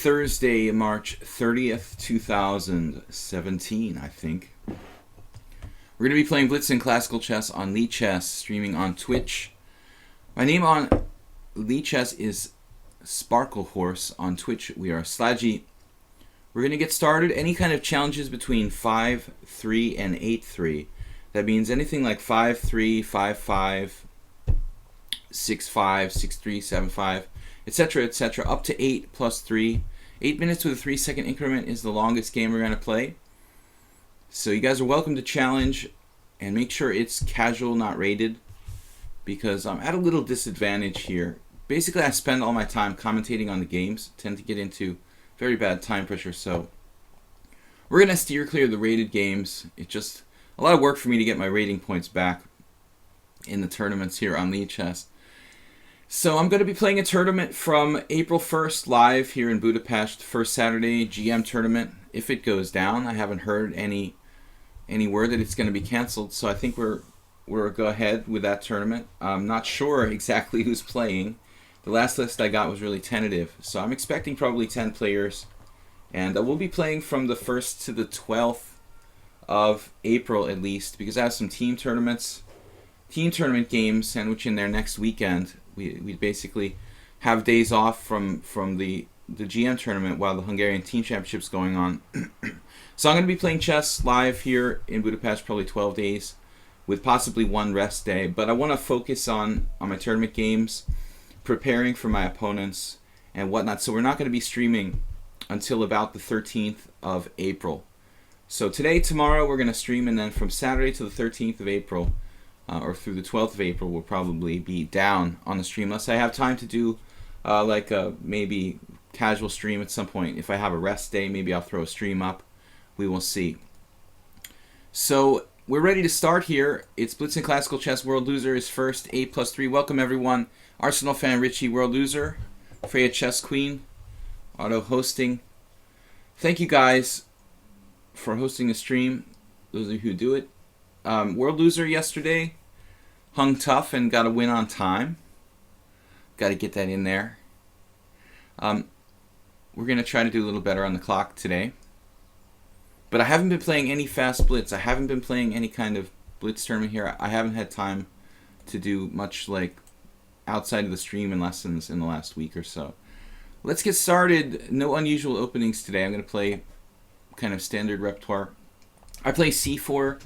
Thursday, March 30th, 2017, I think. We're going to be playing Blitz and Classical Chess on lichess, streaming on Twitch. My name on lichess is Sparkle Horse. On Twitch, we are Slaggy. We're going to get started. Any kind of challenges between 5-3 and 8-3. That means anything like 5-3, 5-5, 6-5, 6-3, 7-5, etc., etc., up to 8 plus 3. 8 minutes with a 3-second increment is the longest game we're going to play. So you guys are welcome to challenge, and make sure it's casual, not rated, because I'm at a little disadvantage here. Basically, I spend all my time commentating on the games, tend to get into very bad time pressure, so we're going to steer clear of the rated games. It's just a lot of work for me to get my rating points back in the tournaments here on lichess. So I'm going to be playing a tournament from April 1st live here in Budapest, first Saturday GM tournament. If it goes down, I haven't heard any word that it's going to be canceled, so I think we're go ahead with that tournament. I'm not sure exactly who's playing. The last list I got was really tentative, so I'm expecting probably 10 players, and we'll be playing from the 1st to the 12th of April at least, because I have some team tournament games sandwiched in there next weekend. We basically have days off from the GM tournament while the Hungarian Team Championship's going on. So I'm going to be playing chess live here in Budapest probably 12 days with possibly one rest day. But I want to focus on my tournament games, preparing for my opponents and whatnot. So we're not going to be streaming until about the 13th of April. So today, tomorrow, we're going to stream, and then from Saturday to the 13th of April, or through the 12th of April, we'll probably be down on the stream. Unless I have time to do like a maybe casual stream at some point. If I have a rest day, maybe I'll throw a stream up. We will see. So we're ready to start here. It's Blitz and Classical Chess. World Loser is first, 8 plus 3. Welcome, everyone. Arsenal fan Richie, World Loser. Freya Chess Queen, auto hosting. Thank you guys for hosting the stream, those of you who do it. World Loser yesterday hung tough and got a win on time. Got to get that in there. We're going to try to do a little better on the clock today. But I haven't been playing any fast blitz. I haven't been playing any kind of blitz tournament here. I haven't had time to do much like outside of the stream and lessons in the last week or so. Let's get started. No unusual openings today. I'm going to play kind of standard repertoire. I play c4,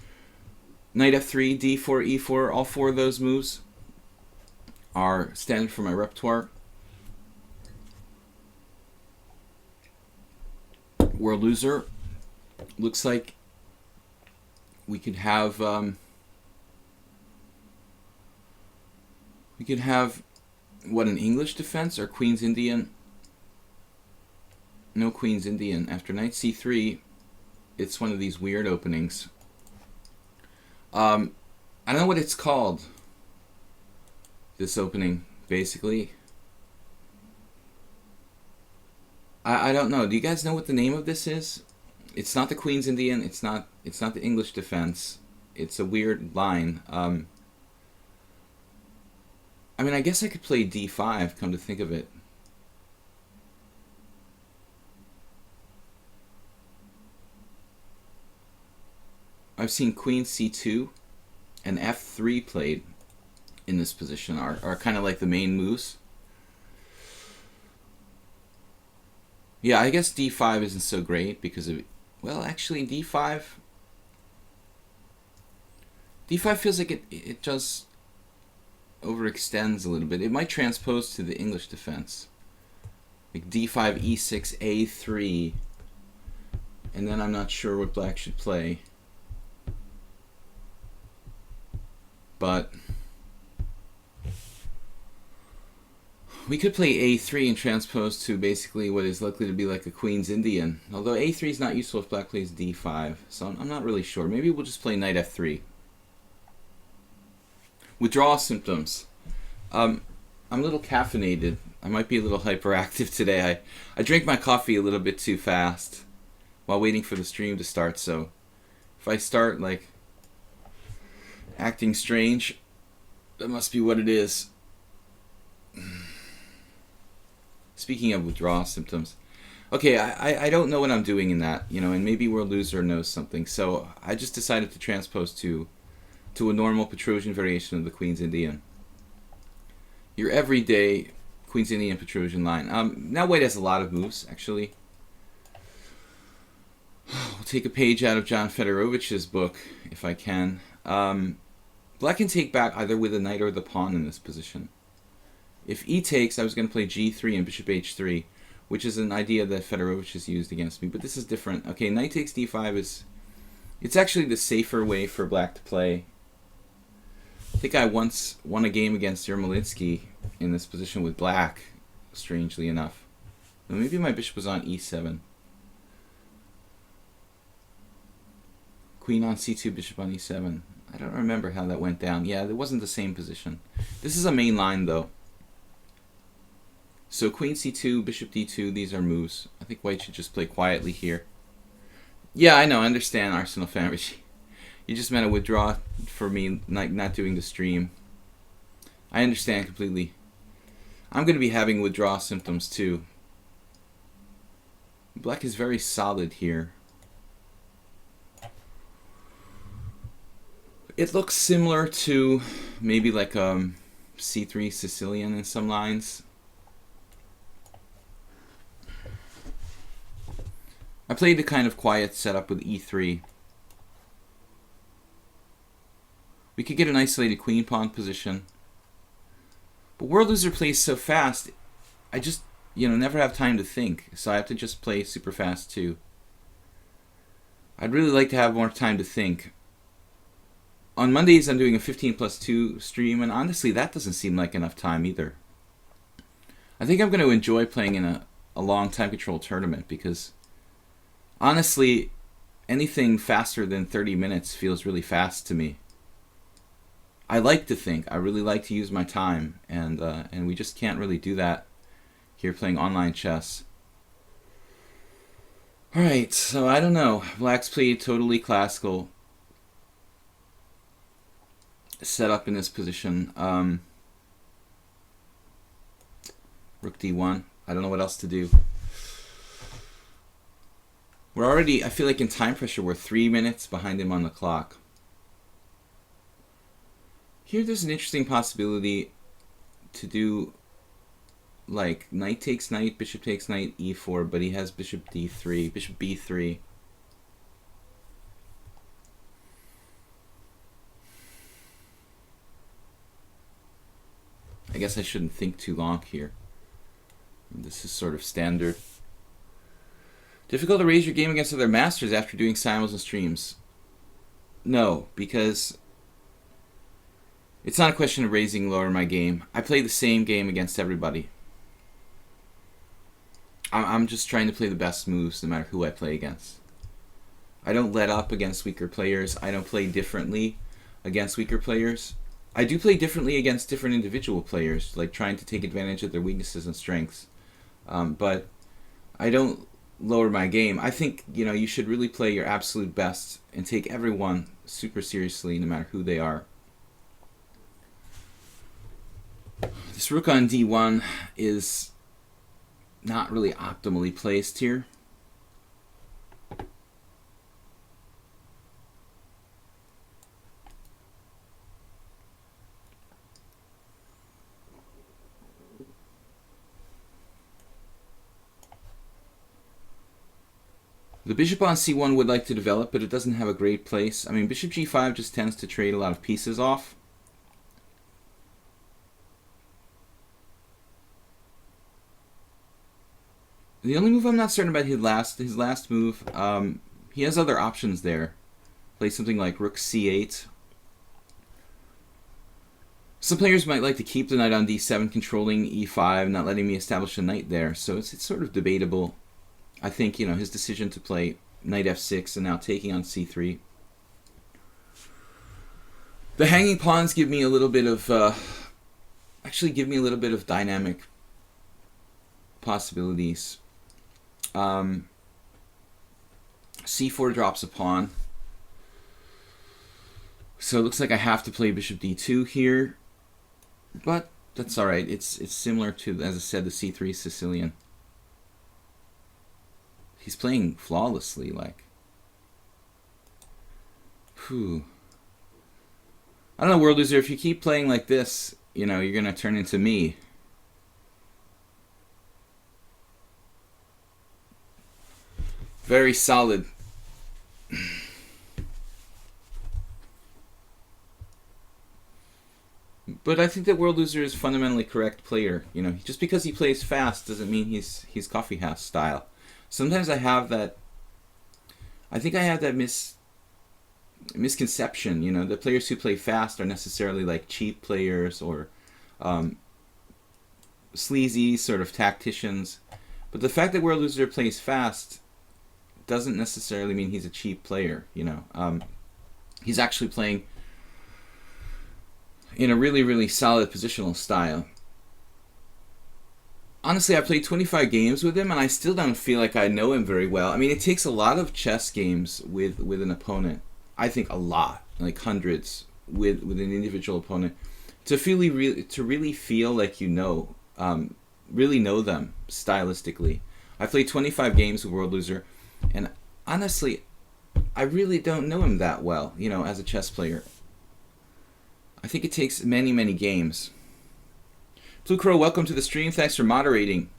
knight f3, d4, e4. All four of those moves are standard for my repertoire. World Loser. Looks like we could have what, an English defense or Queen's Indian? No Queen's Indian. After knight c3, it's one of these weird openings. I don't know what it's called, this opening, basically. I don't know. Do you guys know what the name of this is? It's not the Queen's Indian. It's not the English defense. It's a weird line. I mean, I guess I could play d5, come to think of it. I've seen Queen c2 and f3 played in this position are kind of like the main moves. Yeah, I guess d5 isn't so great because of, well, actually d5 feels like it just overextends a little bit. It might transpose to the English defense. Like d5, e6, a3, and then I'm not sure what black should play. But we could play a3 and transpose to basically what is likely to be like a Queen's Indian. Although a3 is not useful if black plays d5. So I'm not really sure. Maybe we'll just play knight f3. Withdrawal symptoms. I'm a little caffeinated. I might be a little hyperactive today. I drank my coffee a little bit too fast while waiting for the stream to start. So if I start like acting strange, that must be what it is. Speaking of withdrawal symptoms, Okay, I don't know what I'm doing in that, you know, and maybe World Loser knows something. So I just decided to transpose to a normal Petrosian variation of the Queen's Indian. Your everyday Queen's Indian Petrosian line. Now White has a lot of moves, actually. We'll take a page out of John Fedorovich's book, if I can. Black can take back either with the knight or the pawn in this position. If e takes, I was going to play g3 and bishop h3, which is an idea that Fedorovich has used against me, but this is different. Okay, knight takes d5 is... It's actually the safer way for black to play. I think I once won a game against Yermolinsky in this position with black, strangely enough. Maybe my bishop was on e7. Queen on c2, bishop on e7. I don't remember how that went down. Yeah, it wasn't the same position. This is a main line, though. So queen c2, bishop d2, these are moves. I think White should just play quietly here. Yeah, I know, I understand, Arsenal fan. You just meant to withdraw for me not doing the stream. I understand completely. I'm going to be having withdrawal symptoms too. Black is very solid here. It looks similar to maybe like c3 Sicilian in some lines. I played a kind of quiet setup with e3. We could get an isolated queen pawn position. But World Loser plays so fast, I just, you know, never have time to think. So I have to just play super fast too. I'd really like to have more time to think. On Mondays, I'm doing a 15+2 stream, and honestly, that doesn't seem like enough time either. I think I'm going to enjoy playing in a long time control tournament because, honestly, anything faster than 30 minutes feels really fast to me. I like to think. I really like to use my time, and we just can't really do that here playing online chess. Alright, so I don't know. Black's played totally classical setup in this position. Rook d1. I don't know what else to do. We're already, I feel like in time pressure, we're 3 minutes behind him on the clock. Here there's an interesting possibility to do like knight takes knight, bishop takes knight, e4, but he has bishop d3, bishop b3. I guess I shouldn't think too long here. This is sort of standard. Difficult to raise your game against other masters after doing simuls and streams. No, because it's not a question of raising lower my game. I play the same game against everybody. I'm just trying to play the best moves no matter who I play against. I don't let up against weaker players. I don't play differently against weaker players. I do play differently against different individual players, like trying to take advantage of their weaknesses and strengths. But I don't lower my game. I think, you know, you should really play your absolute best and take everyone super seriously no matter who they are. This rook on d1 is not really optimally placed here. The bishop on c1 would like to develop, but it doesn't have a great place. I mean, bishop g5 just tends to trade a lot of pieces off. The only move I'm not certain about his last move, he has other options there. Play something like rook c8. Some players might like to keep the knight on d7, controlling e5, not letting me establish a knight there. So it's sort of debatable. I think, you know, his decision to play knight f6 and now taking on c3. The hanging pawns give me a little bit of, actually give me a little bit of dynamic possibilities. C4 drops a pawn. So it looks like I have to play bishop d2 here. But that's alright. It's similar to, as I said, the c3 Sicilian. He's playing flawlessly, like. Whew. I don't know, World Loser, if you keep playing like this, you know, you're going to turn into me. Very solid. But I think that World Loser is a fundamentally correct player. You know, just because he plays fast doesn't mean he's coffee house style. Sometimes I have that. I think I have that misconception. You know, that players who play fast are necessarily like cheap players or sleazy sort of tacticians. But the fact that World Loser plays fast doesn't necessarily mean he's a cheap player. You know, he's actually playing in a really, really solid positional style. Honestly, I played 25 games with him, and I still don't feel like I know him very well. I mean, it takes a lot of chess games with an opponent. I think a lot, like hundreds, with an individual opponent, to really feel like you know, really know them stylistically. I played 25 games with World Loser, and honestly, I really don't know him that well, you know, as a chess player. I think it takes many, many games. Blue Crow, welcome to the stream. Thanks for moderating.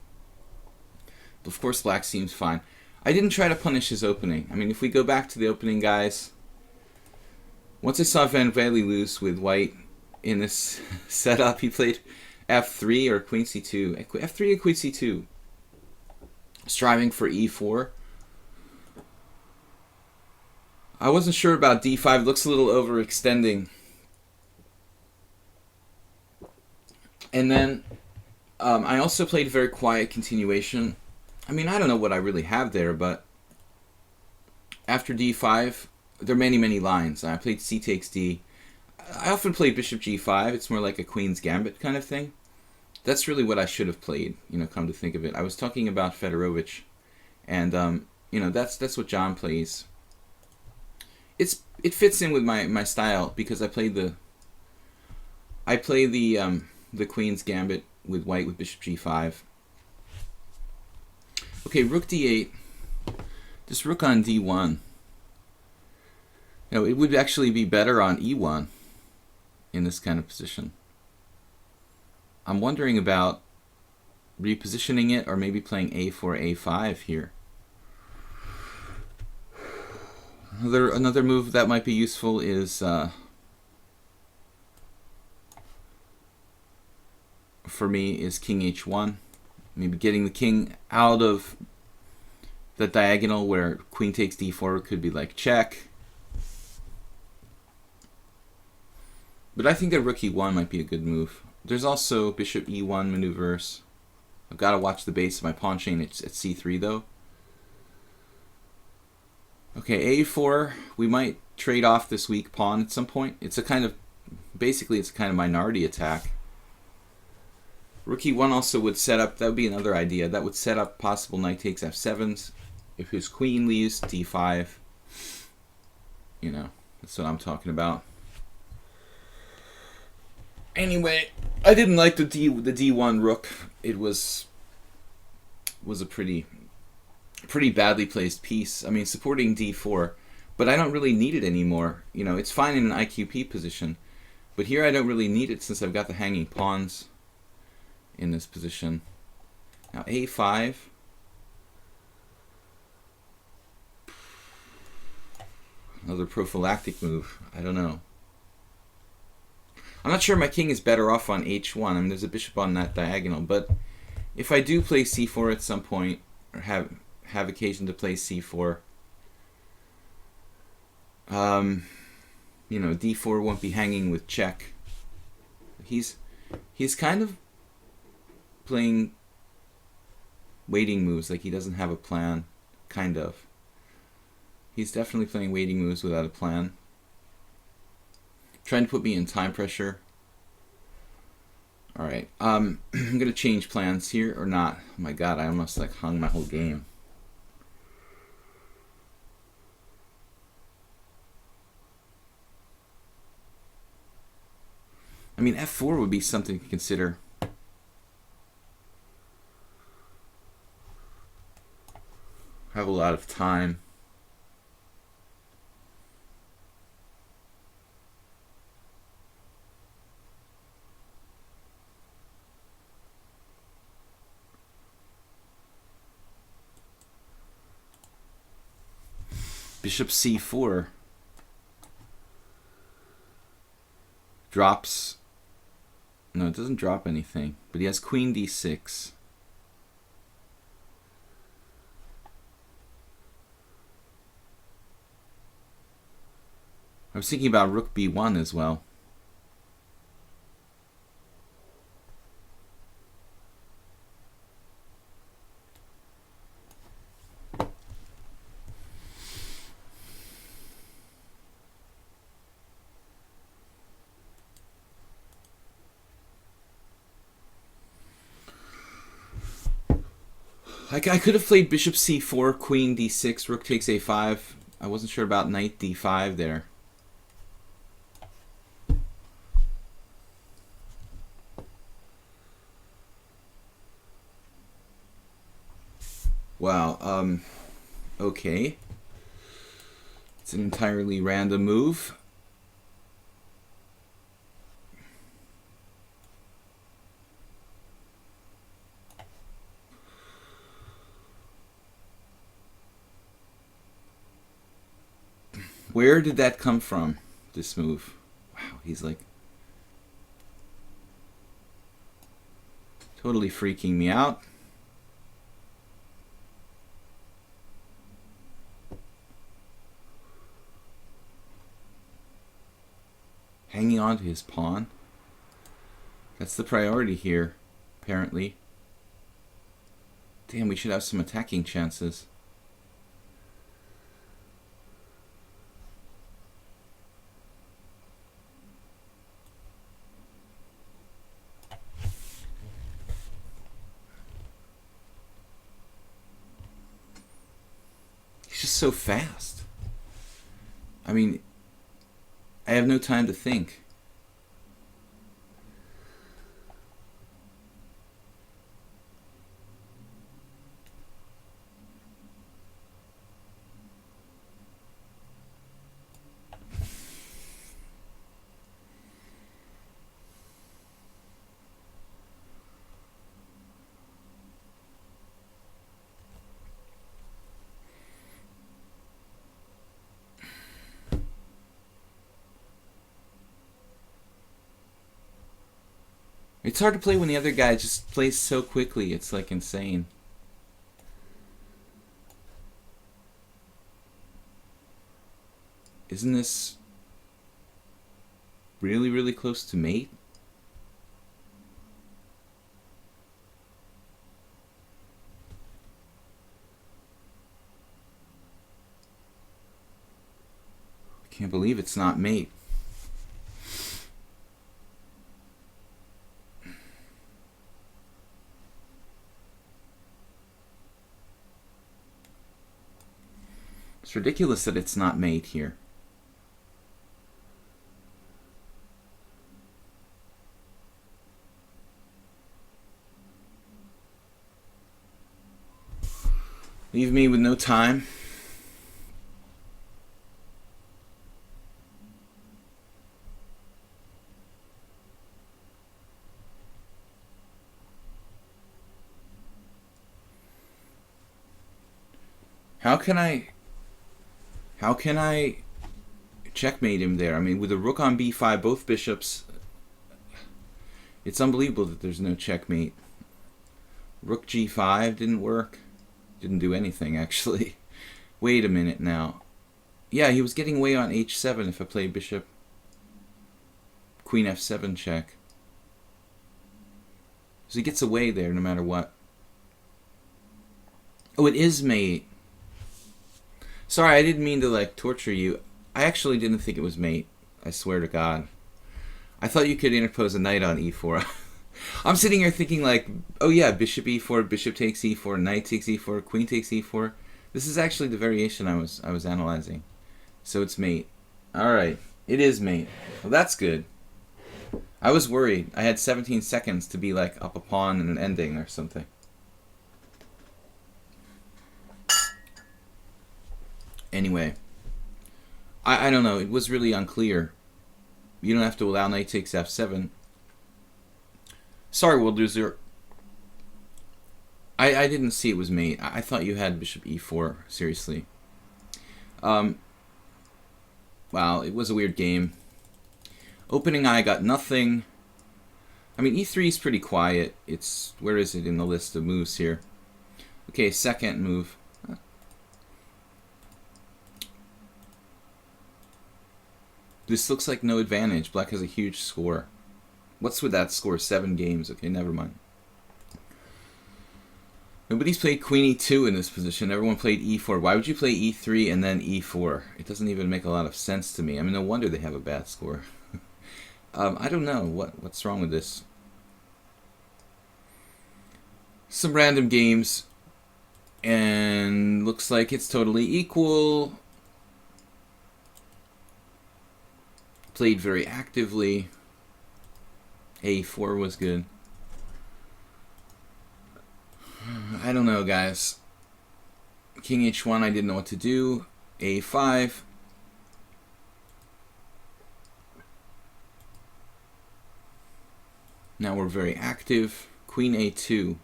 Of course, black seems fine. I didn't try to punish his opening. I mean, if we go back to the opening, guys, once I saw Van Velde lose with white in this setup, he played f3 or queen c2. f3 and queen c2. Striving for e4. I wasn't sure about d5. It looks a little overextending. And then I also played a very quiet continuation. I mean, I don't know what I really have there, but after d5, there are many, many lines. I played c takes d. I often play bishop g5. It's more like a queen's gambit kind of thing. That's really what I should have played, you know, come to think of it. I was talking about Fedorovich, and, you know, that's what John plays. It fits in with my style because I play the queen's gambit with white with bishop g5. Okay, rook d8. Just rook on d1. You know, it would actually be better on e1 in this kind of position. I'm wondering about repositioning it or maybe playing a4, a5 here. Another move that might be useful is for me is king h1. Maybe getting the king out of the diagonal where queen takes d4 could be like check. But I think that rook e1 might be a good move. There's also bishop e1 maneuvers. I've got to watch the base of my pawn chain at c3 though. Okay, a4. We might trade off this weak pawn at some point. Basically it's a kind of minority attack. Rook e1 also would set up, that would be another idea, that would set up possible knight takes f7s. If his queen leaves, d5. You know, that's what I'm talking about. Anyway, I didn't like the d1 rook. It was a pretty badly placed piece. I mean, supporting d4, but I don't really need it anymore. You know, it's fine in an IQP position, but here I don't really need it since I've got the hanging pawns in this position. Now a5. Another prophylactic move. I don't know. I'm not sure my king is better off on h1. I mean, there's a bishop on that diagonal, but if I do play c4 at some point, or have occasion to play c4, you know, d4 won't be hanging with check. He's kind of playing waiting moves, like he doesn't have a plan, kind of. He's definitely playing waiting moves without a plan. Trying to put me in time pressure. Alright, I'm going to change plans here, or not. Oh my god, I almost like hung my whole game. I mean, f4 would be something to consider. have a lot of time. Bishop c4 drops. No, it doesn't drop anything, but he has queen d6. I was thinking about rook b1 as well. I could have played bishop c4, queen d6, rook takes a5. I wasn't sure about knight d5 there. Wow, okay. It's an entirely random move. Where did that come from, this move? Wow, he's like totally freaking me out. Hanging on to his pawn. That's the priority here, apparently. Damn, we should have some attacking chances. He's just so fast. I mean, I have no time to think. It's hard to play when the other guy just plays so quickly. It's like insane. Isn't this really, really close to mate? I can't believe it's not mate. It's ridiculous that it's not mate here. Leave me with no time. How can I checkmate him there? I mean, with a rook on b5, both bishops, it's unbelievable that there's no checkmate. Rook g5 didn't work. Didn't do anything, actually. Wait a minute now. Yeah, he was getting away on h7 if I played bishop queen f7 check. So he gets away there no matter what. Oh, it is mate. Sorry, I didn't mean to like torture you. I actually didn't think it was mate. I swear to God. I thought you could interpose a knight on e4. I'm sitting here thinking like, oh yeah, bishop e4, bishop takes e4, knight takes e4, queen takes e4. This is actually the variation I was analyzing. So it's mate. All right, it is mate. Well, that's good. I was worried. I had 17 seconds to be like up a pawn and an ending or something. Anyway, I don't know. It was really unclear. You don't have to allow knight takes f7. Sorry, World Loser. I didn't see it was mate. I thought you had bishop e4. Seriously. Wow, it was a weird game. Opening I got nothing. I mean, e3 is pretty quiet. It's, where is it in the list of moves here? Okay, second move. This looks like no advantage. Black has a huge score. What's with that score? 7 games. Okay, never mind. Nobody's played queen e2 in this position. Everyone played e4. Why would you play e3 and then e4? It doesn't even make a lot of sense to me. I mean, no wonder they have a bad score. I don't know. What's wrong with this? Some random games. And looks like it's totally equal. Played very actively. A4 was good. I don't know, guys. King h1, I didn't know what to do. A5. Now we're very active. Queen a2.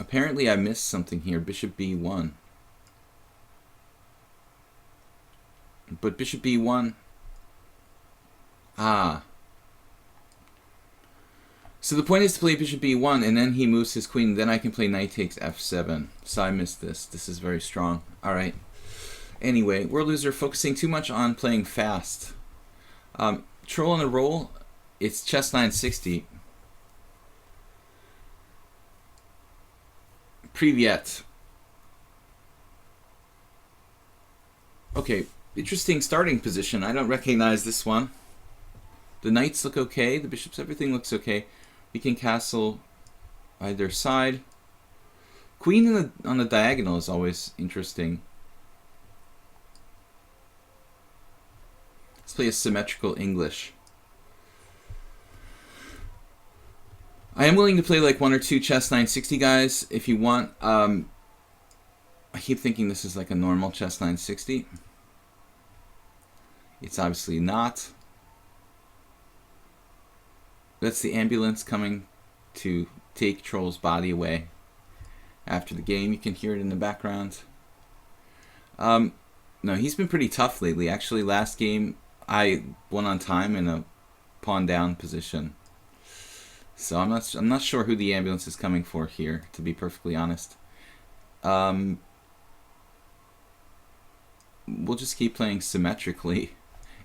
Apparently I missed something here. Bishop b1. But bishop b1. Ah. So the point is to play bishop b1, and then he moves his queen. Then I can play knight takes f7. So I missed this. This is very strong. Alright. Anyway, World Loser focusing too much on playing fast. Troll on a roll. It's chess 960. Privyet. Okay, interesting starting position. I don't recognize this one. The knights look okay. The bishops, everything looks okay. We can castle either side. Queen on the diagonal is always interesting. Let's play a symmetrical English. I am willing to play like 1 or 2 chess 960 guys if you want. I keep thinking this is like a normal chess 960. It's obviously not. That's the ambulance coming to take Troll's body away after the game. You can hear it in the background. No, he's been pretty tough lately. Actually, last game I won on time in a pawn down position. So I'm not sure who the ambulance is coming for here, to be perfectly honest. We'll just keep playing symmetrically.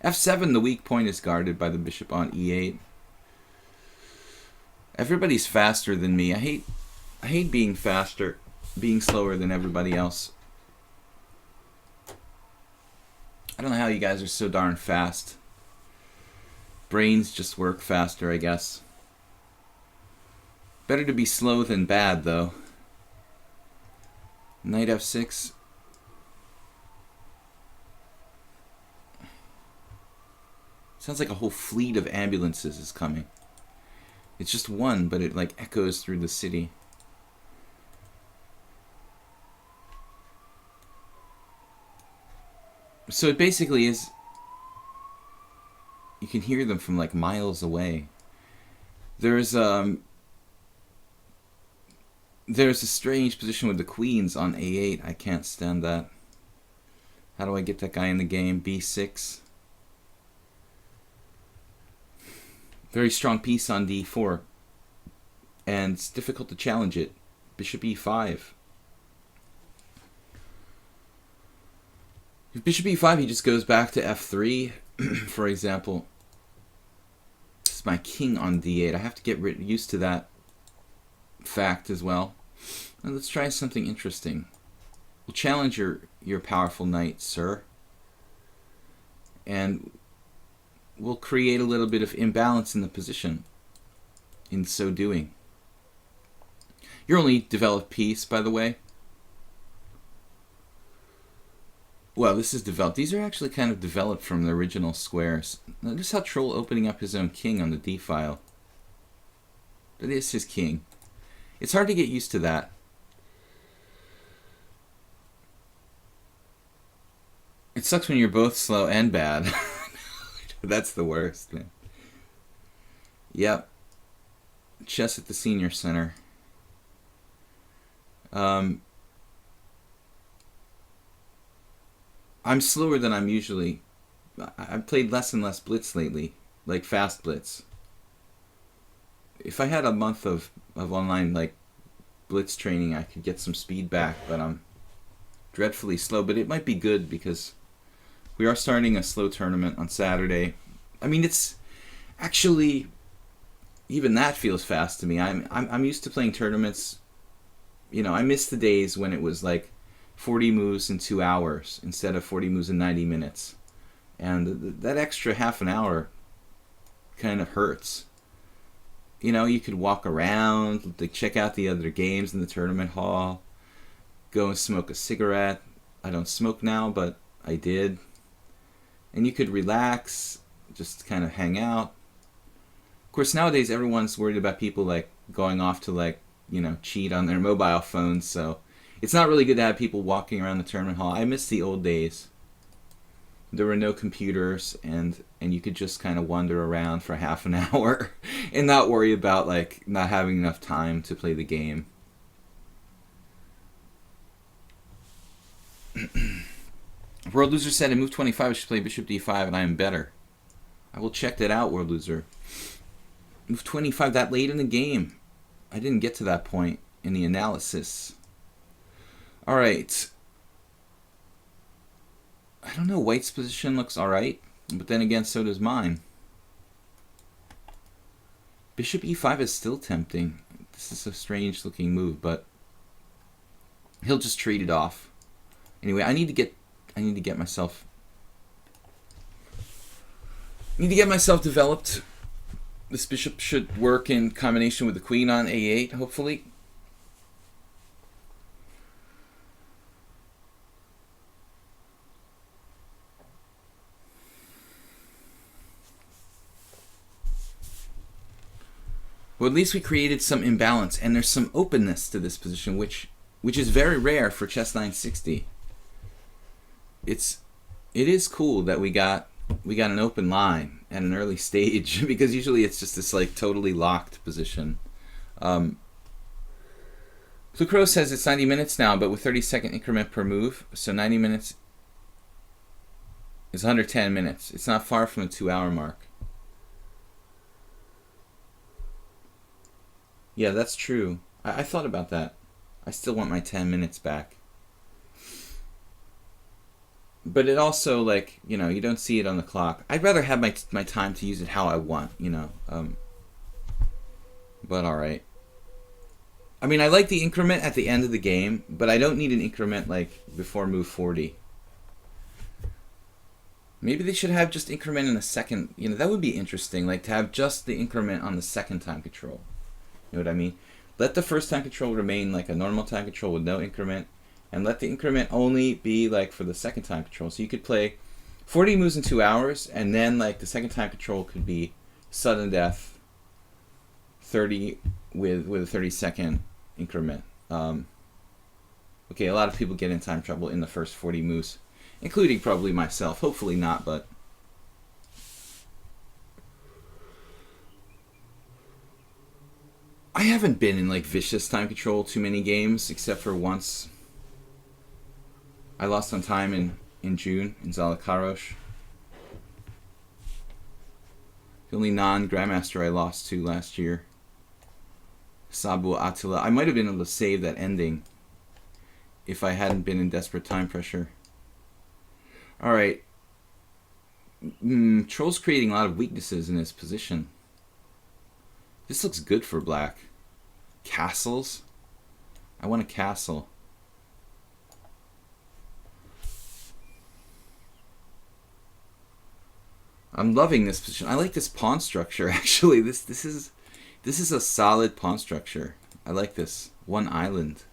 f7, the weak point is guarded by the bishop on e8. Everybody's faster than me. I hate being faster, being slower than everybody else. I don't know how you guys are so darn fast. Brains just work faster, I guess. Better to be slow than bad, though. Knight f6. Sounds like a whole fleet of ambulances is coming. It's just one, but it like echoes through the city. So it basically is, you can hear them from like miles away. There's a strange position with the queens on a8. I can't stand that. How do I get that guy in the game? b6. Very strong piece on d4. And it's difficult to challenge it. Bishop e5. If bishop e5, he just goes back to f3, for example. This is my king on d8. I have to get used to that fact as well. Now let's try something interesting. We'll challenge your powerful knight, sir. And we'll create a little bit of imbalance in the position in so doing. Your only developed piece, by the way. Well, this is developed. These are actually kind of developed from the original squares. Notice how Troll opening up his own king on the d file. That is his king. It's hard to get used to that. It sucks when you're both slow and bad. That's the worst, man. Yep. Chess at the Senior Center. I'm slower than I'm usually. I've played less and less blitz lately, like fast blitz. If I had a month of online like blitz training, I could get some speed back, but I'm dreadfully slow. But it might be good because we are starting a slow tournament on Saturday. I mean, it's actually, even that feels fast to me. I'm used to playing tournaments. You know, I miss the days when it was like 40 moves in 2 hours instead of 40 moves in 90 minutes. And that extra half an hour kind of hurts. You know, you could walk around, like check out the other games in the tournament hall, go and smoke a cigarette. I don't smoke now, but I did. And you could relax, just kind of hang out. Of course, nowadays everyone's worried about people like going off to like, you know, cheat on their mobile phones, so it's not really good to have people walking around the tournament hall. I miss the old days. There were no computers, and you could just kind of wander around for half an hour and not worry about like not having enough time to play the game. World Loser said in move 25 I should play bishop d5 and I am better. I will check that out, World Loser. Move 25 that late in the game. I didn't get to that point in the analysis. Alright. I don't know, White's position looks alright, but then again, so does mine. Bishop e5 is still tempting. This is a strange looking move, but he'll just trade it off. Anyway, I need to get myself developed. This bishop should work in combination with the queen on a8, hopefully. Well, at least we created some imbalance, and there's some openness to this position, which is very rare for Chess 960. It is cool that we got an open line at an early stage, because usually it's just this like totally locked position. Flucro says it's 90 minutes now, but with 30-second increment per move, so 90 minutes is 110 minutes. It's not far from the 2-hour mark. Yeah, that's true. I thought about that. I still want my 10 minutes back. But it also, like, you know, you don't see it on the clock. I'd rather have my time to use it how I want, you know. But alright. I mean, I like the increment at the end of the game, but I don't need an increment, like, before move 40. Maybe they should have just increment in a second. You know, that would be interesting, like, to have just the increment on the second time control. You know what I mean? Let the first time control remain like a normal time control with no increment, and let the increment only be like for the second time control. So you could play 40 moves in 2 hours, and then like the second time control could be sudden death 30 with a 30-second increment. Okay, a lot of people get in time trouble in the first 40 moves, including probably myself. Hopefully not, but I haven't been in like vicious time control too many games, except for once. I lost on time in June in Zalakarosh. The only non-Grandmaster I lost to last year. Sabu Attila. I might have been able to save that ending if I hadn't been in desperate time pressure. Alright. Troll's creating a lot of weaknesses in his position. This looks good for black. Castles? I want a castle. I'm loving this position. I like this pawn structure, actually. This is a solid pawn structure. I like this. One island.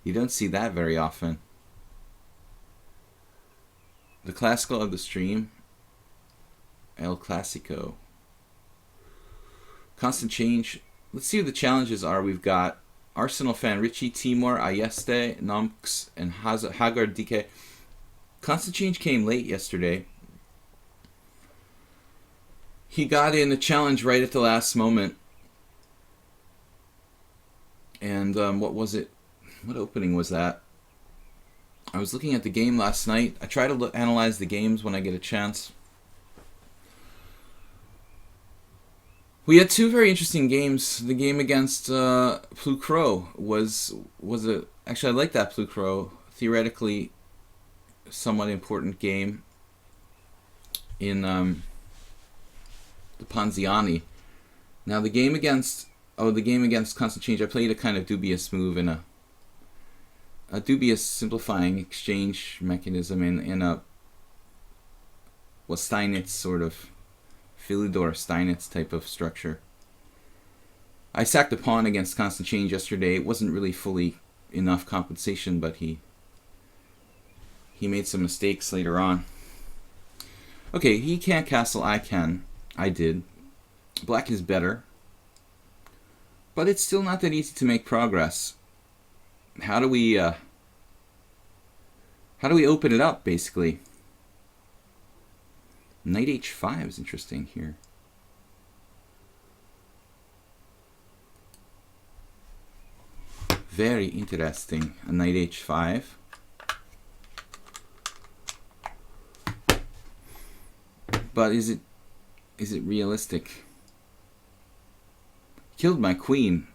You don't see that very often. The classical of the stream. El Clasico. Constant change. Let's see what the challenges are. We've got Arsenal fan Richie, Timor, Ayeste, Nomks, and Hagar Dike. Constant Change came late yesterday. He got in the challenge right at the last moment. And what was it? What opening was that? I was looking at the game last night. I try to analyze the games when I get a chance. We had two very interesting games. The game against Blue Crow was a... Actually, I like that Blue Crow. Theoretically, somewhat important game in the Ponziani. Now, the game against Constant Change, I played a kind of dubious move in a dubious simplifying exchange mechanism in a Steinitz sort of Philidor Steinitz type of structure. I sacked a pawn against Constant Change yesterday. It wasn't really fully enough compensation, but he made some mistakes later on. Okay, he can't castle, I can. I did. Black is better. But it's still not that easy to make progress. How do we open it up, basically? Knight h5 is interesting here. Very interesting. A knight h5. But is it realistic? Killed my queen.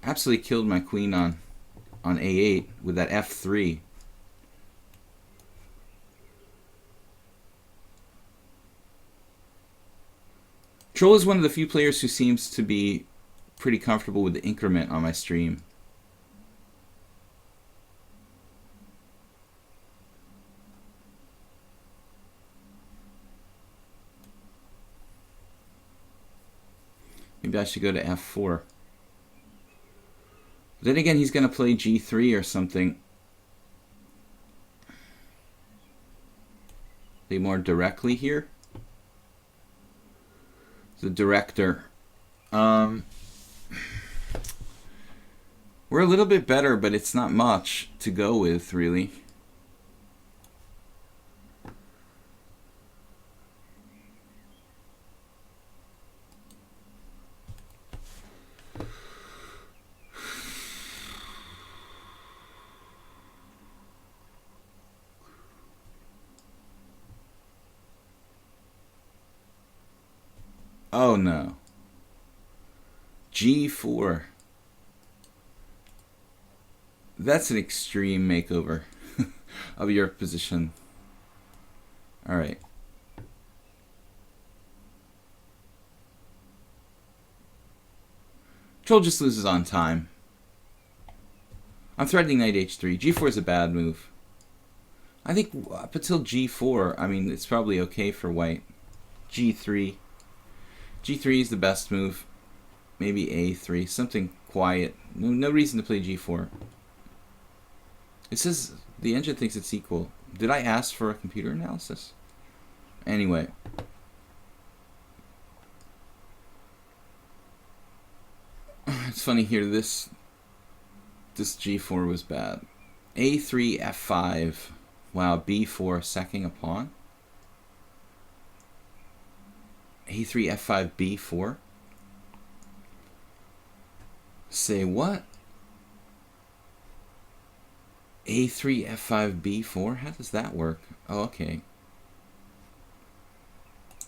Absolutely killed my queen on a8 with that f3. Troll is one of the few players who seems to be pretty comfortable with the increment on my stream. Maybe I should go to f4. Then again, he's going to play g3 or something. Play more directly here. The director. We're a little bit better, but it's not much to go with, really. Oh no. G4. That's an extreme makeover of your position. Alright. Troll just loses on time. I'm threatening knight h3. G4 is a bad move. I think up until G4, I mean, it's probably okay for white. G3. G3 is the best move. Maybe A3. Something quiet. No reason to play G4. It says the engine thinks it's equal. Did I ask for a computer analysis? Anyway. It's funny here. This G4 was bad. A3, F5. Wow, B4, sacking a pawn. A3, F5, B4. Say what? A3, F5, B4? How does that work? Oh, okay.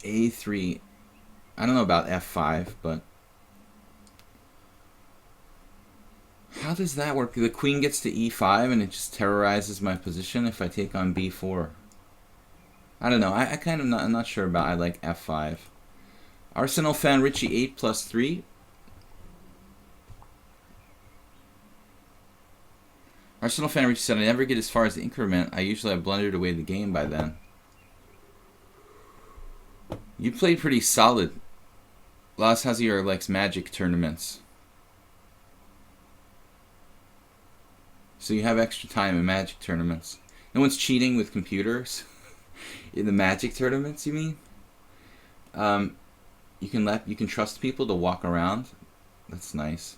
A3. I don't know about F5, but how does that work? The queen gets to E5 and it just terrorizes my position if I take on B4. I don't know. I kind of I'm not sure about. I like F5. Arsenal fan Richie 8+3. Arsenal fan Richie said, I never get as far as the increment. I usually have blundered away the game by then. You played pretty solid. Las Hazier likes Magic tournaments. So you have extra time in Magic tournaments. No one's cheating with computers in the Magic tournaments, you mean? You can trust people to walk around. That's nice.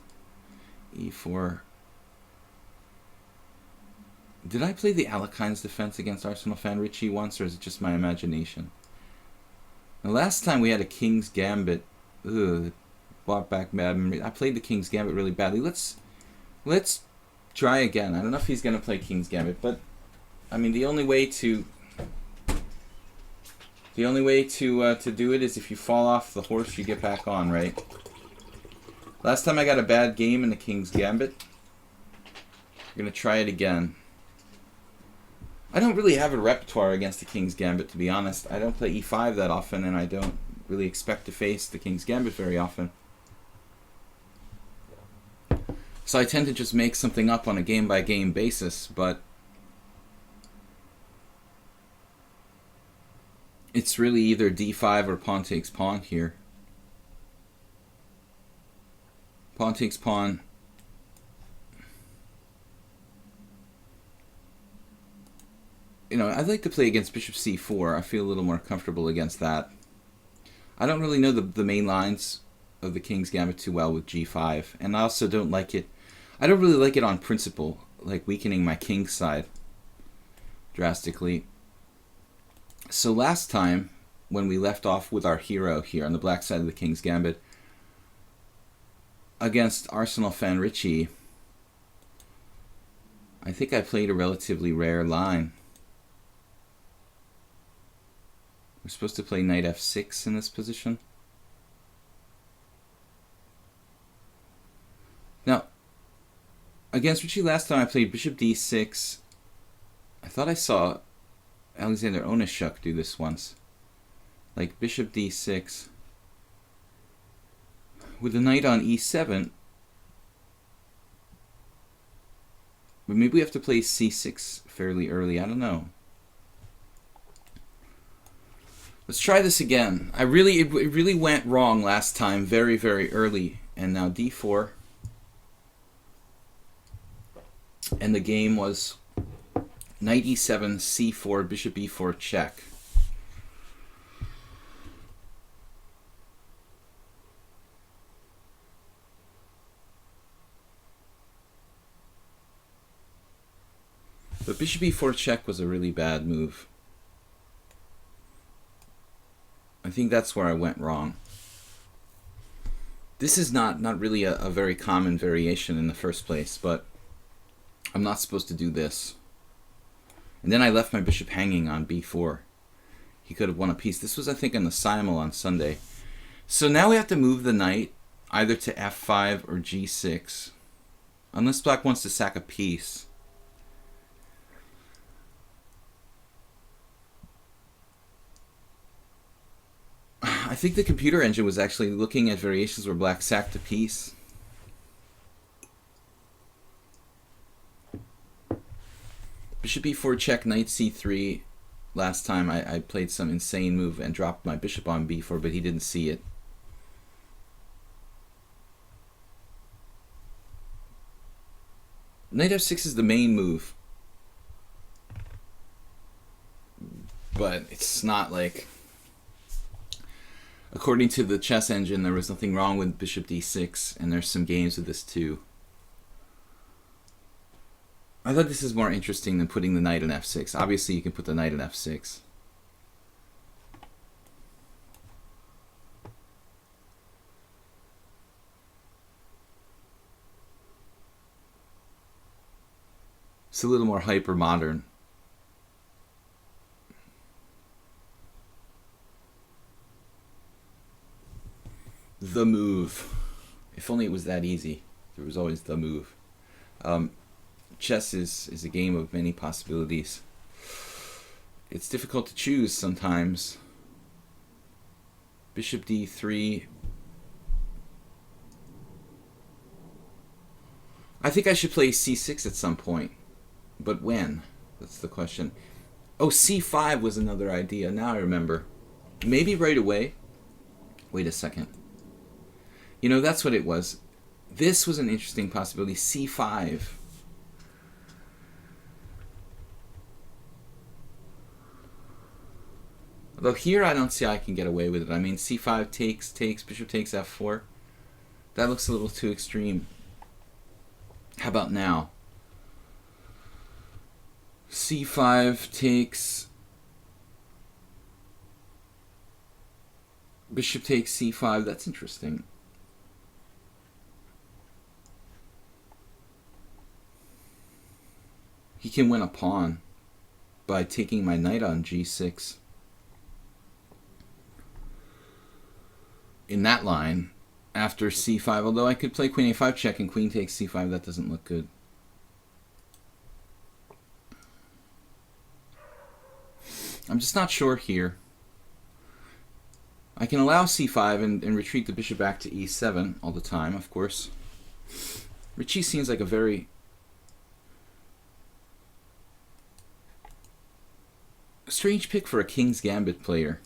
E4. Did I play the Alekhines defense against Arsenal fan Richie once, or is it just my imagination? The last time we had a King's Gambit, brought back bad memories. I played the King's Gambit really badly. Let's try again. I don't know if he's gonna play King's Gambit, but I mean the only way to do it is if you fall off the horse, you get back on, right? Last time I got a bad game in the King's Gambit. We're gonna try it again. I don't really have a repertoire against the King's Gambit, to be honest. I don't play e5 that often, and I don't really expect to face the King's Gambit very often. So I tend to just make something up on a game-by-game basis, but it's really either d5 or pawn takes pawn here. Pawn takes pawn. You know, I'd like to play against bishop c4. I feel a little more comfortable against that. I don't really know the main lines of the King's Gambit too well with g5, and I also don't like it. I don't really like it on principle, like weakening my king's side drastically. So last time, when we left off with our hero here on the black side of the King's Gambit against Arsenal fan Richie, I think I played a relatively rare line. We're supposed to play knight f6 in this position. Now, against Richie last time I played bishop d6. I thought I saw Alexander Onishuk do this once. Like bishop d6 with the knight on e7. But maybe we have to play c6 fairly early. I don't know. Let's try this again. It really went wrong last time, very, very early. And now d4. And the game was knight e7, c4, bishop e4, check. But bishop e4 check was a really bad move. I think that's where I went wrong. This is not really a very common variation in the first place, but I'm not supposed to do this. And then I left my bishop hanging on b4. He could have won a piece. This was, I think, on the Simul on Sunday. So now we have to move the knight either to f5 or g6. Unless black wants to sack a piece. I think the computer engine was actually looking at variations where black sacked a piece. Bishop e4 check, knight c3. Last time I played some insane move and dropped my bishop on b4, but he didn't see it. Knight f6 is the main move. But it's not like... According to the chess engine, there was nothing wrong with bishop d6, and there's some games with this too. I thought this is more interesting than putting the knight in f6. Obviously, you can put the knight in f6. It's a little more hyper-modern. The move. If only it was that easy. There was always the move. Chess is a game of many possibilities. It's difficult to choose sometimes. Bishop d3. I think I should play c6 at some point. But when? That's the question. Oh, c5 was another idea. Now I remember. Maybe right away. Wait a second. You know, that's what it was. This was an interesting possibility. c5. Although here I don't see how I can get away with it. I mean, c5 takes, bishop takes f4. That looks a little too extreme. How about now? c5 takes, bishop takes c5. That's interesting. He can win a pawn by taking my knight on g6. In that line, after c5, although I could play queen a5 check and queen takes c5, that doesn't look good. I'm just not sure here. I can allow c5 and retreat the bishop back to e7 all the time, of course. Richie seems like a very strange pick for a King's Gambit player.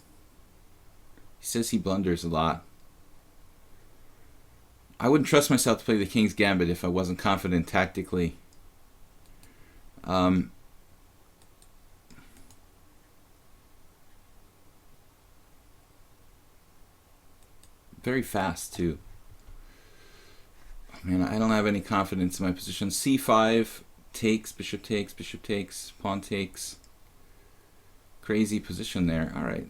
He says he blunders a lot. I wouldn't trust myself to play the King's Gambit if I wasn't confident tactically. Very fast too. Oh, man, I don't have any confidence in my position. c5 takes, bishop takes, pawn takes. Crazy position there. All right.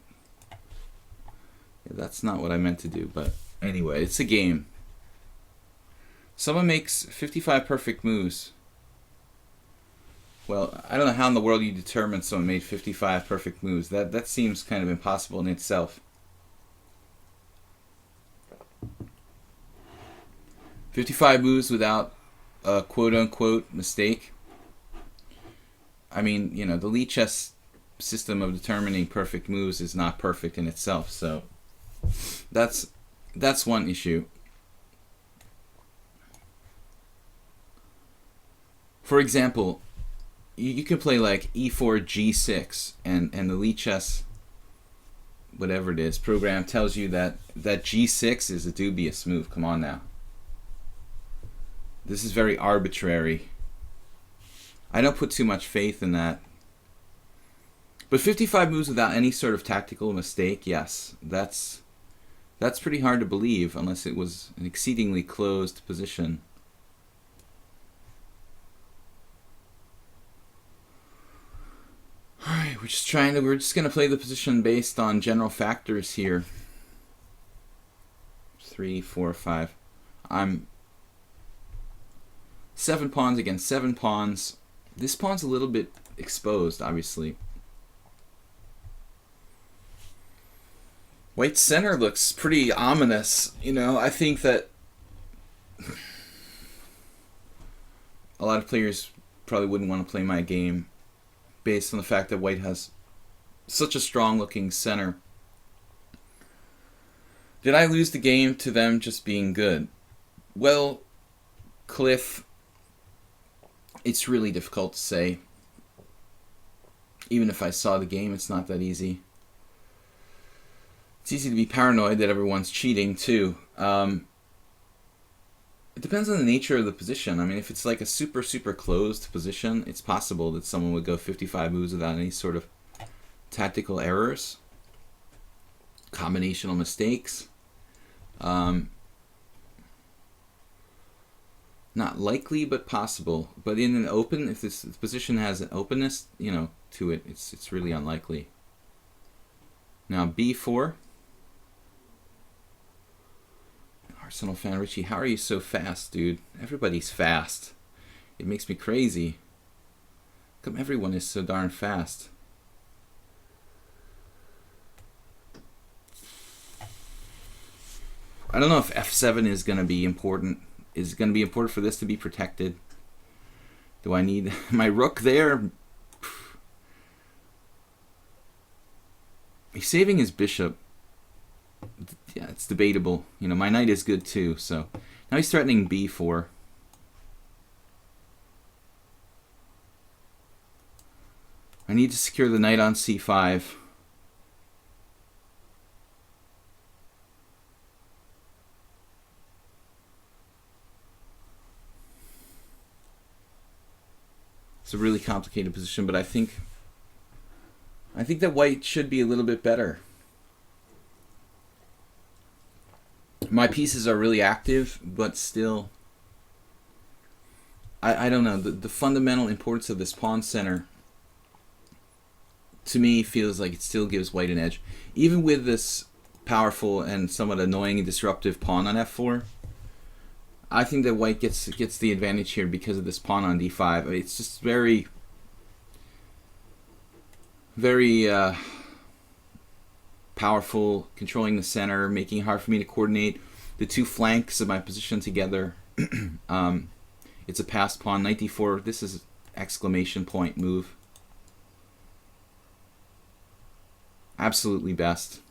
Yeah, that's not what I meant to do, but anyway, it's a game. Someone makes 55 perfect moves. Well, I don't know how in the world you determine someone made 55 perfect moves. That seems kind of impossible in itself. 55 moves without a quote-unquote mistake. I mean, you know, the lichess system of determining perfect moves is not perfect in itself, so that's one issue. For example, you can play like e4 g6 and the lichess, whatever it is, program tells you that g6 is a dubious move. Come on now. This is very arbitrary. I don't put too much faith in that. But 55 moves without any sort of tactical mistake, yes, that's pretty hard to believe unless it was an exceedingly closed position. Alright, we're just gonna play the position based on general factors here. 3, 4, 5. I'm 7 pawns against 7 pawns. This pawn's a little bit exposed, obviously. White's center looks pretty ominous. You know, I think that a lot of players probably wouldn't want to play my game based on the fact that White has such a strong looking center. Did I lose the game to them just being good? Well, Cliff, it's really difficult to say. Even if I saw the game, it's not that easy. It's easy to be paranoid that everyone's cheating too. It depends on the nature of the position. I mean, if it's like a super closed position, it's possible that someone would go 55 moves without any sort of tactical errors, combinational mistakes. Not likely, but possible. But in an open, if this position has an openness, you know, to it, it's really unlikely. Now b4. Arsenal fan Richie, how are you so fast, dude? Everybody's fast. It makes me crazy. How come everyone is so darn fast? I don't know if f7 is going to be important. Is it going to be important for this to be protected? Do I need my rook there? He's saving his bishop. Yeah, it's debatable. You know, my knight is good too, so now he's threatening b4. I need to secure the knight on c5. It's a really complicated position, but I think that White should be a little bit better. My pieces are really active, but still, I don't know. The fundamental importance of this pawn center to me, feels like it still gives white an edge. Even with this powerful and somewhat annoying and disruptive pawn on f4, I think that white gets the advantage here because of this pawn on d5. I mean, it's just very, very powerful, controlling the center, making it hard for me to coordinate the two flanks of my position together. It's a passed pawn, knight d4. This is exclamation point move. Absolutely best.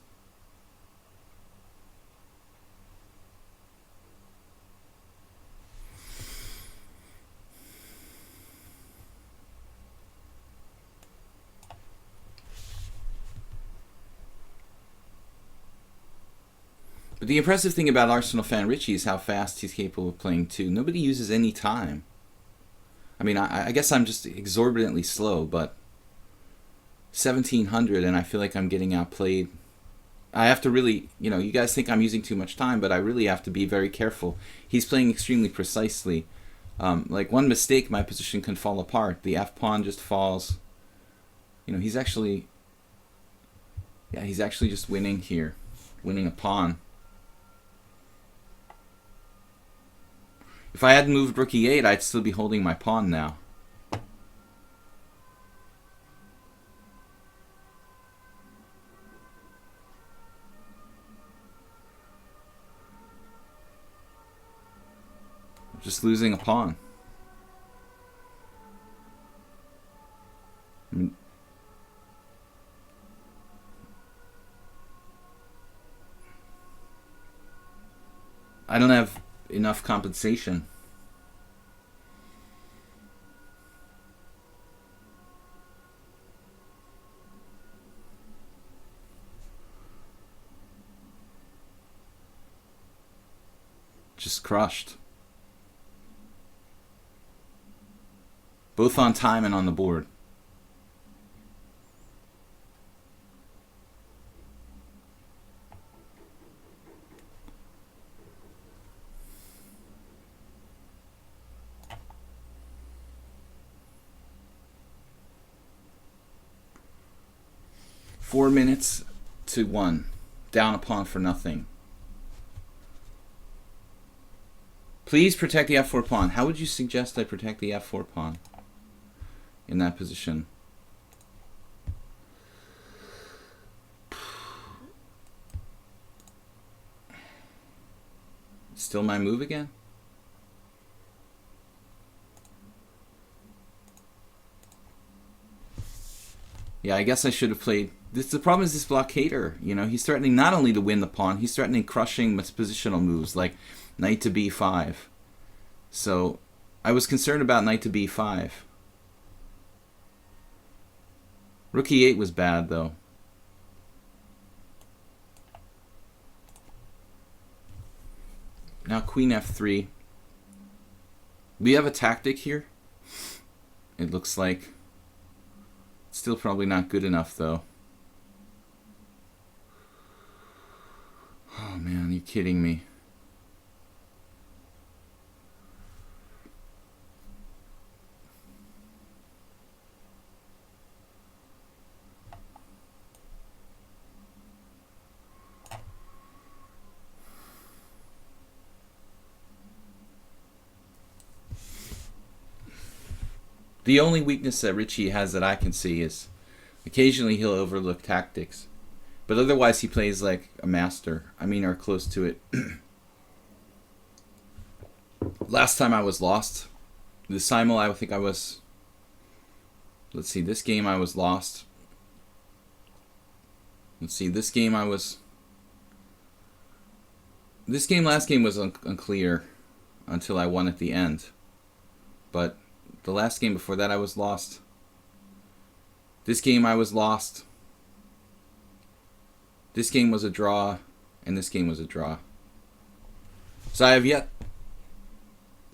But the impressive thing about Arsenal fan Richie is how fast he's capable of playing too. Nobody uses any time. I mean, I guess I'm just exorbitantly slow, but 1700 and I feel like I'm getting outplayed. I have to really, you know, you guys think I'm using too much time, but I really have to be very careful. He's playing extremely precisely. Like one mistake, my position can fall apart. The f-pawn just falls. You know, he's actually just winning here. Winning a pawn. If I hadn't moved rook e8, I'd still be holding my pawn now. Just losing a pawn. I don't have enough compensation. Just crushed. Both on time and on the board. Four minutes to 1. Down a pawn for nothing. Please protect the f4 pawn. How would you suggest I protect the f4 pawn in that position? Still my move again? Yeah, I guess I should have played. The problem is this blockader. You know, he's threatening not only to win the pawn, he's threatening crushing positional moves like knight to b5. So I was concerned about knight to b5. Rook e8 was bad though. Now queen f3. We have a tactic here. It looks like. Still probably not good enough though. Oh man, you're kidding me. The only weakness that Richie has that I can see is occasionally he'll overlook tactics. But otherwise he plays like a master. I mean, or close to it. Last time I was lost. The simul, I think I was... Let's see, this game I was lost. Let's see, this game I was... This game, last game was unclear until I won at the end. But the last game before that I was lost. This game I was lost. This game was a draw, and this game was a draw. So I have yet...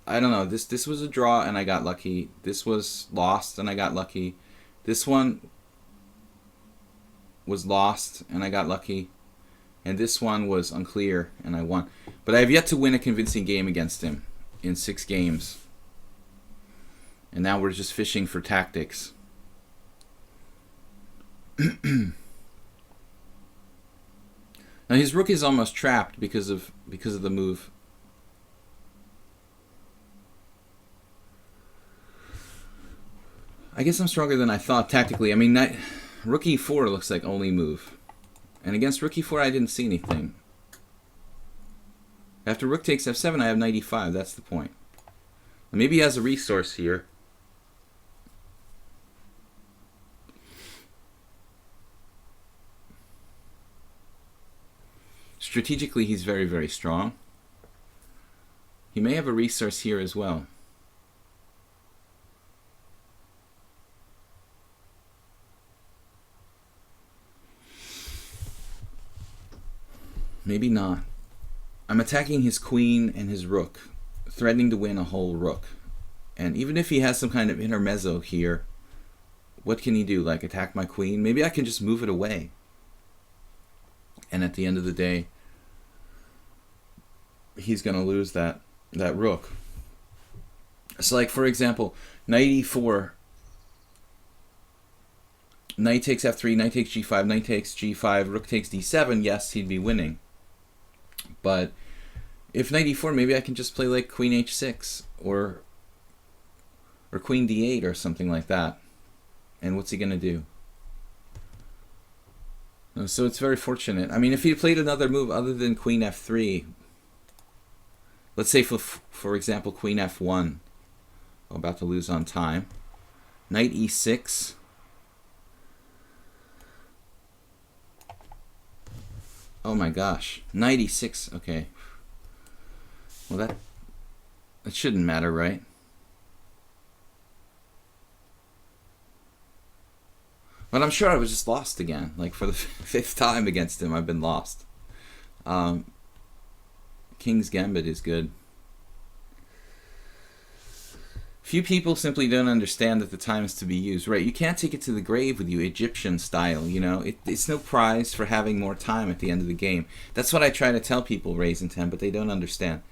I don't know, this was a draw and I got lucky. This was lost and I got lucky. This one was lost and I got lucky. And this one was unclear and I won. But I have yet to win a convincing game against him in 6 games. And now we're just fishing for tactics. Now his rook is almost trapped because of the move. I guess I'm stronger than I thought tactically. I mean, rook e4 looks like only move. And against rook e4, I didn't see anything. After rook takes f7, I have knight e5. That's the point. Maybe he has a resource here. Strategically, he's very, very strong. He may have a resource here as well. Maybe not. I'm attacking his queen and his rook, threatening to win a whole rook. And even if he has some kind of intermezzo here, what can he do? Like attack my queen? Maybe I can just move it away. And at the end of the day, he's going to lose that rook. So like, for example, knight e4, knight takes f3, knight takes g5, knight takes g5, rook takes d7, yes, he'd be winning. But if knight e4, maybe I can just play like queen h6 or queen d8 or something like that. And what's he going to do? So it's very fortunate. I mean, if he played another move other than queen f3, let's say for example queen f1, I'm about to lose on time. Knight e6. Oh my gosh, knight e6. Okay. Well, that shouldn't matter, right? But I'm sure I was just lost again. Like for the 5th time against him, I've been lost. King's Gambit is good. Few people simply don't understand that the time is to be used. Right, you can't take it to the grave with you, Egyptian style, you know. It's no prize for having more time at the end of the game. That's what I try to tell people, Raising 10, but they don't understand.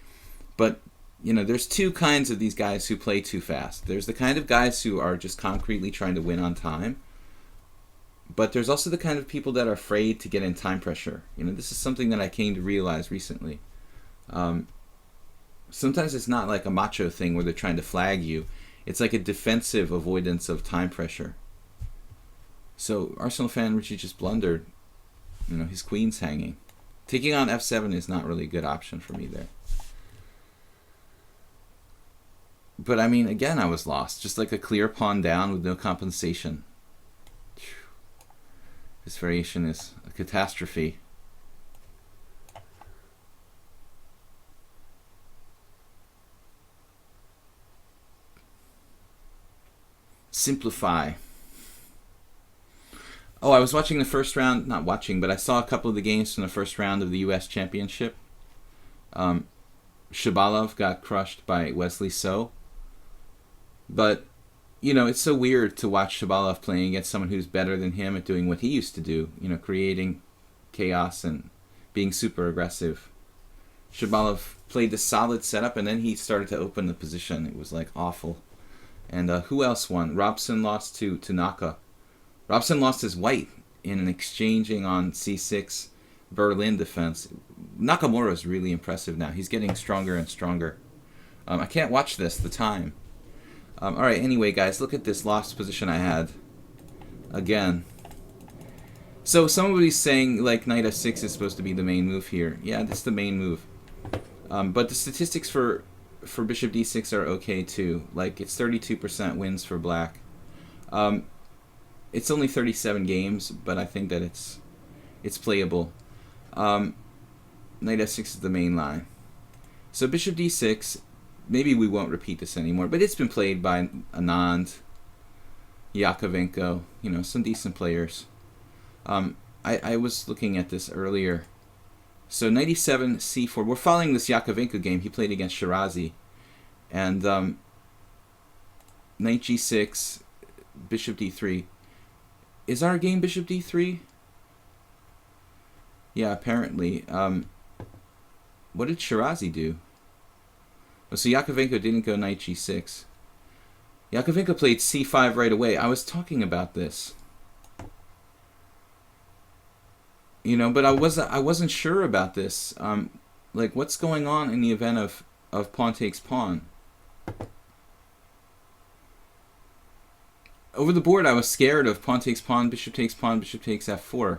But, you know, there's two kinds of these guys who play too fast. There's the kind of guys who are just concretely trying to win on time. But there's also the kind of people that are afraid to get in time pressure. You know, this is something that I came to realize recently. Sometimes it's not like a macho thing where they're trying to flag you. It's like a defensive avoidance of time pressure. So Arsenal fan Richie just blundered. You know, his queen's hanging. Taking on f7 is not really a good option for me there. But I mean, again, I was lost. Just like a clear pawn down with no compensation. This variation is a catastrophe. Simplify. Oh, I was watching the first round, not watching, but I saw a couple of the games from the first round of the U.S. Championship. Shabalov got crushed by Wesley So. But, you know, it's so weird to watch Shabalov playing against someone who's better than him at doing what he used to do, you know, creating chaos and being super aggressive. Shabalov played the solid setup, and then he started to open the position. It was, like, awful. And who else won? Robson lost to Naka. Robson lost his white in an exchanging on c6 Berlin defense. Nakamura is really impressive now. He's getting stronger and stronger. I can't watch this, the time. Alright, anyway, guys, look at this lost position I had. Again. So somebody's saying, like, knight f6 is supposed to be the main move here. Yeah, that's the main move. But the statistics for bishop d6 are okay too. Like, it's 32% wins for black. It's only 37 games, but I think that it's playable. Knight f6 is the main line. So bishop d6, maybe we won't repeat this anymore, but it's been played by Anand, Yakovenko, you know, some decent players. I was looking at this earlier. So knight e7, c4. We're following this Yakovenko game he played against Shirazi. And knight g6, bishop d3. Is our game bishop d3? Yeah, apparently. What did Shirazi do? Oh, so Yakovenko didn't go knight g6. Yakovenko played c5 right away. I was talking about this. You know, but I wasn't sure about this. Like, what's going on in the event of pawn takes pawn? Over the board, I was scared of pawn takes pawn, bishop takes f4.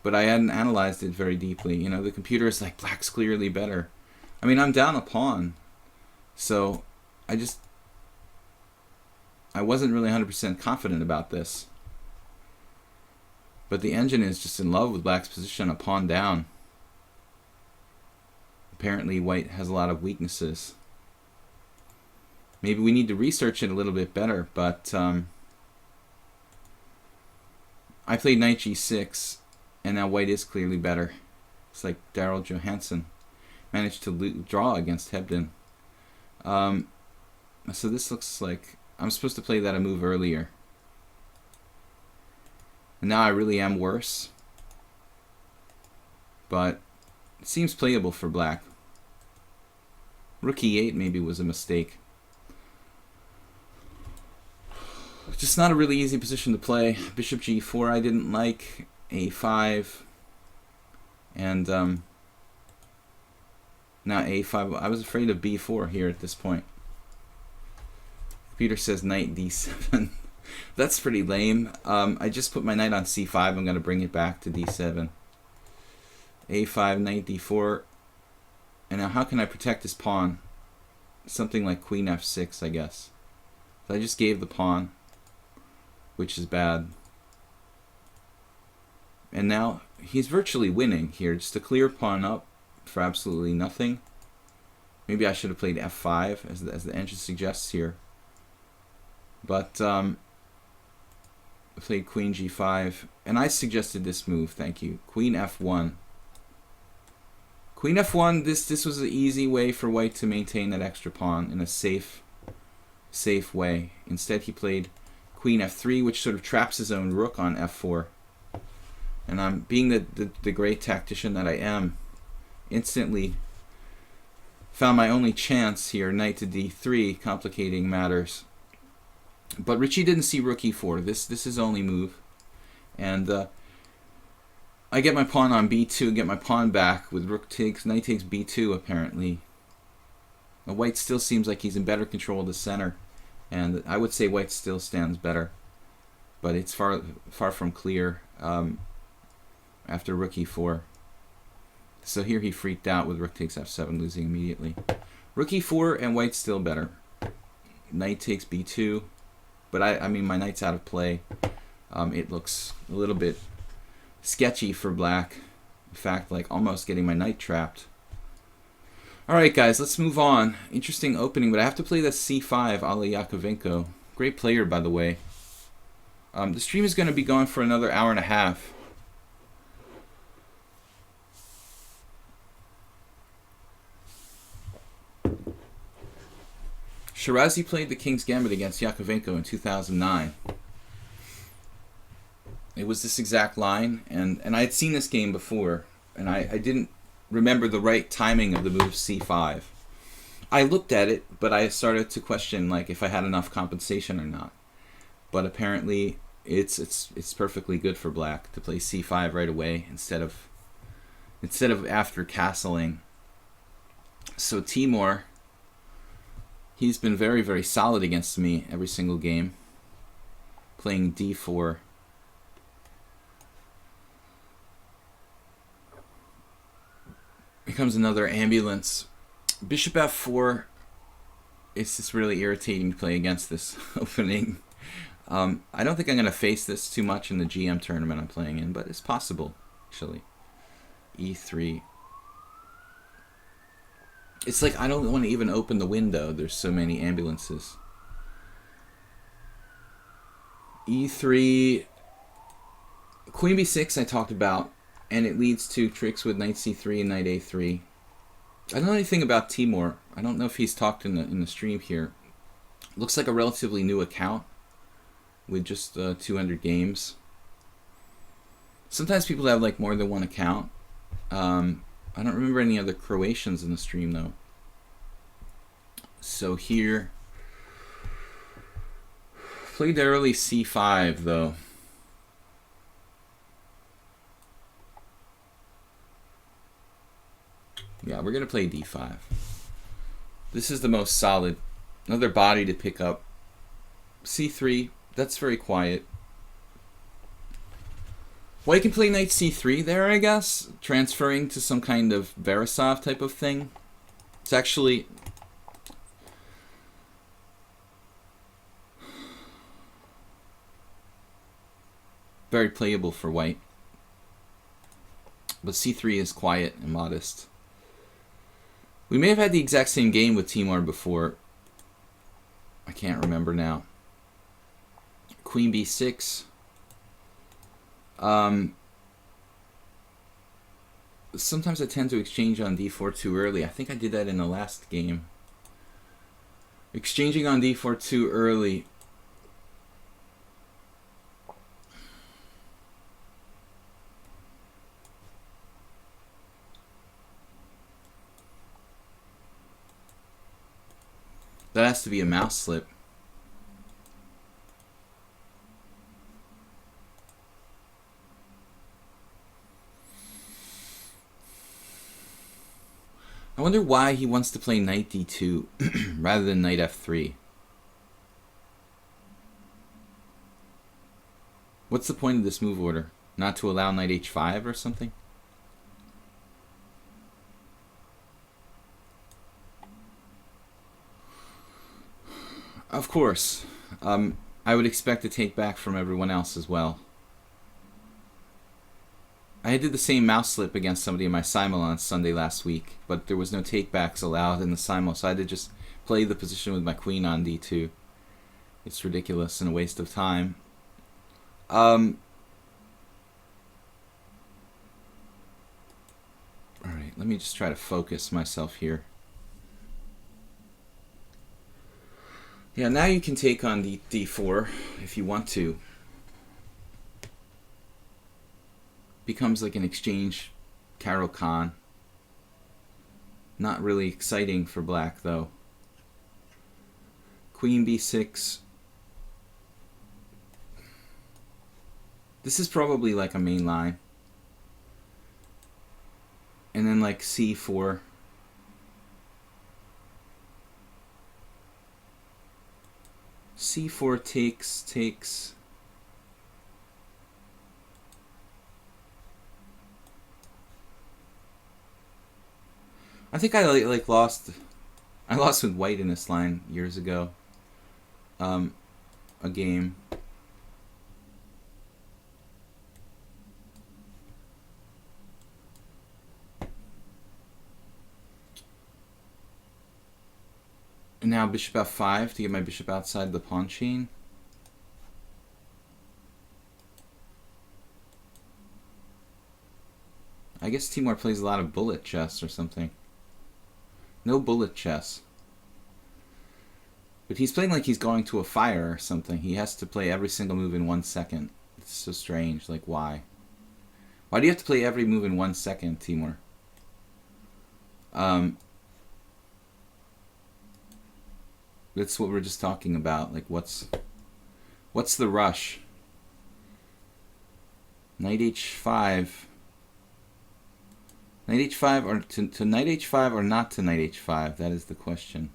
But I hadn't analyzed it very deeply. You know, the computer is like, black's clearly better. I mean, I'm down a pawn. So, I wasn't really 100% confident about this. But the engine is just in love with black's position, a pawn down. Apparently, white has a lot of weaknesses. Maybe we need to research it a little bit better, but I played knight g6, and now white is clearly better. It's like Daryl Johansson managed to draw against Hebden. So this looks like I'm supposed to play that a move earlier. And now I really am worse. But it seems playable for black. Rook e8 maybe was a mistake. Just not a really easy position to play. Bishop g4 I didn't like. a5. And now a5. I was afraid of b4 here at this point. Peter says knight d7. That's pretty lame. I just put my knight on c5. I'm going to bring it back to d7. a5, knight d4. And now how can I protect this pawn? Something like queen f6, I guess. So I just gave the pawn, which is bad. And now he's virtually winning here. Just a clear pawn up for absolutely nothing. Maybe I should have played f5 as the engine suggests here. But I played queen g5. And I suggested this move, thank you. Queen f1. Queen f1, this was an easy way for white to maintain that extra pawn in a safe way. Instead he played queen f3, which sort of traps his own rook on f4. And I'm being the great tactician that I am, instantly found my only chance here, knight to d3, complicating matters. But Richie didn't see rook e4. This is his only move. And I get my pawn on b2 and get my pawn back with knight takes b2 apparently. Now, white still seems like he's in better control of the center. And I would say white still stands better. But it's far from clear after rook e4. So here he freaked out with rook takes f7, losing immediately. Rook e4 and white's still better. Knight takes b2. But I mean, my knight's out of play. It looks a little bit sketchy for black. In fact, like almost getting my knight trapped. Alright guys, let's move on. Interesting opening, but I have to play the c5 a la Yakovenko. Great player, by the way. The stream is going to be going for another hour and a half. Shirazi played the King's Gambit against Yakovenko in 2009. It was this exact line, and I had seen this game before, and I didn't remember the right timing of the move c5. I looked at it, but I started to question like if I had enough compensation or not. But apparently it's perfectly good for black to play c5 right away instead of after castling. So Timur, he's been very, very solid against me every single game, playing d4. Here comes another ambulance. Bishop f4. It's just really irritating to play against this opening. I don't think I'm going to face this too much in the GM tournament I'm playing in, but it's possible, actually. e3. It's like I don't want to even open the window. There's so many ambulances. e3. Queen b6 I talked about. And it leads to tricks with knight c3 and knight a3. I don't know anything about Timur. I don't know if he's talked in the stream here. Looks like a relatively new account with just 200 games. Sometimes people have like more than one account. I don't remember any other Croatians in the stream though. So here, played the early c5 though. Yeah, we're going to play d5. This is the most solid. Another body to pick up. c3, that's very quiet. White can play knight c3 there, I guess. Transferring to some kind of Veresov type of thing. It's actually... very playable for white. But c3 is quiet and modest. We may have had the exact same game with Timur before. I can't remember now. Queen b6. Sometimes I tend to exchange on d4 too early. I think I did that in the last game. Exchanging on d4 too early. That has to be a mouse slip. I wonder why he wants to play knight d2 rather than knight f3. What's the point of this move order? Not to allow knight h5 or something? Of course. I would expect to take back from everyone else as well. I did the same mouse slip against somebody in my simul on Sunday last week, but there was no takebacks allowed in the simul, so I had to just play the position with my queen on d2. It's ridiculous and a waste of time. Alright, let me just try to focus myself here. Yeah, now you can take on d4 if you want to. Becomes like an exchange Carol Khan. Not really exciting for black though. Queen b6. This is probably like a main line. And then like c4. c4 takes. I think I lost with white in this line years ago. A game. And now bishop f5 to get my bishop outside the pawn chain. I guess Timur plays a lot of bullet chess or something. No bullet chess. But he's playing like he's going to a fire or something. He has to play every single move in 1 second. It's so strange. Like, why? Why do you have to play every move in 1 second, Timur? That's what we're just talking about. Like, what's the rush? Knight h5. Knight h5 or to knight h5 or not to knight h5? That is the question.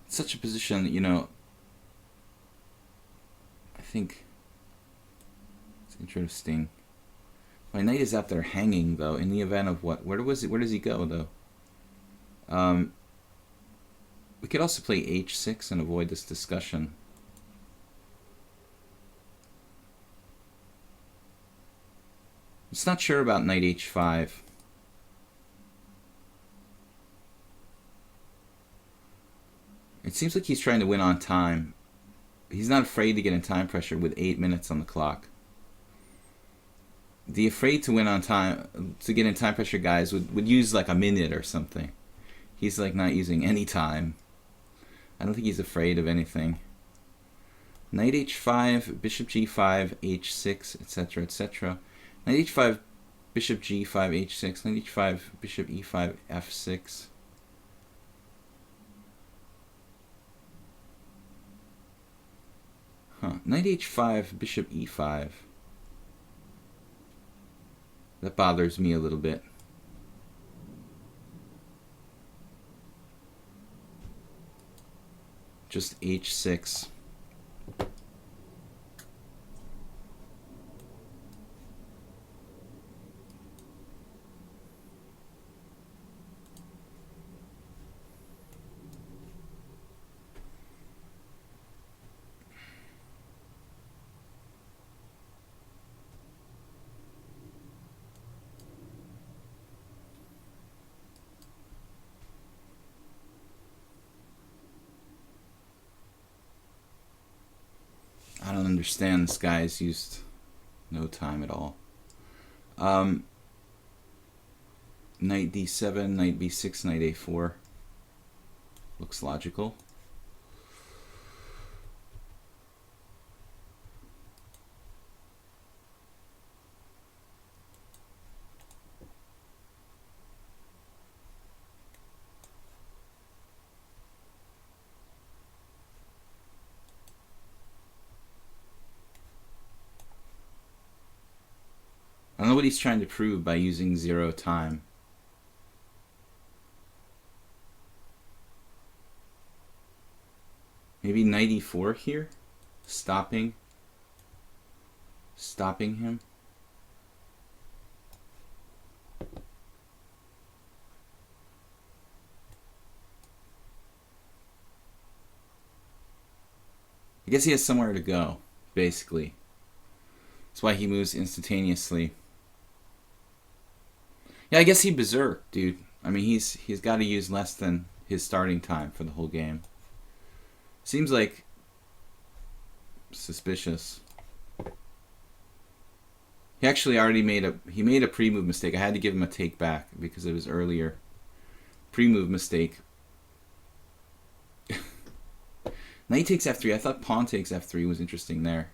It's such a position that, you know, I think it's interesting. My knight is out there hanging though. In the event of what? Where does he go though? We could also play h6 and avoid this discussion. I'm just not sure about knight h5. It seems like he's trying to win on time. He's not afraid to get in time pressure with 8 minutes on the clock. The afraid to win on time, to get in time pressure guys would use like a minute or something. He's like not using any time. I don't think he's afraid of anything. Knight h5, bishop g5, h6, etc., etc. Knight h5, bishop g5, h6. Knight h5, bishop e5, f6. Knight h5, bishop e5. That bothers me a little bit. just h6. I don't understand. This guy's used no time at all. Knight d7, knight b6, knight a4. Looks logical. I don't know what he's trying to prove by using 0 time. Maybe knight e4 here? Stopping him? I guess he has somewhere to go, basically. That's why he moves instantaneously. Yeah, I guess he berserked, dude. I mean, he's got to use less than his starting time for the whole game. Seems like suspicious. He actually already made a pre-move mistake. I had to give him a take back because of his earlier pre-move mistake. Knight takes f3. I thought pawn takes f3 was interesting there.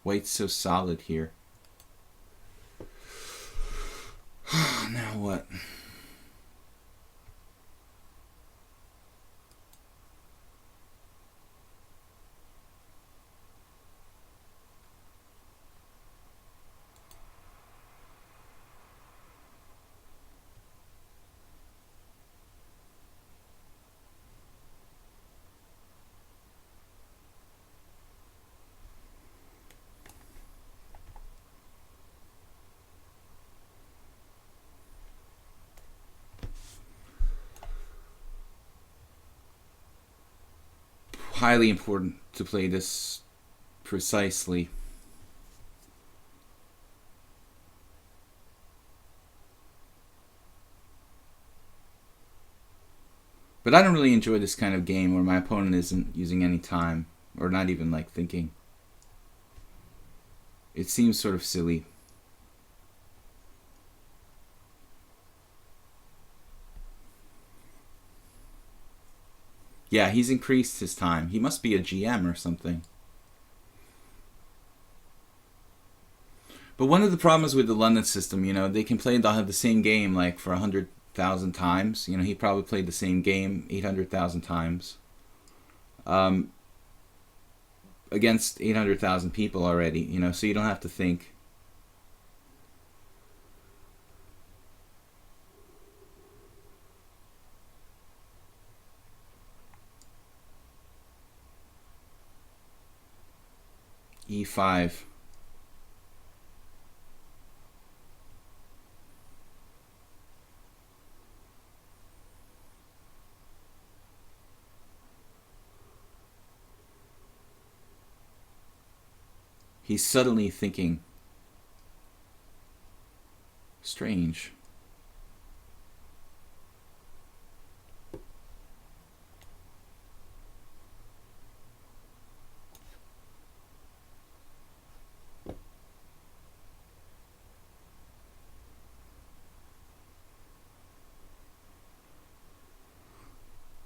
White's so solid here. Now what? Highly important to play this precisely. But I don't really enjoy this kind of game where my opponent isn't using any time or not even like thinking. It seems sort of silly. Yeah, he's increased his time. He must be a GM or something. But one of the problems with the London system, you know, they can play, they'll have the same game like for 100,000 times. You know, he probably played the same game 800,000 times. Against 800,000 people already, you know, so you don't have to think. E5. He's suddenly thinking. Strange.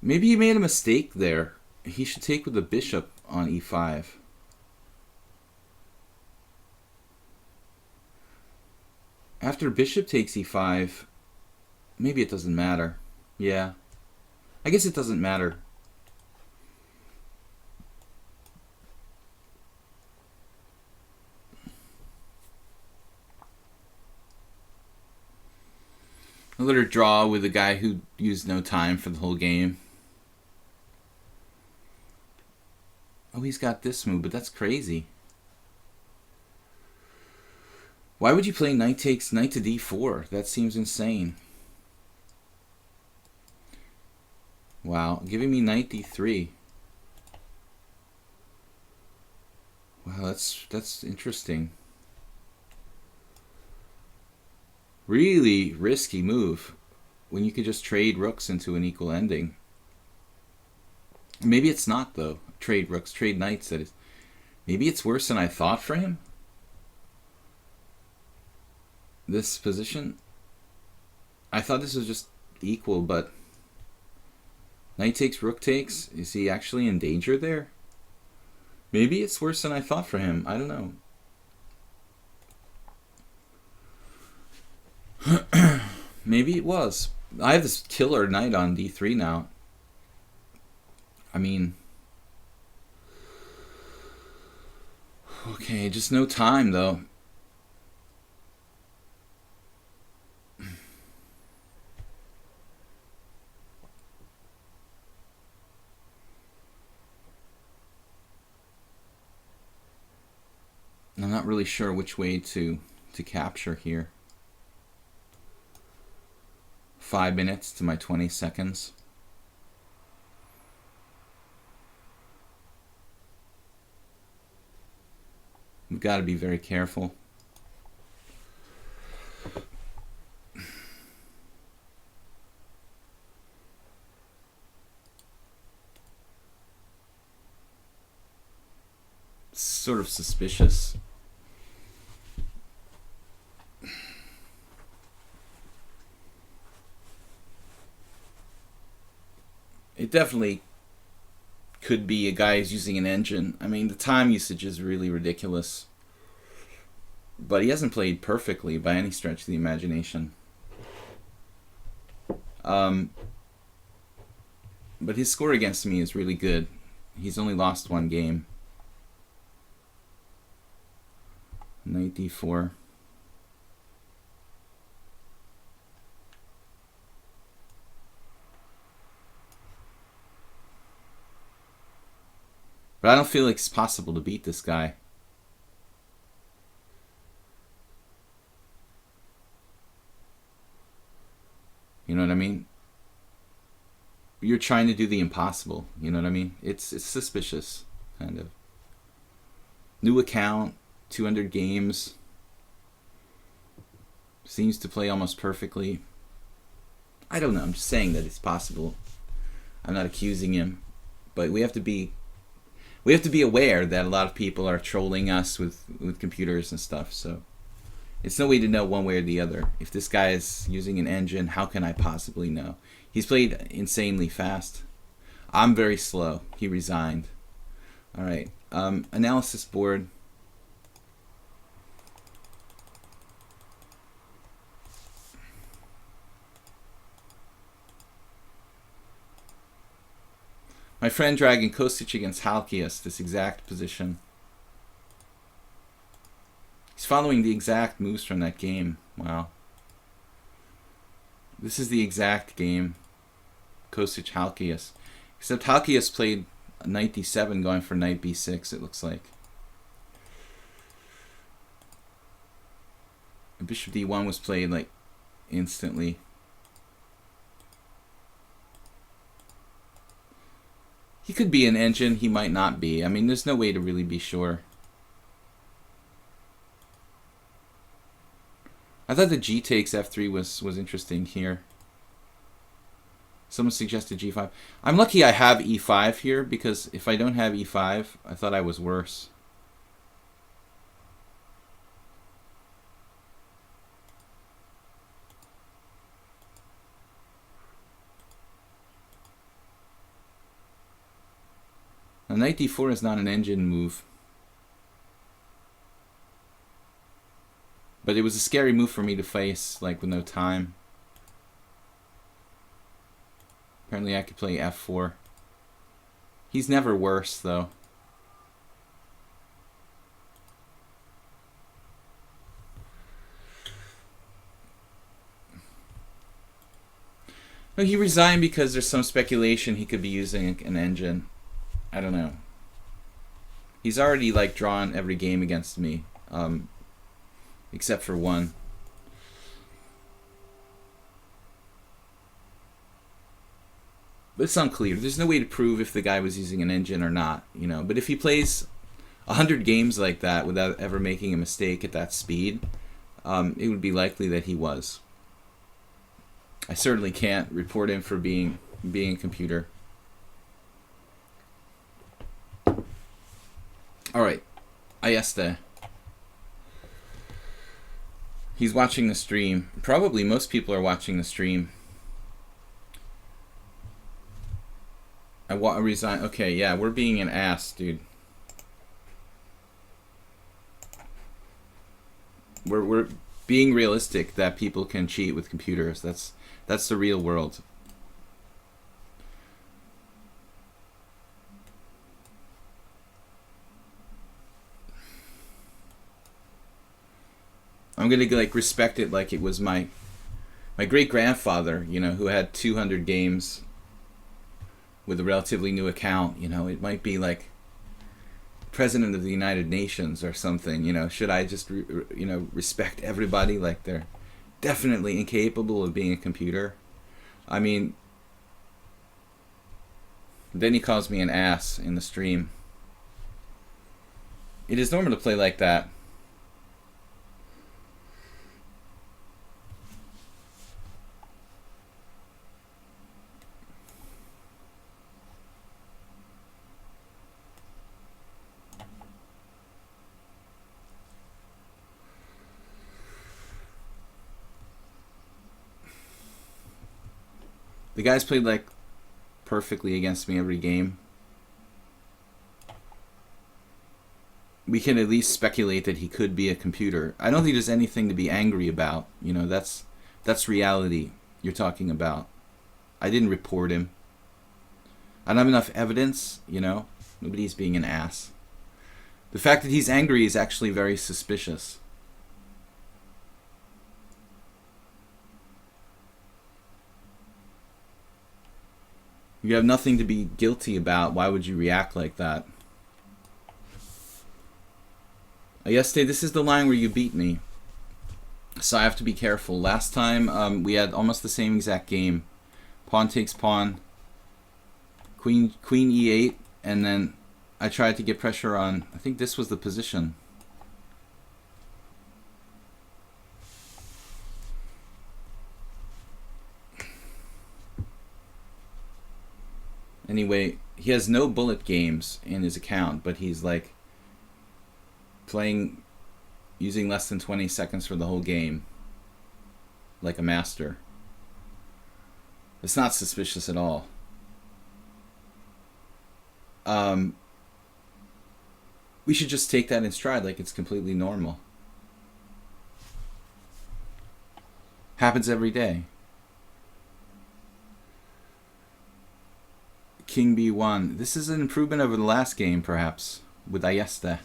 Maybe he made a mistake there. He should take with the bishop on e5. After bishop takes e5, maybe it doesn't matter. Yeah. I guess it doesn't matter. I let her draw with a guy who used no time for the whole game. Oh, he's got this move, but that's crazy. Why would you play knight takes knight to d4? That seems insane. Wow, giving me knight d3. Wow, that's interesting. Really risky move when you could just trade rooks into an equal ending. Maybe it's not, though. Trade rooks, trade knights, that is. Maybe it's worse than I thought for him. This position. I thought this was just equal, but knight takes, rook takes. Is he actually in danger there? Maybe it's worse than I thought for him. I don't know. Maybe it was. I have this killer knight on d3 now. I mean, okay, just no time though. I'm not really sure which way to capture here. 5 minutes to my 20 seconds. We've got to be very careful. Sort of suspicious. It definitely could be a guy who's using an engine. I mean, the time usage is really ridiculous. But he hasn't played perfectly by any stretch of the imagination. But his score against me is really good. He's only lost one game. Knight d4. But I don't feel like it's possible to beat this guy. You know what I mean? You're trying to do the impossible. You know what I mean? It's suspicious, kind of. New account, 200 games. Seems to play almost perfectly. I don't know. I'm just saying that it's possible. I'm not accusing him, but we have to be aware that a lot of people are trolling us with computers and stuff. So it's no way to know one way or the other. If this guy is using an engine, how can I possibly know? He's played insanely fast. I'm very slow. He resigned. All right. Analysis board. My friend dragging Kostic against Halkias, this exact position. He's following the exact moves from that game. Wow. This is the exact game. Kostic Halkias. Except Halkias played knight d7 going for knight b6, it looks like. And bishop d1 was played like instantly. He could be an engine, he might not be. I mean, there's no way to really be sure. I thought the g takes f3 was interesting here. Someone suggested g5. I'm lucky I have e5 here, because if I don't have e5, I thought I was worse. Now, knight d4 is not an engine move. But it was a scary move for me to face, like, with no time. Apparently I could play f4. He's never worse, though. No, he resigned because there's some speculation he could be using an engine. I don't know. He's already like drawn every game against me, except for one. But it's unclear. There's no way to prove if the guy was using an engine or not, you know. But if he plays 100 games like that without ever making a mistake at that speed, it would be likely that he was. I certainly can't report him for being a computer. All right, Ayeste. He's watching the stream. Probably most people are watching the stream. I resign. Okay, yeah, we're being an ass, dude. We're being realistic that people can cheat with computers. That's the real world. I'm gonna like respect it like it was my great grandfather, you know, who had 200 games with a relatively new account. You know, it might be like President of the United Nations or something. You know, should I just respect everybody like they're definitely incapable of being a computer? I mean, then he calls me an ass in the stream. It is normal to play like that. The guy's played like perfectly against me every game. We can at least speculate that he could be a computer. I don't think there's anything to be angry about. You know, that's reality you're talking about. I didn't report him. I don't have enough evidence, you know. Nobody's being an ass. The fact that he's angry is actually very suspicious. You have nothing to be guilty about. Why would you react like that? Yesterday, this is the line where you beat me. So I have to be careful. Last time, we had almost the same exact game. Pawn takes pawn. Queen e8. And then I tried to get pressure on... I think this was the position. Anyway, he has no bullet games in his account, but he's like playing using less than 20 seconds for the whole game like a master. It's not suspicious at all. We should just take that in stride like it's completely normal. Happens every day. King b1. This is an improvement over the last game, perhaps, with Ayeste.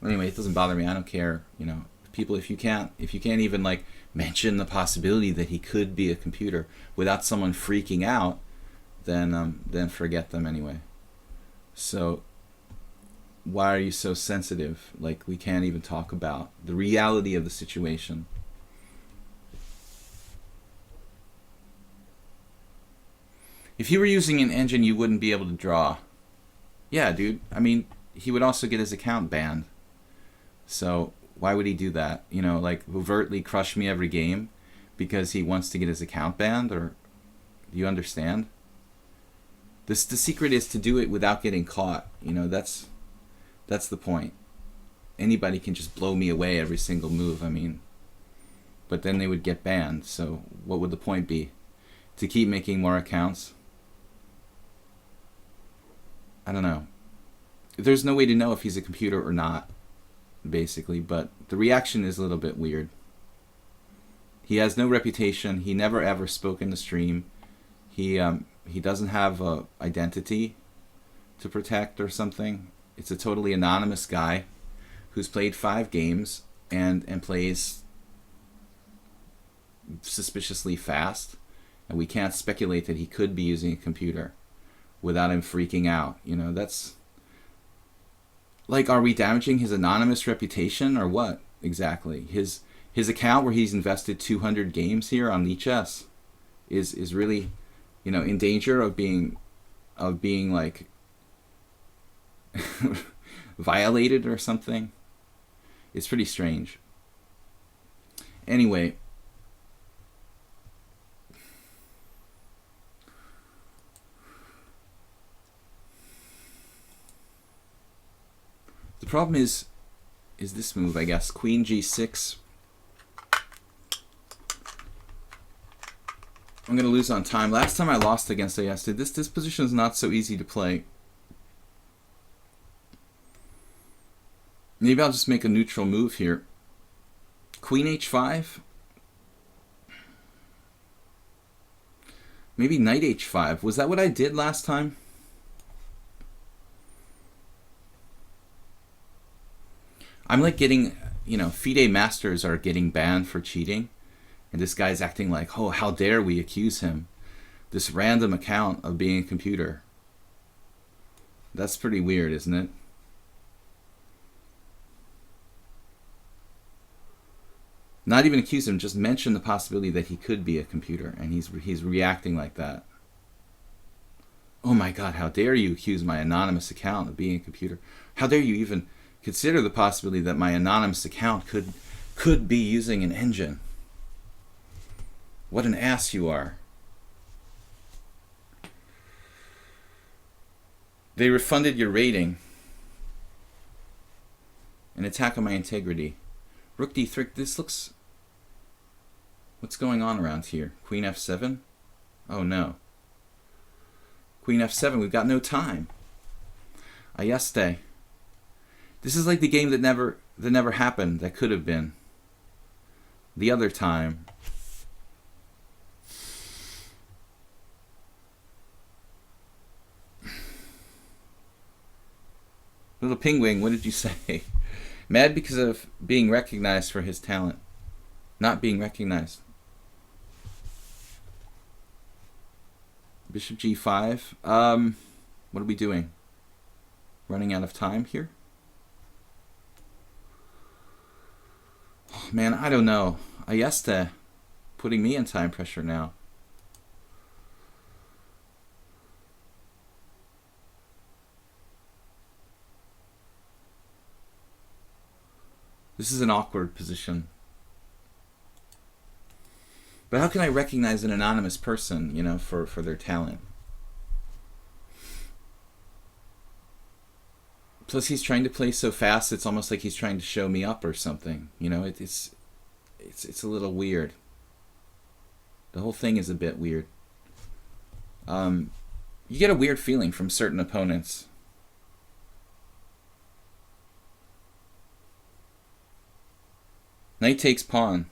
Anyway, it doesn't bother me. I don't care. You know, people, if you can't even like mention the possibility that he could be a computer without someone freaking out, then forget them anyway. So why are you so sensitive? Like, we can't even talk about the reality of the situation. If you were using an engine, you wouldn't be able to draw. Yeah, dude. I mean, he would also get his account banned. So why would he do that? You know, like overtly crush me every game because he wants to get his account banned? Or do you understand? The secret is to do it without getting caught. You know, that's the point. Anybody can just blow me away every single move. I mean, but then they would get banned. So what would the point be? To keep making more accounts? I don't know. There's no way to know if he's a computer or not, basically, but the reaction is a little bit weird. He has no reputation. He never ever spoke in the stream. He doesn't have a identity to protect or something. It's a totally anonymous guy. who's played 5 games and plays suspiciously fast, and we can't speculate that he could be using a computer without him freaking out. You know, that's like, are we damaging his anonymous reputation or what exactly? His account where he's invested 200 games here on lichess is really, you know, in danger of being like violated or something. It's pretty strange. Anyway, the problem is this move, I guess. Queen g6. I'm going to lose on time. Last time I lost against Ayeste. This position is not so easy to play. Maybe I'll just make a neutral move here. Queen h5. Maybe knight h5. Was that what I did last time? I'm like getting, you know, FIDE masters are getting banned for cheating. And this guy's acting like, oh, how dare we accuse him? This random account of being a computer. That's pretty weird, isn't it? Not even accuse him, just mention the possibility that he could be a computer, and he's reacting like that. Oh my God, how dare you accuse my anonymous account of being a computer? How dare you even consider the possibility that my anonymous account could be using an engine? What an ass you are. They refunded your rating. An attack on my integrity. Rook d3. This looks... What's going on around here? Queen f7? Oh no. Queen f7. We've got no time. Ayeste. This is like the game that never happened. That could have been. The other time. Little Penguin, what did you say? Mad because of being recognized for his talent. Not being recognized. Bishop g5. What are we doing? Running out of time here? Oh, man, I don't know. Ayeste putting me in time pressure now. This is an awkward position. But how can I recognize an anonymous person, you know, for their talent? Plus, he's trying to play so fast, it's almost like he's trying to show me up or something. You know, it's a little weird. The whole thing is a bit weird. You get a weird feeling from certain opponents. Knight takes pawn.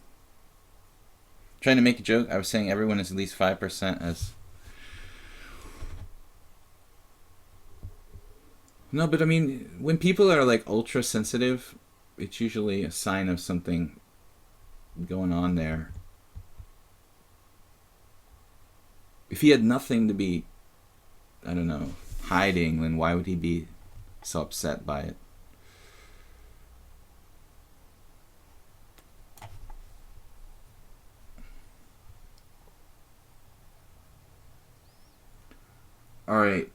Trying to make a joke, I was saying everyone is at least 5% as... No, but I mean, when people are like ultra sensitive, it's usually a sign of something going on there. If he had nothing to be, I don't know, hiding, then why would he be so upset by it? All right.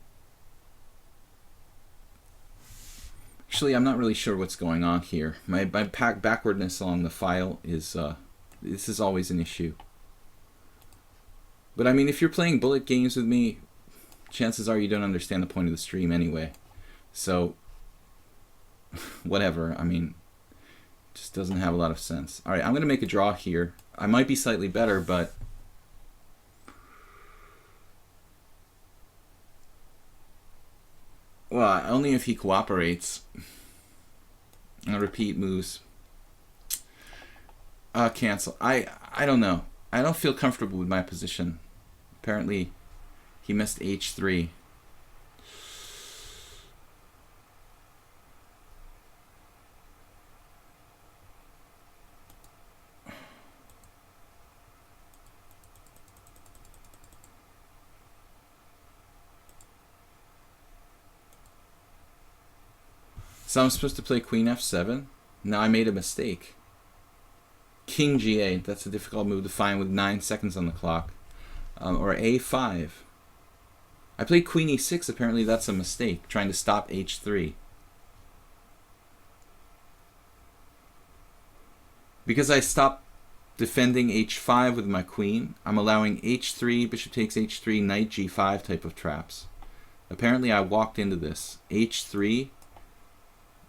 Actually, I'm not really sure what's going on here. My backwardness along the file is, this is always an issue. But I mean, if you're playing bullet games with me, chances are you don't understand the point of the stream anyway. So, whatever. I mean, just doesn't have a lot of sense. All right, I'm going to make a draw here. I might be slightly better, but... Well, only if he cooperates. I'll repeat moves. Cancel. I don't know. I don't feel comfortable with my position. Apparently, he missed h3. So I'm supposed to play queen f7. Now I made a mistake. King g8. That's a difficult move to find with 9 seconds on the clock. Or a5. I played queen e6. Apparently that's a mistake. Trying to stop h3. Because I stopped defending h5 with my queen, I'm allowing h3, bishop takes h3, knight g5 type of traps. Apparently I walked into this. h3,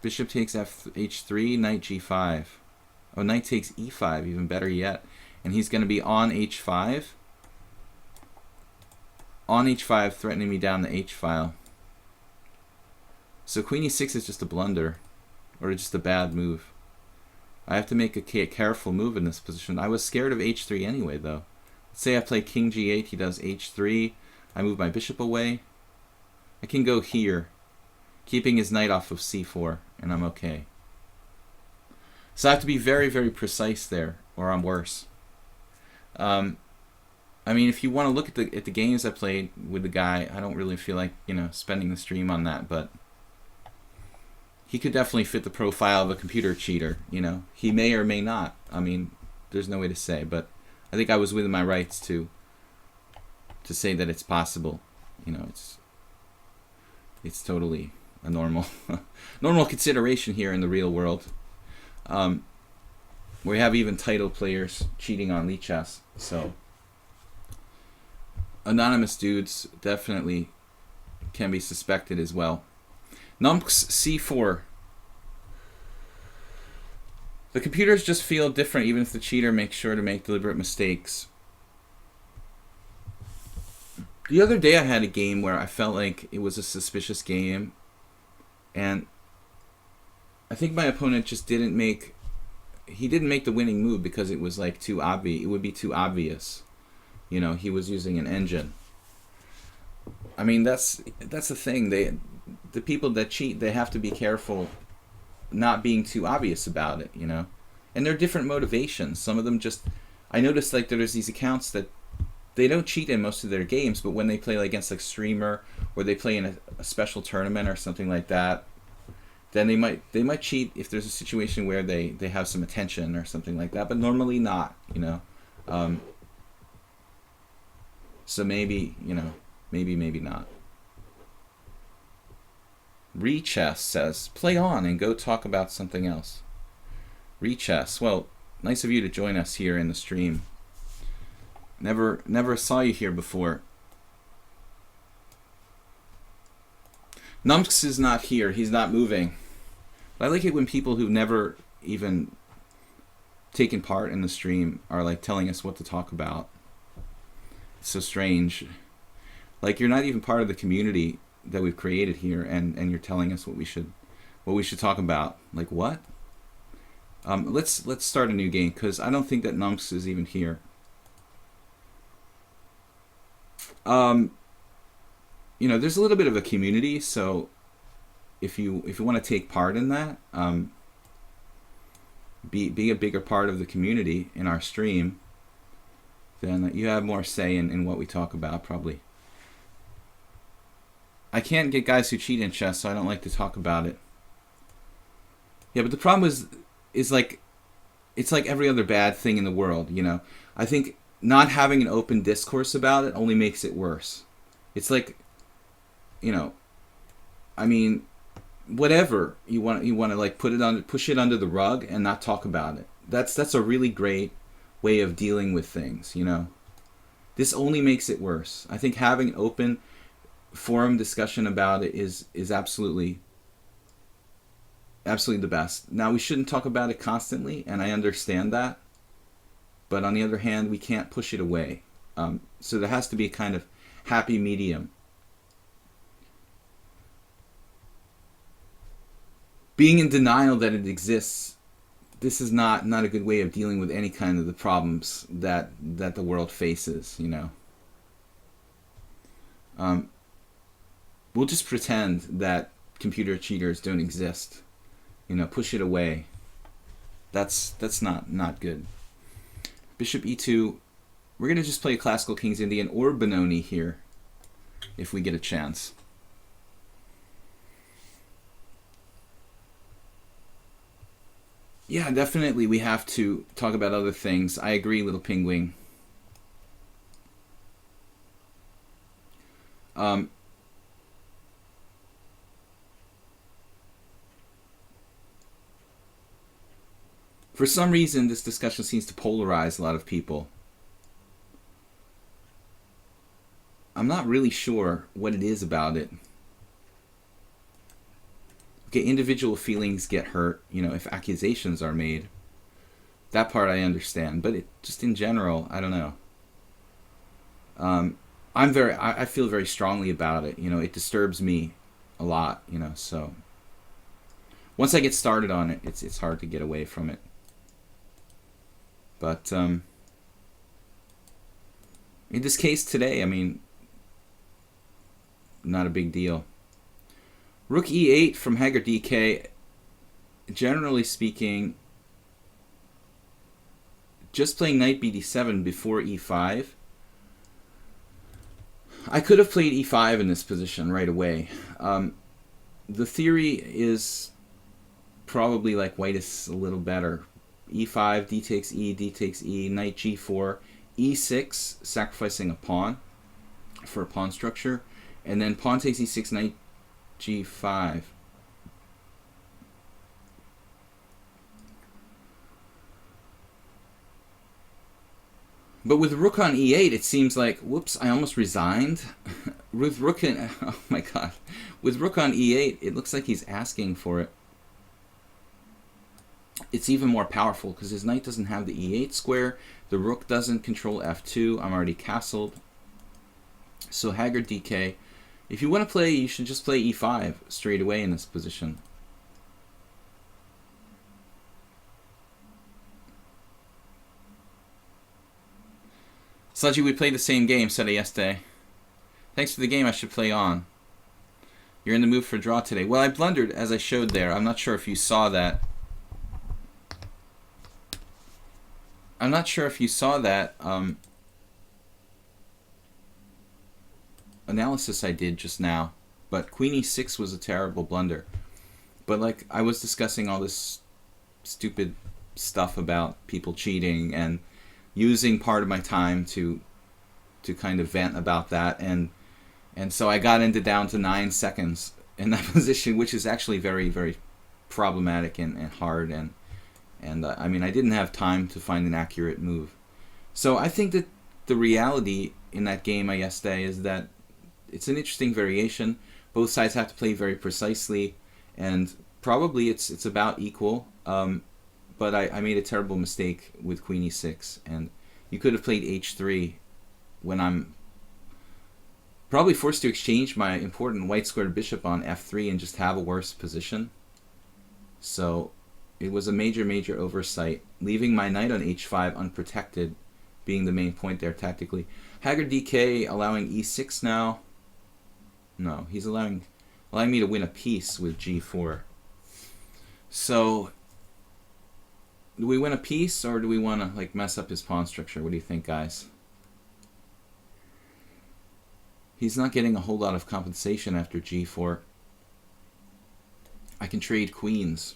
bishop takes h3, knight g5. Oh, knight takes e5, even better yet. And he's going to be on h5. On h5, threatening me down the h-file. So queen e6 is just a blunder, or just a bad move. I have to make a careful move in this position. I was scared of h3 anyway, though. Let's say I play king g8, he does h3. I move my bishop away. I can go here, keeping his knight off of c4, and I'm okay. So I have to be very, very precise there, or I'm worse. I mean, if you want to look at the games I played with the guy, I don't really feel like, you know, spending the stream on that, but he could definitely fit the profile of a computer cheater, you know. He may or may not. I mean, there's no way to say, but I think I was within my rights to say that it's possible. You know, it's totally a normal normal consideration here in the real world. We have even title players cheating on lichess, so anonymous dudes definitely can be suspected as well. Numx c4. The computers just feel different even if the cheater makes sure to make deliberate mistakes. The other day I had a game where I felt like it was a suspicious game, and I think my opponent just didn't make the winning move because it was like too obvious. It would be too obvious. You know, he was using an engine. I mean, that's the thing. The people that cheat, they have to be careful not being too obvious about it, you know. And there are different motivations. Some of them just, I noticed like there's these accounts that they don't cheat in most of their games, but when they play against like streamer or they play in a special tournament or something like that, then they might cheat if there's a situation where they have some attention or something like that, but normally not, you know. So maybe, you know, maybe not. Rechess says, play on and go talk about something else. Rechess, well, nice of you to join us here in the stream. Never saw you here before. Numx is not here. He's not moving. But I like it when people who've never even taken part in the stream are like telling us what to talk about. It's so strange. Like you're not even part of the community that we've created here, and you're telling us what we should talk about. Like what? Let's start a new game because I don't think that Numx is even here. You know, there's a little bit of a community, so if you want to take part in that, be a bigger part of the community in our stream, then you have more say in what we talk about, probably. I can't get guys who cheat in chess, so I don't like to talk about it. Yeah, but the problem is like, it's like every other bad thing in the world, you know. I think not having an open discourse about it only makes it worse. It's like, you know, I mean, whatever you want to like push it under the rug and not talk about it. That's a really great way of dealing with things, you know. This only makes it worse. I think having open forum discussion about it is absolutely the best. Now, we shouldn't talk about it constantly, and I understand that. But on the other hand, we can't push it away. So there has to be a kind of happy medium. Being in denial that it exists, this is not a good way of dealing with any kind of the problems that the world faces, you know. We'll just pretend that computer cheaters don't exist. You know, push it away. That's not good. Bishop e2. We're going to just play classical King's Indian or Benoni here, if we get a chance. Yeah, definitely we have to talk about other things. I agree, Little Penguin. For some reason, this discussion seems to polarize a lot of people. I'm not really sure what it is about it. Okay, individual feelings get hurt, you know, if accusations are made. That part I understand, but just in general, I don't know. I feel very strongly about it. You know, it disturbs me a lot. You know, so once I get started on it, it's hard to get away from it. But in this case today, I mean, not a big deal. Rook e8 from Haggard DK. Generally speaking, just playing knight bd7 before e5. I could have played e5 in this position right away. The theory is probably like white is a little better. e5, d takes e, knight g4, e6, sacrificing a pawn for a pawn structure, and then pawn takes e6, knight g5. But with rook on e8, it seems like, whoops, I almost resigned. With rook on, oh my god. With rook on e8, it looks like he's asking for it. It's even more powerful because his knight doesn't have the e8 square. The rook doesn't control f2. I'm already castled. So Haggard DK, if you want to play, you should just play e5 straight away in this position. Sludgy, we played the same game, said yesterday. Thanks for the game, I should play on. You're in the mood for a draw today. Well, I blundered, as I showed there. I'm not sure if you saw that. Analysis I did just now. But Queen e6 was a terrible blunder. But like, I was discussing all this stupid stuff about people cheating and using part of my time to kind of vent about that, and so I got into down to 9 seconds in that position, which is actually very, very problematic and hard, and I mean, I didn't have time to find an accurate move. So I think that the reality in that game yesterday is that it's an interesting variation. Both sides have to play very precisely, and probably it's about equal. But I made a terrible mistake with Queen e6, and you could have played h3 when I'm probably forced to exchange my important white squared bishop on f3 and just have a worse position. So it was a major, major oversight, leaving my knight on h5 unprotected being the main point there tactically. Haggard DK allowing e6 now. No, he's allowing me to win a piece with g4. So do we win a piece, or do we want to like mess up his pawn structure? What do you think, guys? He's not getting a whole lot of compensation after g4. I can trade queens.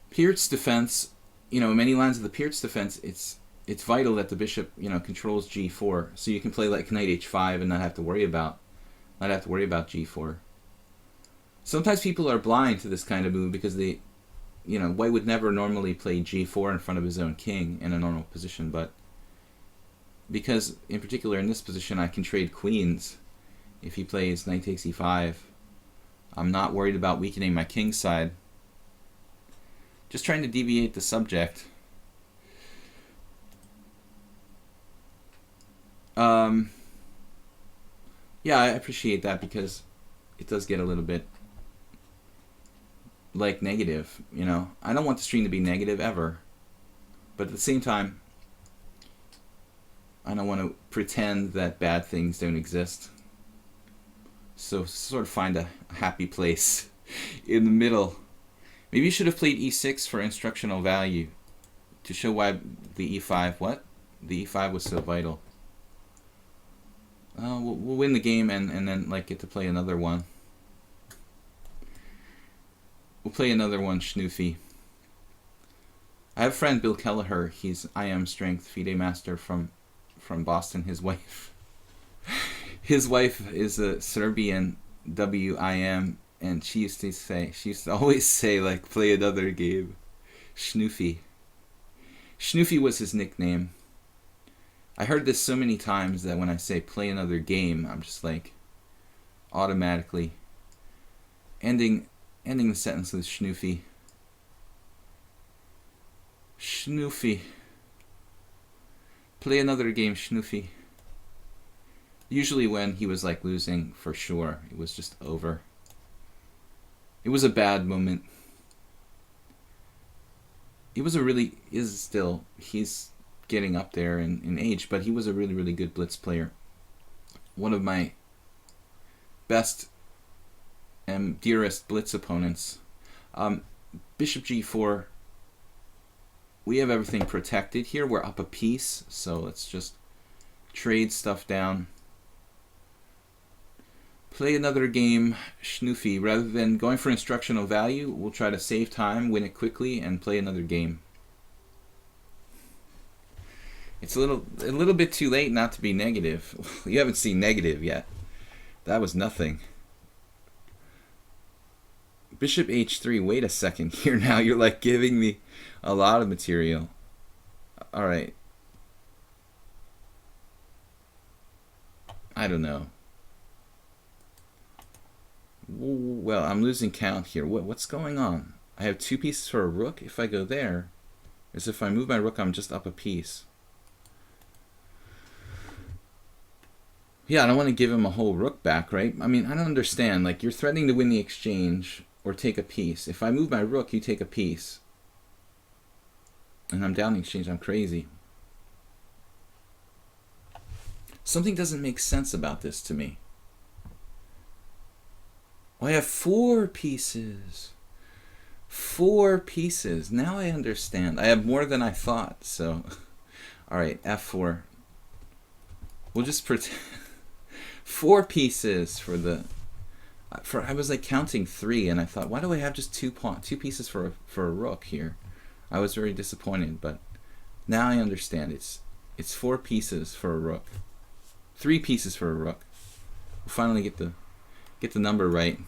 Peert's defense, you know, many lines of the Peert's defense, it's vital that the bishop, you know, controls g4, so you can play like knight h5 and not have to worry about g4. Sometimes people are blind to this kind of move because they, you know, white would never normally play g4 in front of his own king in a normal position, but because in particular in this position I can trade queens, if he plays knight takes e5, I'm not worried about weakening my king side. Just trying to deviate the subject. Yeah, I appreciate that because it does get a little bit like negative, you know. I don't want the stream to be negative ever, but at the same time I don't want to pretend that bad things don't exist. So sort of find a happy place in the middle. Maybe you should have played e6 for instructional value to show why the e5 the e5 was so vital. We'll win the game and then like get to play another one. We'll play another one, Schnoofy. I have a friend, Bill Kelleher. He's IM Strength FIDE Master from Boston. His wife is a Serbian WIM, and she used to always say, like, play another game. Schnoofy. Schnoofy was his nickname. I heard this so many times that when I say play another game, I'm just like automatically ending the sentence with Schnoofy. Schnoofy. Play another game, Schnoofy. Usually when he was like losing for sure, it was just over. It was a bad moment. He's getting up there in age, but he was a really, really good blitz player. One of my best and dearest blitz opponents. Bishop g4. We have everything protected here. We're up a piece, so let's just trade stuff down. Play another game, Schnoofy. Rather than going for instructional value, we'll try to save time, win it quickly, and play another game. It's a little bit too late not to be negative. You haven't seen negative yet. That was nothing. Bishop h3. Wait a second here now. You're like giving me a lot of material. All right. I don't know. Well, I'm losing count here. What's going on? I have 2 pieces for a rook. If I go there, as if I move my rook, I'm just up a piece. Yeah, I don't want to give him a whole rook back, right? I mean, I don't understand. Like, you're threatening to win the exchange or take a piece. If I move my rook, you take a piece. And I'm down the exchange. I'm crazy. Something doesn't make sense about this to me. Well, I have 4 pieces. 4 pieces. Now I understand. I have more than I thought. So, all right, f4. We'll just pretend 4 pieces for the. I was like counting 3, and I thought, why do I have just 2 pieces for a rook here? I was very disappointed, but now I understand. It's 4 pieces for a rook. 3 pieces for a rook. We'll finally get the number right.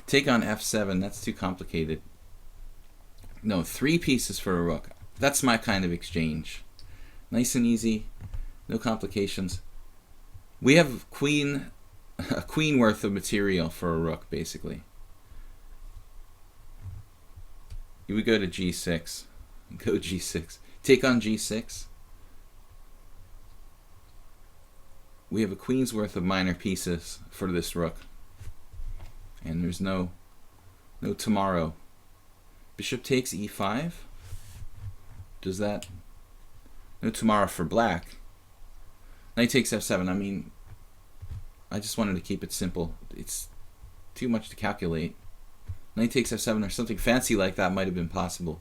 Take on f7. That's too complicated. No, 3 pieces for a rook. That's my kind of exchange. Nice and easy. No complications. We have a queen worth of material for a rook, basically. We go to g6. Go g6. Take on g6. We have a queen's worth of minor pieces for this rook. And there's no tomorrow. Bishop takes e5. Does that? No tomorrow for black. Knight takes f7. I mean, I just wanted to keep it simple. It's too much to calculate. Knight takes f7 or something fancy like that might have been possible.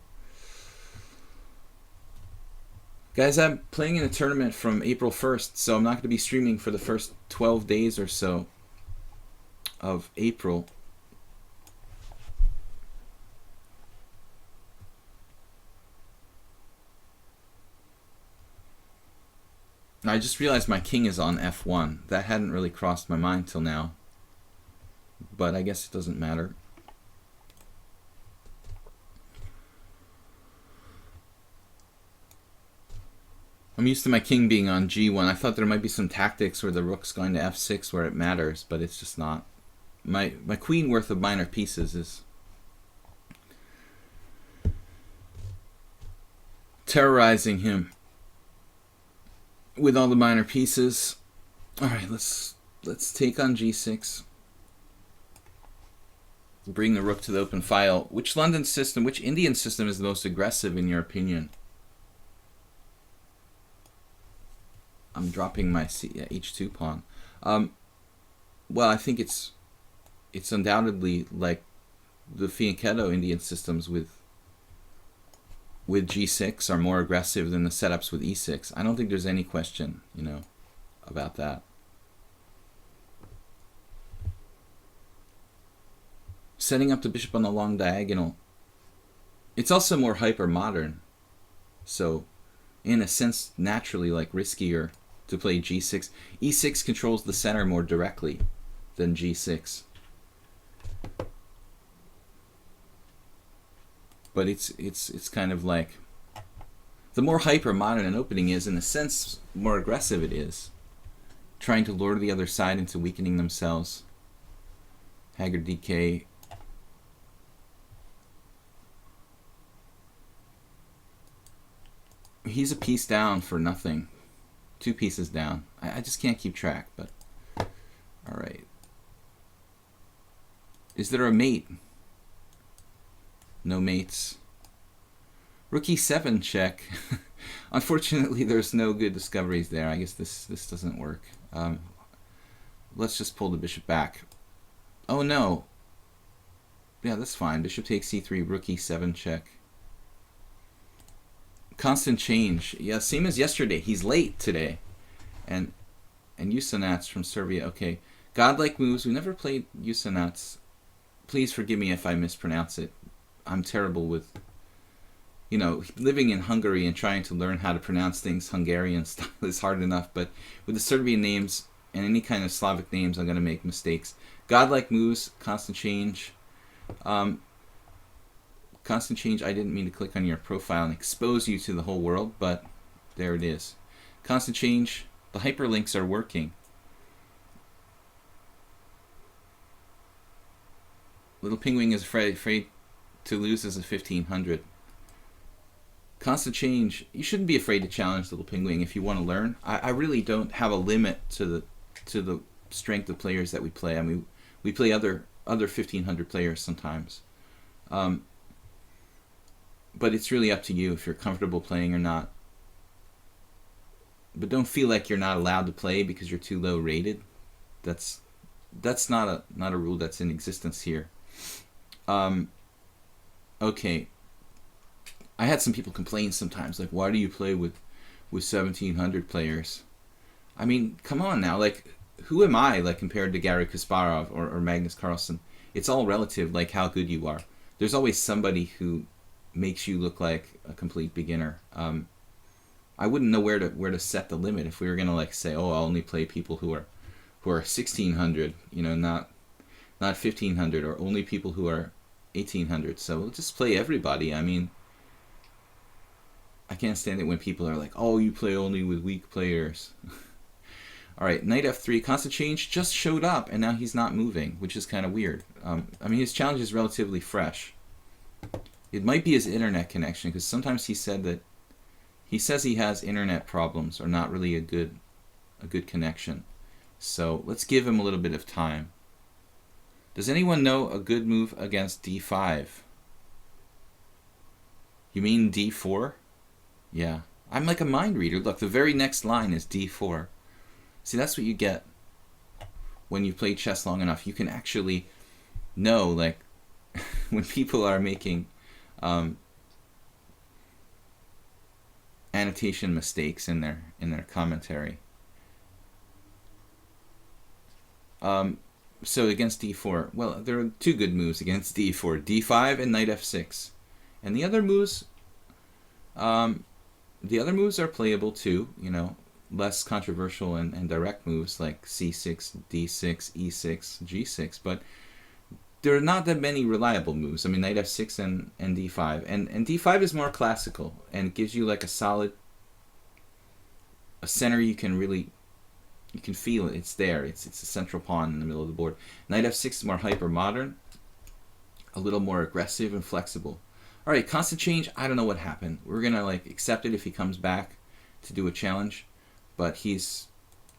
Guys, I'm playing in a tournament from April 1st, so I'm not going to be streaming for the first 12 days or so of April. I just realized my king is on f1. That hadn't really crossed my mind till now, but I guess it doesn't matter. I'm used to my king being on g1. I thought there might be some tactics where the rook's going to f6 where it matters, but it's just not. My queen worth of minor pieces is terrorizing him with all the minor pieces. All right, let's take on g6. Bring the rook to the open file. Which London system, which Indian system is the most aggressive in your opinion? I'm dropping my h2 pawn. Well, I think it's undoubtedly like the fianchetto Indian systems with g6 are more aggressive than the setups with e6. I don't think there's any question, about that. setting up the bishop on the long diagonal. It's also more hyper modern, so in a sense naturally like riskier to play g6. e6 controls the center more directly than g6, but it's kind of like, the more hyper modern an opening is, in a sense more aggressive it is, trying to lure the other side into weakening themselves. Haggard DK. He's a piece down for nothing. 2 pieces down. I just can't keep track, but alright. Is there a mate? No mates. Rook e7 check. Unfortunately, there's no good discoveries there. I guess this doesn't work. Let's just pull the bishop back. Oh no. Yeah, that's fine. Bishop takes c3, rook e7 check. Constant change. Yeah, same as yesterday. He's late today. And Usanats from Serbia. Okay. Godlike moves. We never played Usanats. Please forgive me if I mispronounce it. I'm terrible with, you know, living in Hungary and trying to learn how to pronounce things Hungarian style is hard enough, but with the Serbian names and any kind of Slavic names, I'm going to make mistakes. Godlike moves, constant change. Constant change, I didn't mean to click on your profile and expose you to the whole world, but there it is. Constant change, the hyperlinks are working. Little Penguin is afraid to lose as a 1500. Constant change, you shouldn't be afraid to challenge Little Penguin if you want to learn. I really don't have a limit to the strength of players that we play. I mean, we play other 1500 players sometimes. But it's really up to you if you're comfortable playing or not. But don't feel like you're not allowed to play because you're too low rated. That's not a rule that's in existence here. Okay. I had some people complain sometimes, like, why do you play with 1700 players? I mean, come on now, like, who am I, like, compared to Garry Kasparov or Magnus Carlsen? It's all relative, like how good you are. There's always somebody who makes you look like a complete beginner. I wouldn't know where to set the limit if we were gonna like say, oh, I'll only play people who are 1600, you know, not 1500, or only people who are 1800. So we'll just play everybody. I mean, I can't stand it when people are like, oh, you play only with weak players. All right, knight f3, constant change just showed up, and now he's not moving, which is kind of weird. I mean, his challenge is relatively fresh. It might be his internet connection, because sometimes he says he has internet problems or not really a good connection. So let's give him a little bit of time. Does anyone know a good move against d5? You mean d4? Yeah. I'm like a mind reader. Look, the very next line is d4. See, that's what you get when you play chess long enough. You can actually know, like, when people are making annotation mistakes in their commentary. So against d4, well, there are 2 good moves against d4, d5 and knight f6, and the other moves are playable too. You know, less controversial and direct moves like c6, d6, e6, g6, but there are not that many reliable moves. I mean, knight f6 and d5. And d5 is more classical and gives you like a center you can feel it. It's there. It's a central pawn in the middle of the board. Knight f6 is more hyper modern, a little more aggressive and flexible. All right, constant change, I don't know what happened. We're going to like accept it if he comes back to do a challenge, but he's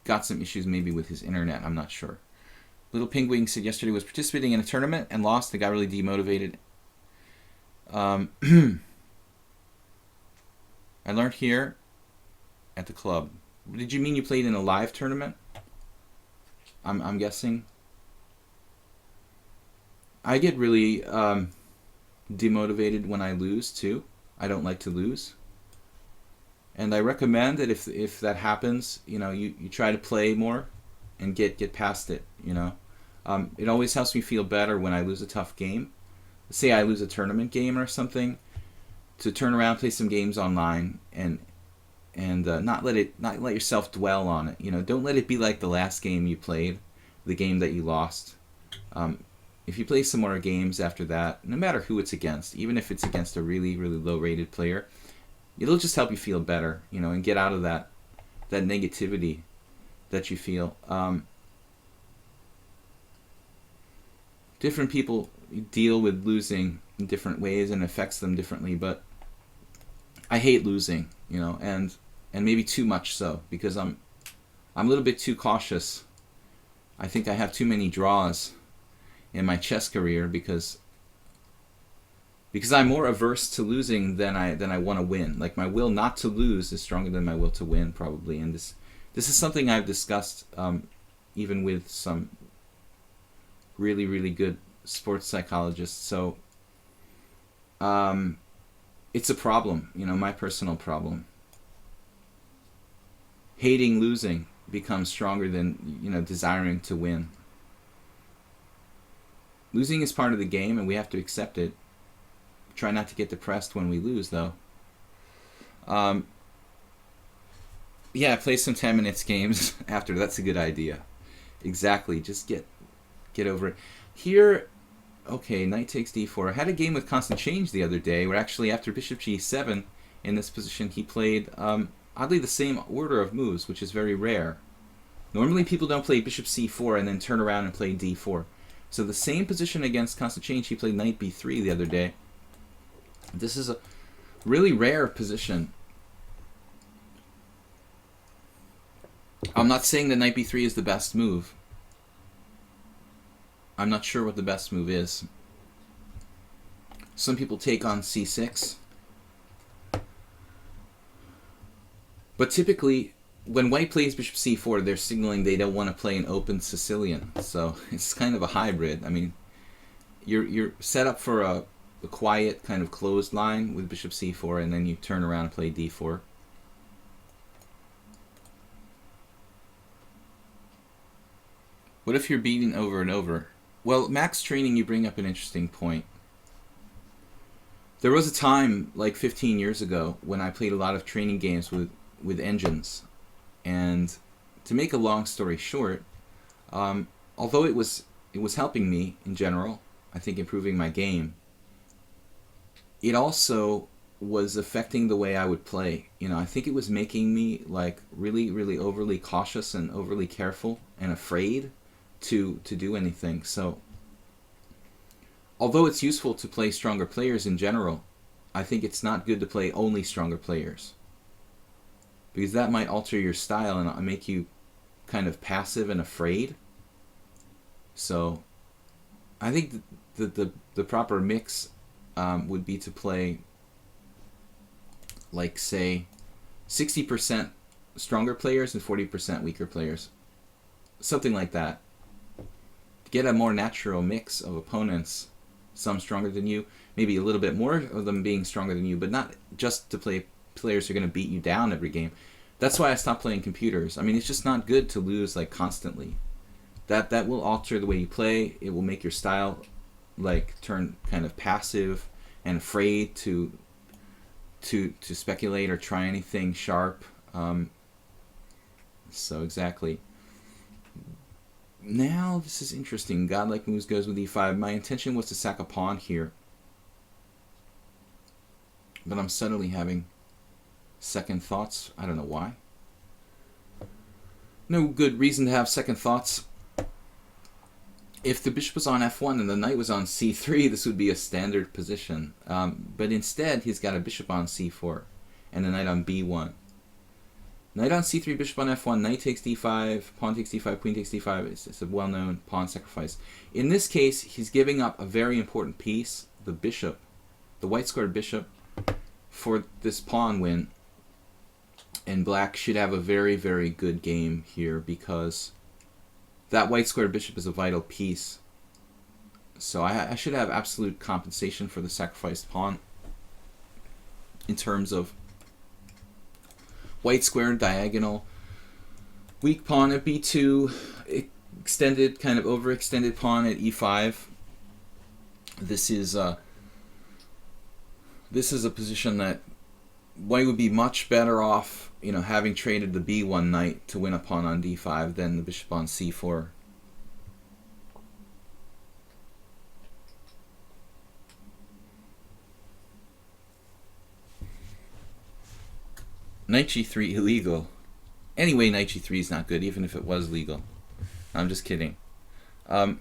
got some issues maybe with his internet. I'm not sure. Little Penguin said yesterday was participating in a tournament and lost. They got really demotivated. I learned here at the club. Did you mean you played in a live tournament? I'm guessing. I get really demotivated when I lose too. I don't like to lose. And I recommend that if that happens, you know, you try to play more and get past it, you know. It always helps me feel better when I lose a tough game. Say I lose a tournament game or something, to turn around, play some games online, and not let yourself dwell on it. You know, don't let it be like the last game you played, the game that you lost. If you play some more games after that, no matter who it's against, even if it's against a really, really low-rated player, it'll just help you feel better, you know, and get out of that negativity that you feel. Different people deal with losing in different ways and affects them differently, but I hate losing, you know, and maybe too much so, because I'm a little bit too cautious. I think I have too many draws in my chess career because I'm more averse to losing than I want to win. Like, my will not to lose is stronger than my will to win, probably. And this is something I've discussed even with some really, really good sports psychologists. So it's a problem, you know, my personal problem. Hating losing becomes stronger than, you know, desiring to win. Losing is part of the game, and we have to accept it. Try not to get depressed when we lose, though. Yeah, play some 10 minutes games after. That's a good idea. Exactly. Just get over it. Here, okay, knight takes d4. I had a game with constant change the other day where actually after bishop g7 in this position he played oddly the same order of moves, which is very rare. Normally people don't play bishop c4 and then turn around and play d4. So the same position against constant change, he played knight b3 the other day. This is a really rare position. I'm not saying that knight b3 is the best move. I'm not sure what the best move is. Some people take on c6. But typically, when white plays bishop c4, they're signaling they don't want to play an open Sicilian. So it's kind of a hybrid. I mean, you're set up for a quiet kind of closed line with bishop c4, and then you turn around and play d4. What if you're beaten over and over? Well, max training, you bring up an interesting point. There was a time, like 15 years ago, when I played a lot of training games with engines. And to make a long story short, although it was helping me in general, I think improving my game, it also was affecting the way I would play. You know, I think it was making me like really, really overly cautious and overly careful and afraid to do anything. So although it's useful to play stronger players in general, I think it's not good to play only stronger players, because that might alter your style and make you kind of passive and afraid. So I think the proper mix would be to play, like, say 60% stronger players and 40% weaker players, something like that. Get a more natural mix of opponents, some stronger than you, maybe a little bit more of them being stronger than you, but not just to play players who are going to beat you down every game. That's why I stopped playing computers. I mean, it's just not good to lose like constantly. That will alter the way you play. It will make your style like turn kind of passive and afraid to speculate or try anything sharp. So exactly. Now this is interesting. Godlike moves goes with e5. My intention was to sack a pawn here, but I'm suddenly having second thoughts. I don't know why. No good reason to have second thoughts. If the bishop was on f1 and the knight was on c3, this would be a standard position. But instead, he's got a bishop on c4 and a knight on b1. Knight on c3, bishop on f1, knight takes d5, pawn takes d5, queen takes d5. It's a well-known pawn sacrifice. In this case, he's giving up a very important piece, the bishop, the white-squared bishop, for this pawn win. And black should have a very, very good game here, because that white-squared bishop is a vital piece. So I should have absolute compensation for the sacrificed pawn in terms of white square diagonal, weak pawn at b2. extended, kind of overextended pawn at e5. This is a position that white would be much better off, you know, having traded the b1 knight to win a pawn on d5 than the bishop on c4. Knight g3 illegal. Anyway, knight g3 is not good, even if it was legal. I'm just kidding. Yeah,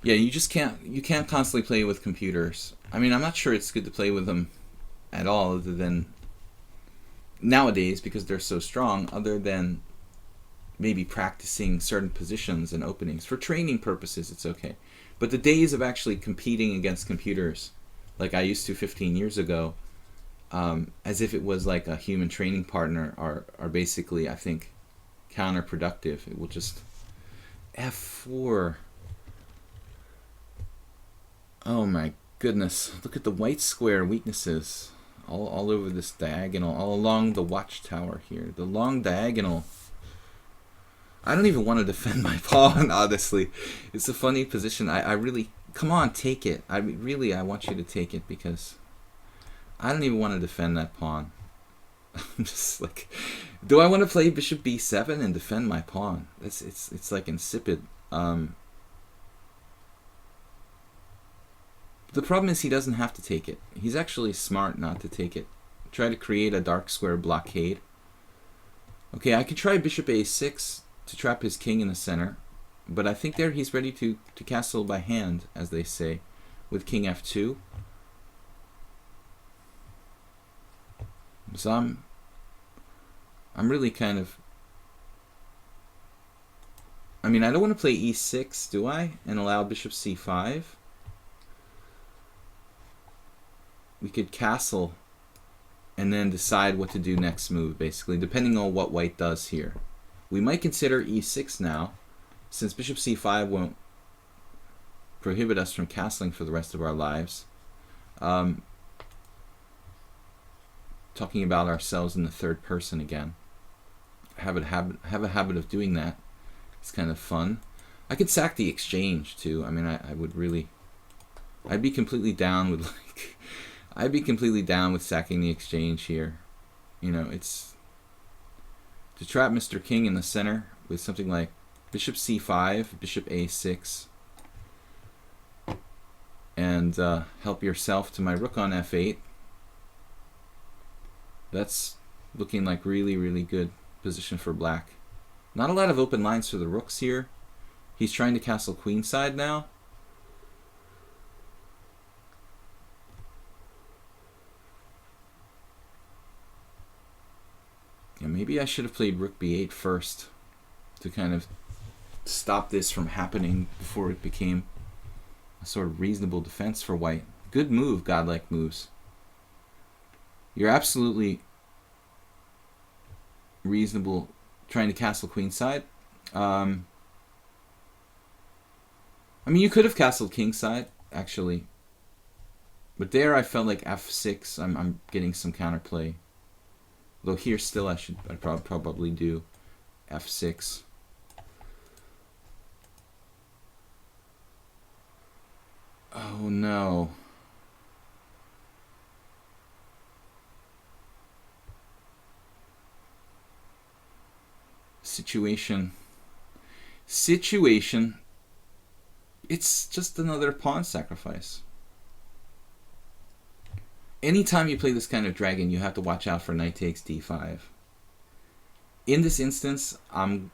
you can't constantly play with computers. I mean, I'm not sure it's good to play with them at all, other than nowadays, because they're so strong, other than maybe practicing certain positions and openings. For training purposes, it's okay. But the days of actually competing against computers, like I used to 15 years ago, as if it was like a human training partner, are basically, I think, counterproductive. It will just... f4. Oh my goodness. Look at the white square weaknesses all over this diagonal, all along the watchtower here. The long diagonal. I don't even want to defend my pawn, honestly. It's a funny position. I really... Come on, take it. I want you to take it, because I don't even want to defend that pawn. I'm just like... Do I want to play bishop b7 and defend my pawn? It's like insipid. The problem is he doesn't have to take it. He's actually smart not to take it. Try to create a dark square blockade. Okay, I could try bishop a6 to trap his king in the center, but I think there he's ready to castle by hand, as they say, with king f2. So I'm really kind of... I mean, I don't want to play e6, do I? And allow bishop c5. We could castle and then decide what to do next move, basically, depending on what white does here. We might consider e6 now, since bishop c5 won't prohibit us from castling for the rest of our lives. Talking about ourselves in the third person again. Have a habit of doing that. It's kind of fun. I could sack the exchange too. I mean, I would really... I'd be completely down with like... I'd be completely down with sacking the exchange here. You know, it's... To trap Mr. King in the center with something like bishop c5, bishop a6, and help yourself to my rook on f8. That's looking like really, really good position for black. Not a lot of open lines for the rooks here. He's trying to castle queenside now. Yeah, maybe I should have played rook b8 first to kind of stop this from happening before it became a sort of reasonable defense for white. Good move, godlike moves. You're absolutely reasonable trying to castle queenside. I mean, you could have castled kingside, actually. But there I felt like f6, I'm getting some counterplay. Though here still I'd probably do f6. Oh no. Situation. It's just another pawn sacrifice. Anytime you play this kind of dragon, you have to watch out for knight takes d5. In this instance, I'm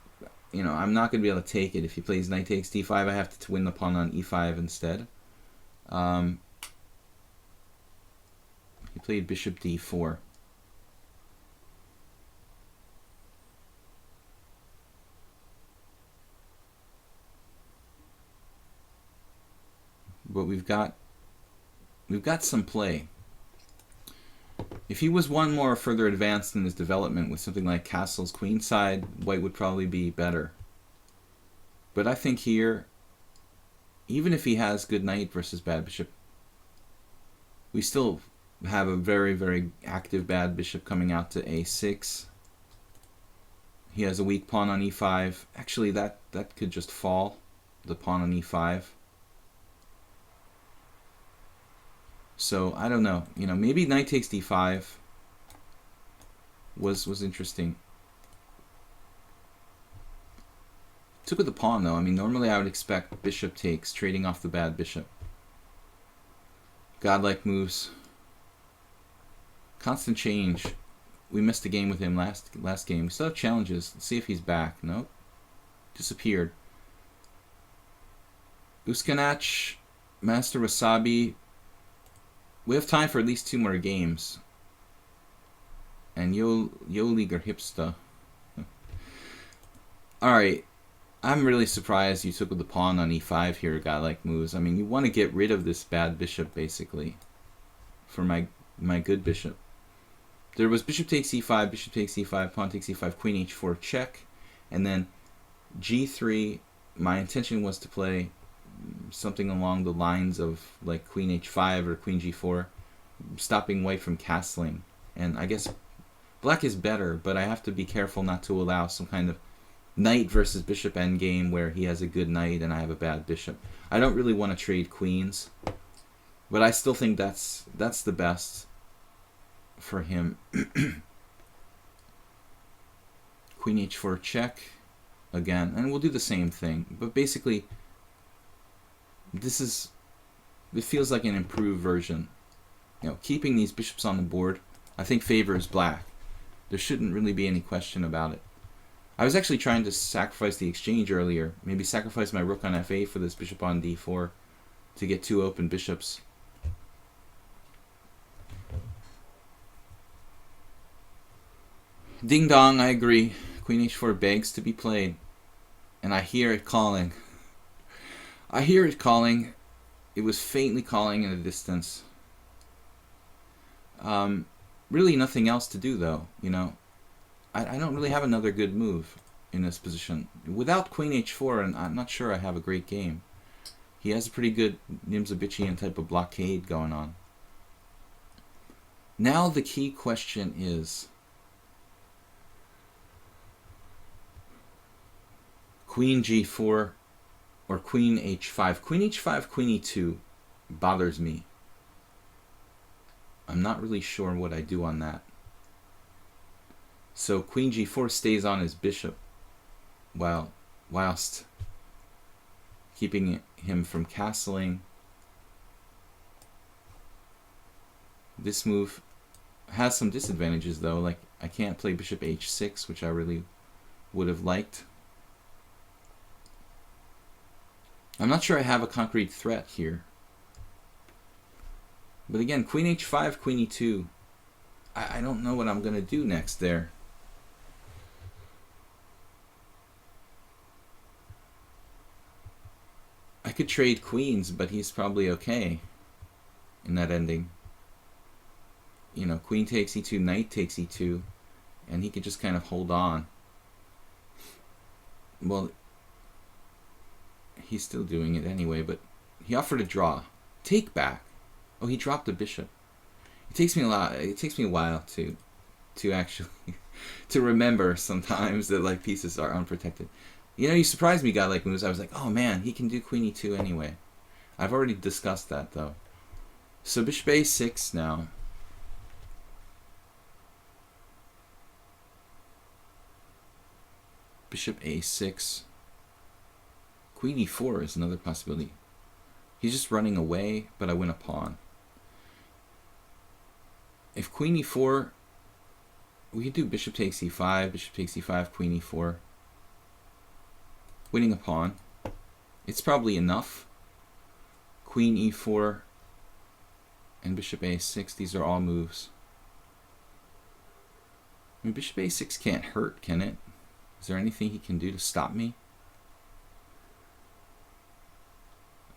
not going to be able to take it. If he plays knight takes d5, I have to win the pawn on e5 instead. He played bishop d4. But we've got some play. If he was one more further advanced in his development with something like castles queenside, white would probably be better. But I think here, even if he has good knight versus bad bishop, we still have a very, very active bad bishop coming out to a6. He has a weak pawn on e5. Actually, that could just fall. The pawn on e5. So I don't know. You know, maybe knight takes d5 was interesting. Took with the pawn though. I mean, normally I would expect bishop takes, trading off the bad bishop. Godlike moves. Constant change. We missed a game with him last game. We still have challenges. Let's see if he's back. Nope. Disappeared. Uskanach, Master Wasabi. We have time for at least 2 more games. And Yolig or Hipsta. Alright. I'm really surprised you took with the pawn on e5 here, godlike moves. I mean, you want to get rid of this bad bishop, basically. For my good bishop. There was bishop takes e5, bishop takes e5, pawn takes e5, queen h4 check, and then g3. My intention was to play something along the lines of like queen h5 or queen g4, stopping white from castling. And I guess black is better, but I have to be careful not to allow some kind of knight versus bishop endgame where he has a good knight and I have a bad bishop. I don't really want to trade queens, but I still think that's the best for him. Queen h4 check again, and we'll do the same thing, but basically it feels like an improved version. You know, keeping these bishops on the board I think favors black. There shouldn't really be any question about it. I was actually trying to sacrifice the exchange earlier, maybe sacrifice my rook on f8 for this bishop on d4 to get 2 open bishops. Ding dong, I agree. Queen h4 begs to be played. And I hear it calling. I hear it calling. It was faintly calling in the distance. Really nothing else to do though, you know. I don't really have another good move in this position. Without queen h4, and I'm not sure I have a great game. He has a pretty good Nimzovitchian type of blockade going on. Now the key question is queen g4 or queen h5. Queen h5, queen e2 bothers me. I'm not really sure what I do on that. So queen g4 stays on his bishop whilst keeping him from castling. This move has some disadvantages though, like I can't play bishop h6, which I really would have liked. I'm not sure I have a concrete threat here. But again, queen h5, queen e2. I don't know what I'm going to do next there. I could trade queens, but he's probably okay in that ending. You know, queen takes e2, knight takes e2, and he could just kind of hold on. Well, he's still doing it anyway, but he offered a draw. Take back. Oh, he dropped the bishop. It takes me a while to actually to remember sometimes that like pieces are unprotected. You know, you surprised me, godlike moves. I was like, oh man, he can do queen e2 anyway. I've already discussed that though. So bishop a6 now. Bishop a6. Queen e4 is another possibility. He's just running away, but I win a pawn. If queen e4, we could do bishop takes e5, bishop takes e5, queen e4. Winning a pawn. It's probably enough. Queen e4 and bishop a6, these are all moves. I mean, bishop a6 can't hurt, can it? Is there anything he can do to stop me?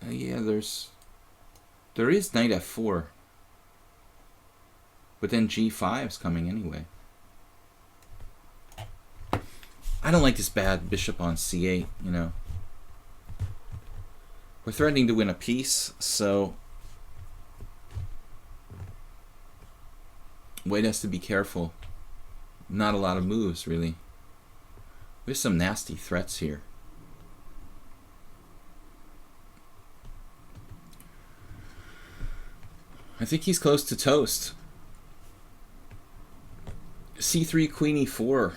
Yeah, there is knight f4. But then g5 is coming anyway. I don't like this bad bishop on c8, you know. We're threatening to win a piece, so white has to be careful. Not a lot of moves, really. There's some nasty threats here. I think he's close to toast. C3, Queen E4.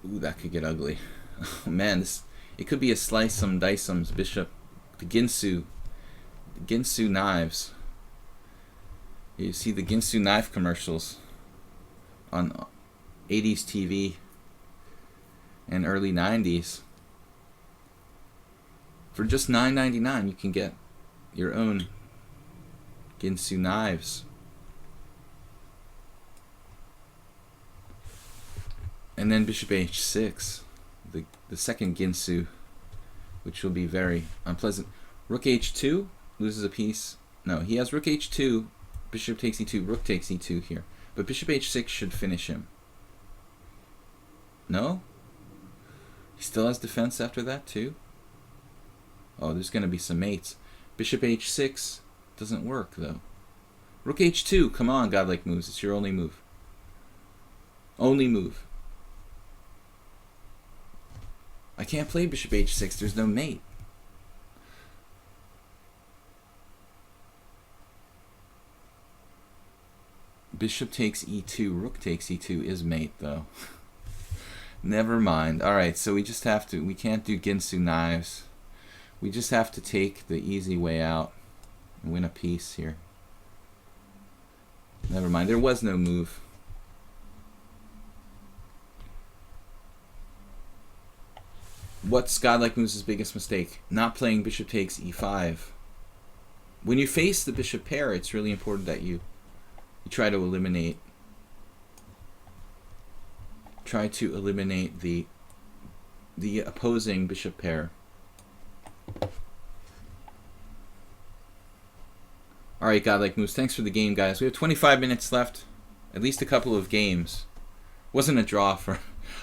Ooh, that could get ugly. Oh man, it could be a slice some dice some's bishop. The Ginsu knives. You see the Ginsu knife commercials on 80s TV and early 90s. For just $9.99 you can get your own Ginsu knives. And then bishop h6, the second Ginsu, which will be very unpleasant. Rook h2 loses a piece. No, he has rook h2, bishop takes e2, rook takes e2 here. But bishop h6 should finish him. No? He still has defense after that too? Oh, there's going to be some mates. Bishop h6 doesn't work though. Rook h2, come on, godlike moves. It's your only move. Only move. I can't play bishop h6. There's no mate. Bishop takes e2. Rook takes e2 is mate, though. Never mind. Alright, so we just have to... We can't do Ginsu knives. We just have to take the easy way out and win a piece here. Never mind. There was no move. What's godlike moves' biggest mistake? Not playing bishop takes e5. When you face the bishop pair, it's really important that you try to eliminate the opposing bishop pair. Alright, godlike moves. Thanks for the game, guys. We have 25 minutes left. At least a couple of games. Wasn't a draw for...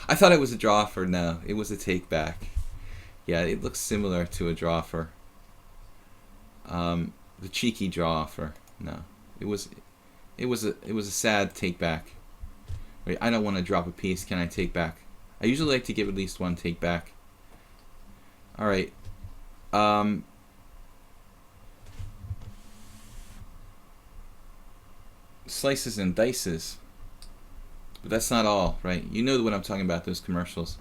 I thought it was a draw for... No, it was a take back. Yeah, it looks similar to a draw for... the cheeky draw for... No, it was a sad take back. Wait, I don't want to drop a piece. Can I take back? I usually like to give at least one take back. All right. Slices and dices. But that's not all, right? You know what I'm talking about, those commercials.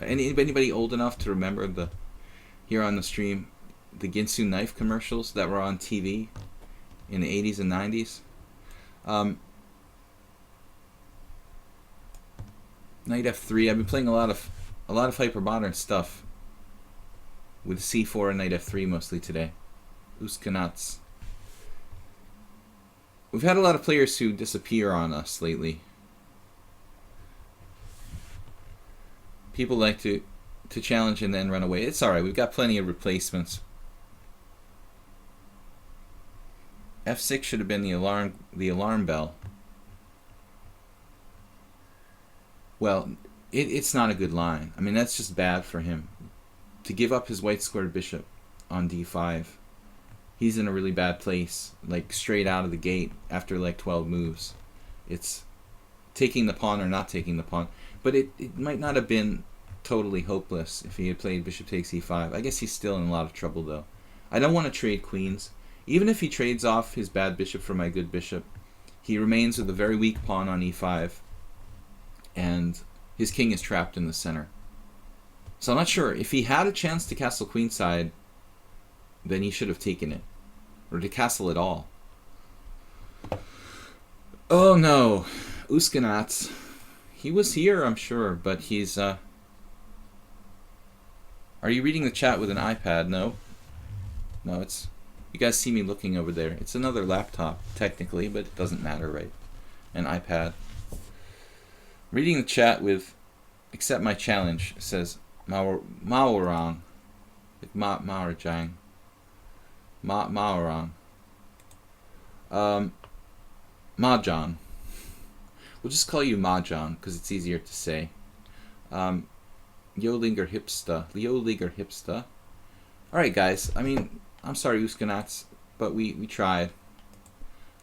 Anybody old enough to remember here on the stream, the Ginsu knife commercials that were on TV in the 80s and 90s? Knight f3. I've been playing a lot of hypermodern stuff with c4 and knight f3 mostly today. Uskanats. We've had a lot of players who disappear on us lately. People like to challenge and then run away. It's alright, we've got plenty of replacements. f6 should have been the alarm bell. Well, it's not a good line. I mean, that's just bad for him. To give up his white squared bishop on d5. He's in a really bad place, like straight out of the gate after like 12 moves. It's taking the pawn or not taking the pawn. But it might not have been totally hopeless if he had played bishop takes e5. I guess he's still in a lot of trouble though. I don't want to trade queens. Even if he trades off his bad bishop for my good bishop, he remains with a very weak pawn on e5. And his king is trapped in the center. So I'm not sure. If he had a chance to castle queenside, then he should have taken it. Or to castle at all. Oh no. Uskanats. He was here, I'm sure, but he's... Are you reading the chat with an iPad? No. No, it's... You guys see me looking over there. It's another laptop, technically, but it doesn't matter, right? An iPad. Reading the chat with... Accept my challenge. It says... Maorang. Like Maorajang. Maorang. Mahjong. We'll just call you Mahjong because it's easier to say. Yolinger Hipsta. Leoliger Hipsta. Alright, guys. I mean, I'm sorry, Uskanats, but we tried.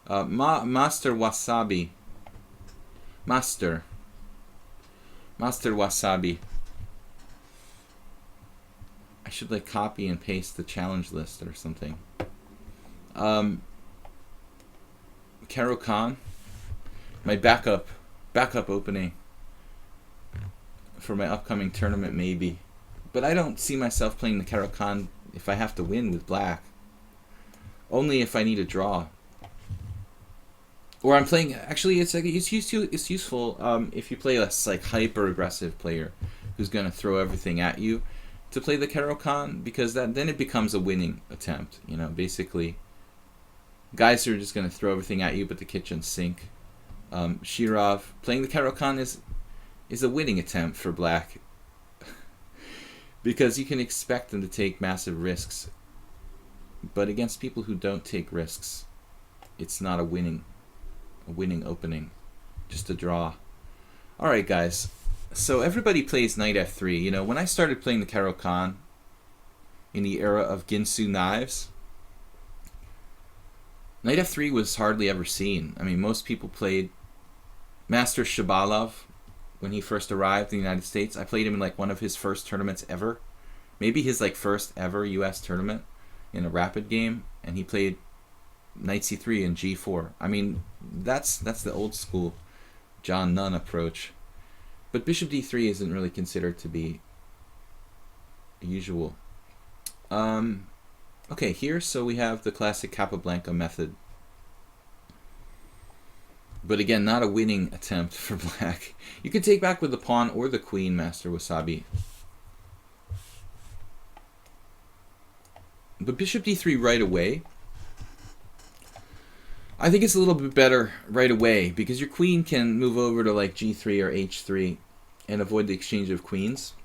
Master Wasabi. Master Wasabi. I should like copy and paste the challenge list or something. Caro Khan, my backup opening for my upcoming tournament maybe. But I don't see myself playing the Caro Khan if I have to win with black. Only if I need a draw. Or I'm playing. Actually, it's useful if you play a like hyper aggressive player who's gonna throw everything at you to play the Caro Khan, because then it becomes a winning attempt. You know, basically, guys who are just gonna throw everything at you, but the kitchen sink. Shirov playing the Caro Khan is a winning attempt for black because you can expect them to take massive risks, but against people who don't take risks, it's not a winning opening, just a draw. Alright guys, so everybody plays knight f3. You know, when I started playing the Caro Khan in the era of Ginsu knives, knight f3 was hardly ever seen. I mean, most people played Master Shabalov when he first arrived in the United States. I played him in like one of his first tournaments ever, maybe his like first ever US tournament in a rapid game, and he played knight c3 and g4. I mean, that's the old school John Nunn approach. But bishop d3 isn't really considered to be usual. Okay, here, so we have the classic Capablanca method. But again, not a winning attempt for black. You can take back with the pawn or the queen, Master Wasabi. But bishop d3 right away, I think it's a little bit better right away, because your queen can move over to like g3 or h3 and avoid the exchange of queens.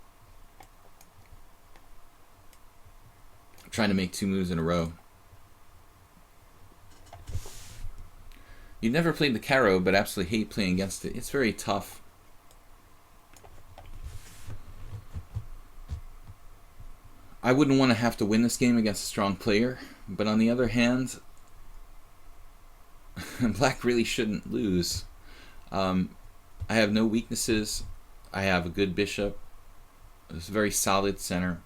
I'm trying to make two moves in a row. You've never played the Caro, but absolutely hate playing against it. It's very tough. I wouldn't want to have to win this game against a strong player, but on the other hand, black really shouldn't lose. I have no weaknesses. I have a good bishop. It's a very solid center.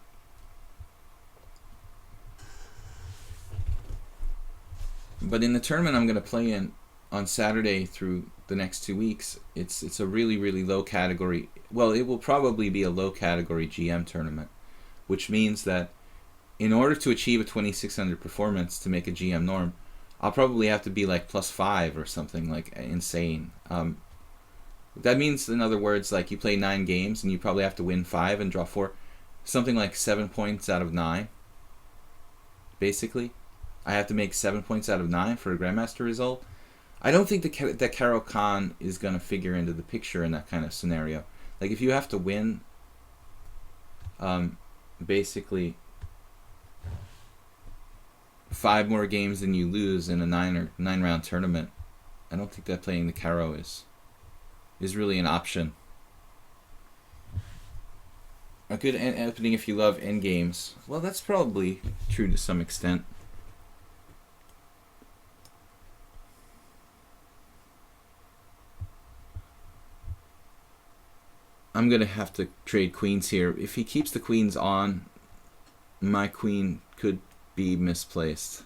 But in the tournament I'm going to play in on Saturday through the next 2 weeks, it's a really, really low category. Well, it will probably be a low category GM tournament, which means that in order to achieve a 2600 performance to make a GM norm, I'll probably have to be like +5 or something like insane. That means, in other words, like you play 9 games and you probably have to win 5 and draw 4. Something like 7 points out of 9. Basically, I have to make 7 points out of 9 for a Grandmaster result. I don't think that Caro Khan is going to figure into the picture in that kind of scenario. Like if you have to win, basically 5 more games than you lose in a 9 round tournament, I don't think that playing the Caro is really an option. A good opening if you love endgames. Well, that's probably true to some extent. I'm going to have to trade queens here. If he keeps the queens on, my queen could be misplaced.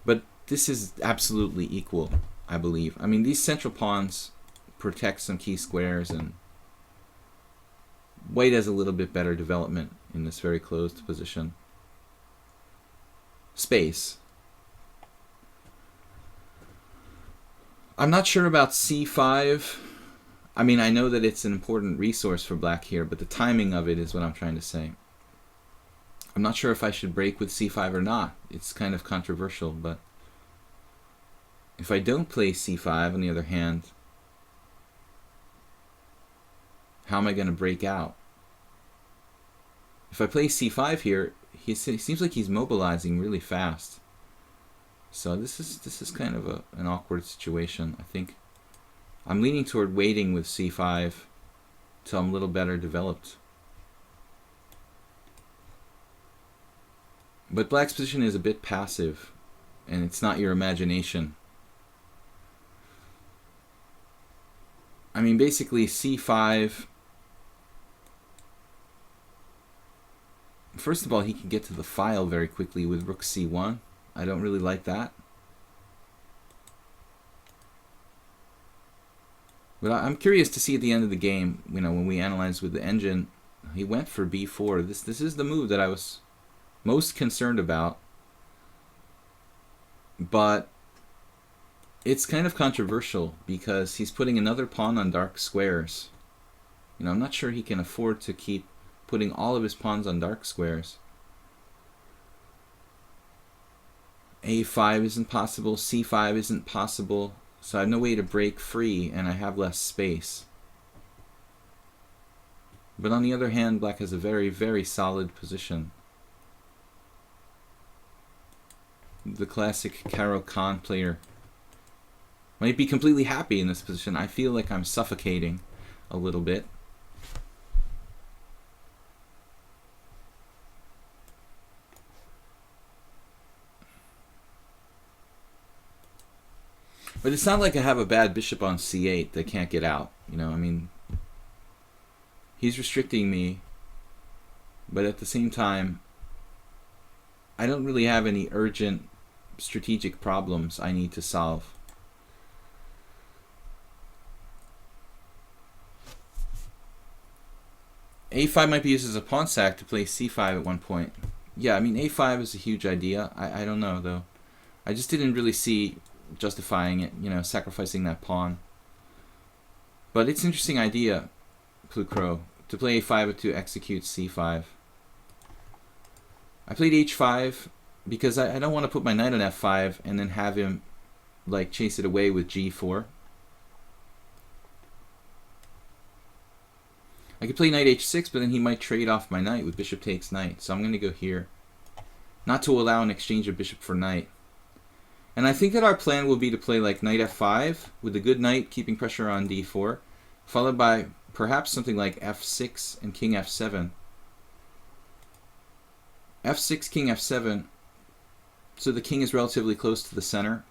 But this is absolutely equal, I believe. I mean, these central pawns protect some key squares, and white has a little bit better development in this very closed position. Space. I'm not sure about c5. I mean, I know that it's an important resource for black here, but the timing of it is what I'm trying to say. I'm not sure if I should break with c5 or not. It's kind of controversial, but if I don't play c5, on the other hand, how am I going to break out? If I play c5 here, he seems like he's mobilizing really fast. So this is kind of an awkward situation, I think. I'm leaning toward waiting with c5 till I'm a little better developed. But black's position is a bit passive, and it's not your imagination. I mean, basically c5 first of all, he can get to the file very quickly with rook c1. I don't really like that. But I'm curious to see at the end of the game, you know, when we analyze with the engine, he went for b4. This is the move that I was most concerned about. But it's kind of controversial because he's putting another pawn on dark squares. You know, I'm not sure he can afford to keep putting all of his pawns on dark squares. a5 isn't possible, c5 isn't possible, so I have no way to break free and I have less space. But on the other hand, black has a very, very solid position. The classic Caro-Kann player might be completely happy in this position. I feel like I'm suffocating a little bit. But it's not like I have a bad bishop on c8 that can't get out. You know, I mean, he's restricting me, but at the same time, I don't really have any urgent strategic problems I need to solve. a5 might be used as a pawn sack to play c5 at one point. Yeah, I mean, a5 is a huge idea. I don't know, though. I just didn't really see justifying it, you know, sacrificing that pawn. But it's an interesting idea, Plucro, to play a5 to execute c5. I played h5 because I don't want to put my knight on f5 and then have him like chase it away with g4. I could play knight h6, but then he might trade off my knight with bishop takes knight. So I'm going to go here, not to allow an exchange of bishop for knight. And I think that our plan will be to play like knight f5 with the good knight keeping pressure on d4, followed by perhaps something like f6 and king f7. f6, king f7, so the king is relatively close to the center.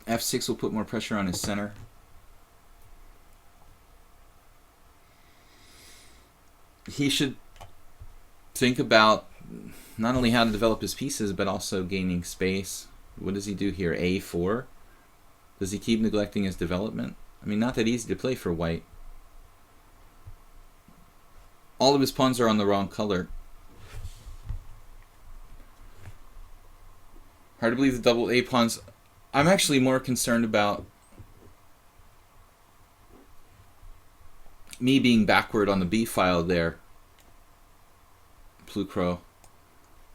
f6 will put more pressure on his center. He should think about not only how to develop his pieces, but also gaining space. What does he do here? a4? Does he keep neglecting his development? I mean, not that easy to play for white. All of his pawns are on the wrong color. Hard to believe the double A pawns. I'm actually more concerned about me being backward on the B file there, Plucro.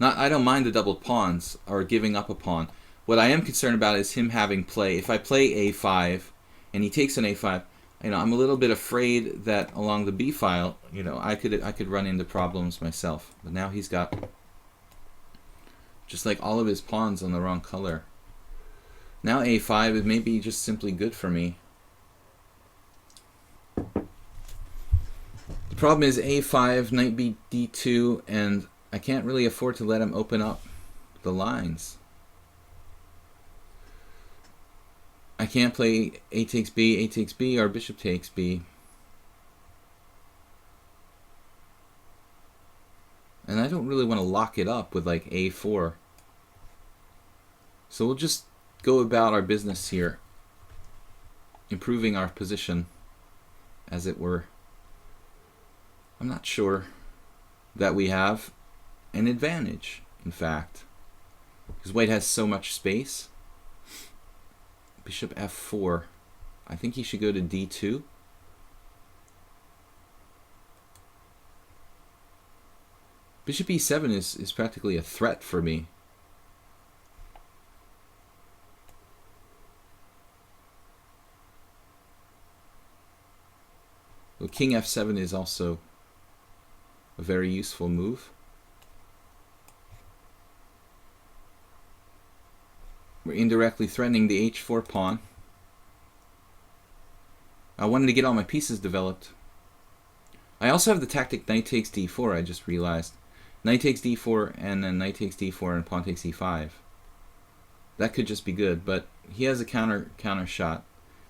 I don't mind the doubled pawns or giving up a pawn. What I am concerned about is him having play. If I play a5 and he takes an a5, you know, I'm a little bit afraid that along the B file, you know, I could run into problems myself. But now he's got just like all of his pawns on the wrong color. Now a5 is maybe just simply good for me. The problem is a5, knight b d2, and I can't really afford to let him open up the lines. I can't play a takes b, or bishop takes b. And I don't really want to lock it up with like a4. So we'll just go about our business here, improving our position, as it were. I'm not sure that we have an advantage, in fact, because white has so much space. Bishop f4. I think he should go to d2. Bishop e7 is practically a threat for me. Well, king f7 is also a very useful move. We're indirectly threatening the h4 pawn. I wanted to get all my pieces developed. I also have the tactic knight takes d4, I just realized. Knight takes d4 and then knight takes d4 and pawn takes e5. That could just be good, but he has a counter shot.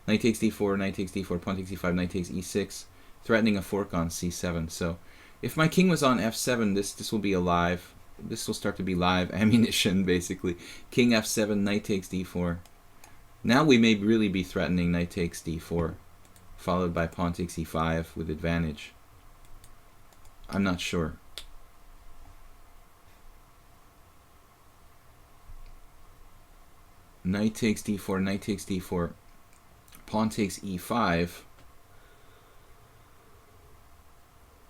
Knight takes d4, pawn takes e5, knight takes e6, threatening a fork on c7. So If my king was on f7, this will be alive. This will start to be live ammunition, basically. King f7, knight takes d4. Now we may really be threatening knight takes d4, followed by pawn takes e5 with advantage. I'm not sure. Knight takes d4, knight takes d4, pawn takes e5.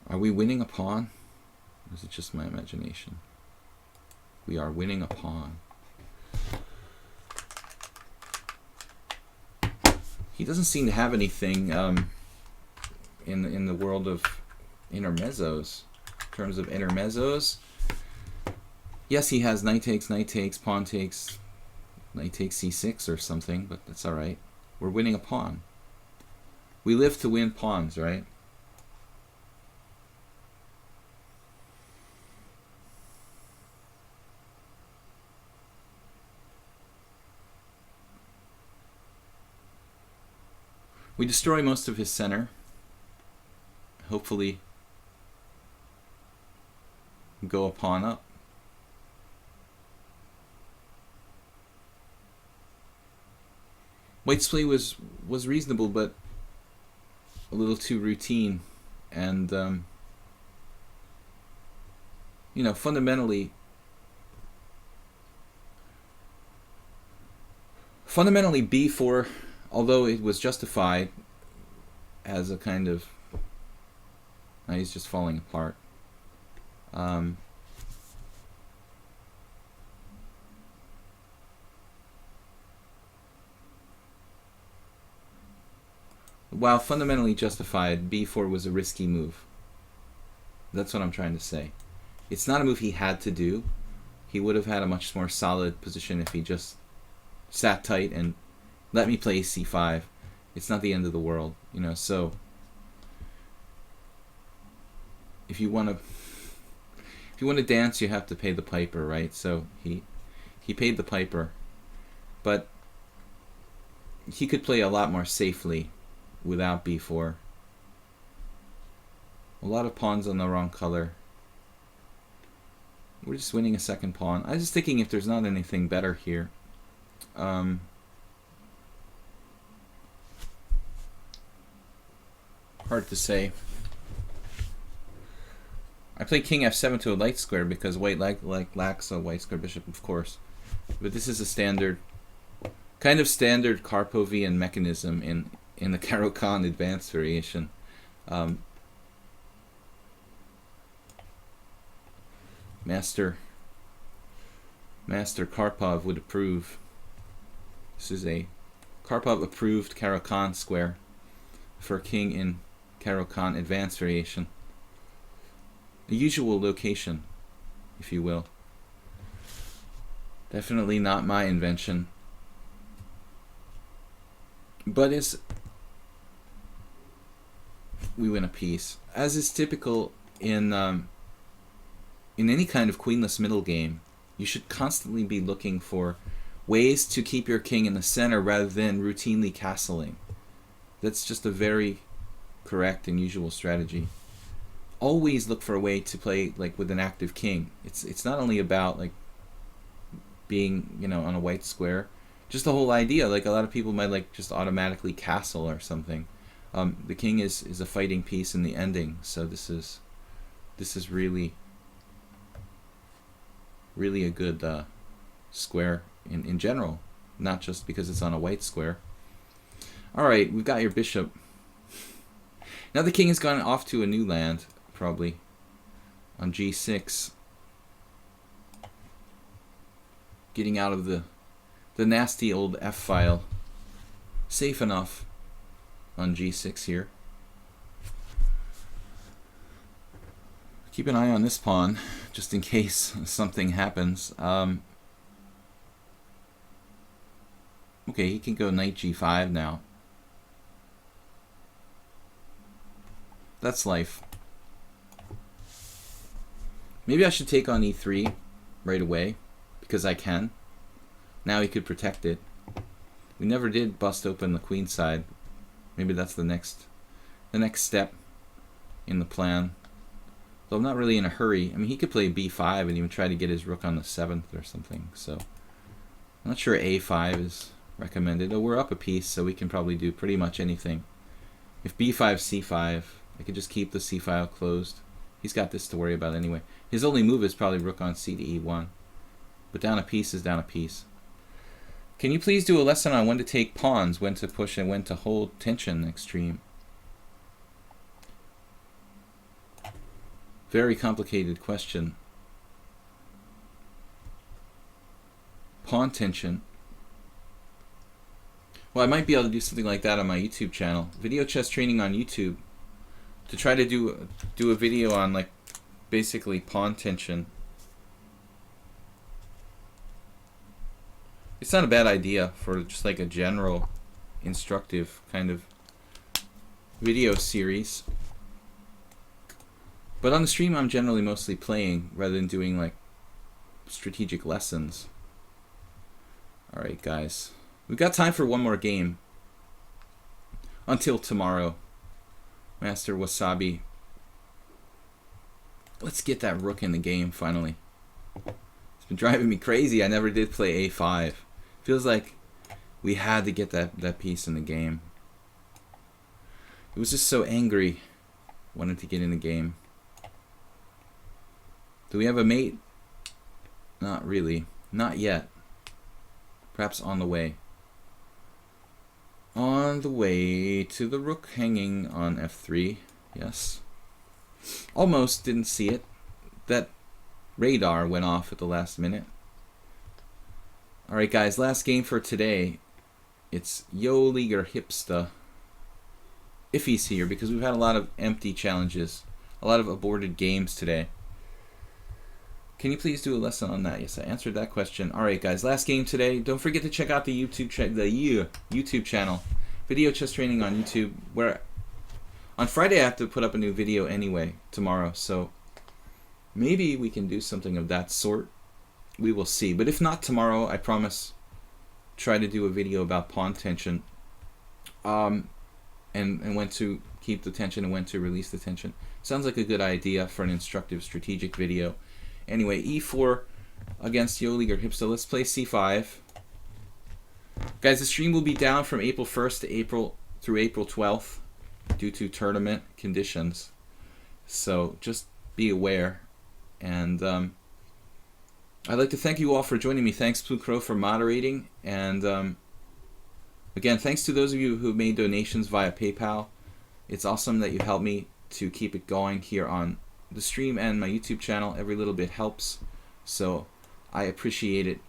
Are we winning a pawn? Or is it just my imagination? We are winning a pawn. He doesn't seem to have anything in the world of intermezzos. In terms of intermezzos, yes, he has knight takes, pawn takes, knight takes c6 or something, but that's all right. We're winning a pawn. We live to win pawns, right? We destroy most of his center. Hopefully go a pawn up. White's play was reasonable, but a little too routine. And, you know, fundamentally b4, although it was justified as a kind of, now he's just falling apart. While fundamentally justified, b4 was a risky move. That's what I'm trying to say. It's not a move he had to do. He would have had a much more solid position if he just sat tight and let me play c5. It's not the end of the world, you know. So if you want to dance, you have to pay the piper, right? So he paid the piper, but he could play a lot more safely without b4. A lot of pawns on the wrong color. We're just winning a second pawn. I was just thinking if there's not anything better here. Hard to say. I play king f7 to a light square because white lacks a white square bishop, of course. But this is a standard, kind of standard Karpovian mechanism in the Caro-Kann advanced variation. Master Karpov would approve. This is a Karpov approved Caro-Kann square for a king in Caro-Kann advanced variation. A usual location, if you will. Definitely not my invention. But we win a piece. As is typical in any kind of queenless middle game, you should constantly be looking for ways to keep your king in the center rather than routinely castling. That's just a very correct and usual strategy. Always look for a way to play like with an active king. It's not only about like being, you know, on a white square. Just the whole idea, like a lot of people might like just automatically castle or something. The king is a fighting piece in the ending, so this is really a good square in general, not just because it's on a white square. Alright, we've got your bishop. Now the king has gone off to a new land, probably, on g6. Getting out of the nasty old f-file. Safe enough on g6 here. Keep an eye on this pawn, just in case something happens. Okay, he can go knight g5 now. That's life. Maybe I should take on e3 right away, because I can. Now he could protect it. We never did bust open the queen side. Maybe that's the next step in the plan. Though I'm not really in a hurry. I mean, he could play b5 and even try to get his rook on the 7th or something. So I'm not sure a5 is recommended. Oh, we're up a piece, so we can probably do pretty much anything. If b5, c5, I could just keep the c file closed. He's got this to worry about anyway. His only move is probably rook on c to e1. But down a piece is down a piece. Can you please do a lesson on when to take pawns, when to push, and when to hold tension extreme? Very complicated question. Pawn tension. Well, I might be able to do something like that on my YouTube channel. Video chess training on YouTube. To try to do a video on, like, basically pawn tension. It's not a bad idea for just like a general instructive kind of video series. But on the stream I'm generally mostly playing rather than doing like strategic lessons. Alright guys, we've got time for one more game until tomorrow. Master Wasabi, let's get that rook in the game finally. It's been driving me crazy. I never did play a5. Feels like we had to get that piece in the game. It was just so angry. Wanted to get in the game. Do we have a mate? Not really. Not yet. Perhaps on the way. On the way to the rook hanging on f3. Yes. Almost didn't see it. That radar went off at the last minute. Alright guys, last game for today. It's Yo Liger Hipsta. If he's here, because we've had a lot of empty challenges. A lot of aborted games today. Can you please do a lesson on that? Yes, I answered that question. Alright guys, last game today. Don't forget to check out the YouTube channel. Video chess training on YouTube. Where on Friday I have to put up a new video anyway, tomorrow. So maybe we can do something of that sort. We will see. But if not tomorrow, I promise, try to do a video about pawn tension. And when to keep the tension and when to release the tension. Sounds like a good idea for an instructive strategic video. Anyway, e4 against Yo Liger Hipsta. Let's play c5. Guys, the stream will be down from April 1st to April 12th due to tournament conditions. So just be aware. And I'd like to thank you all for joining me. Thanks, Blue Crow, for moderating. And again, thanks to those of you who made donations via PayPal. It's awesome that you helped me to keep it going here on the stream and my YouTube channel. Every little bit helps. So I appreciate it.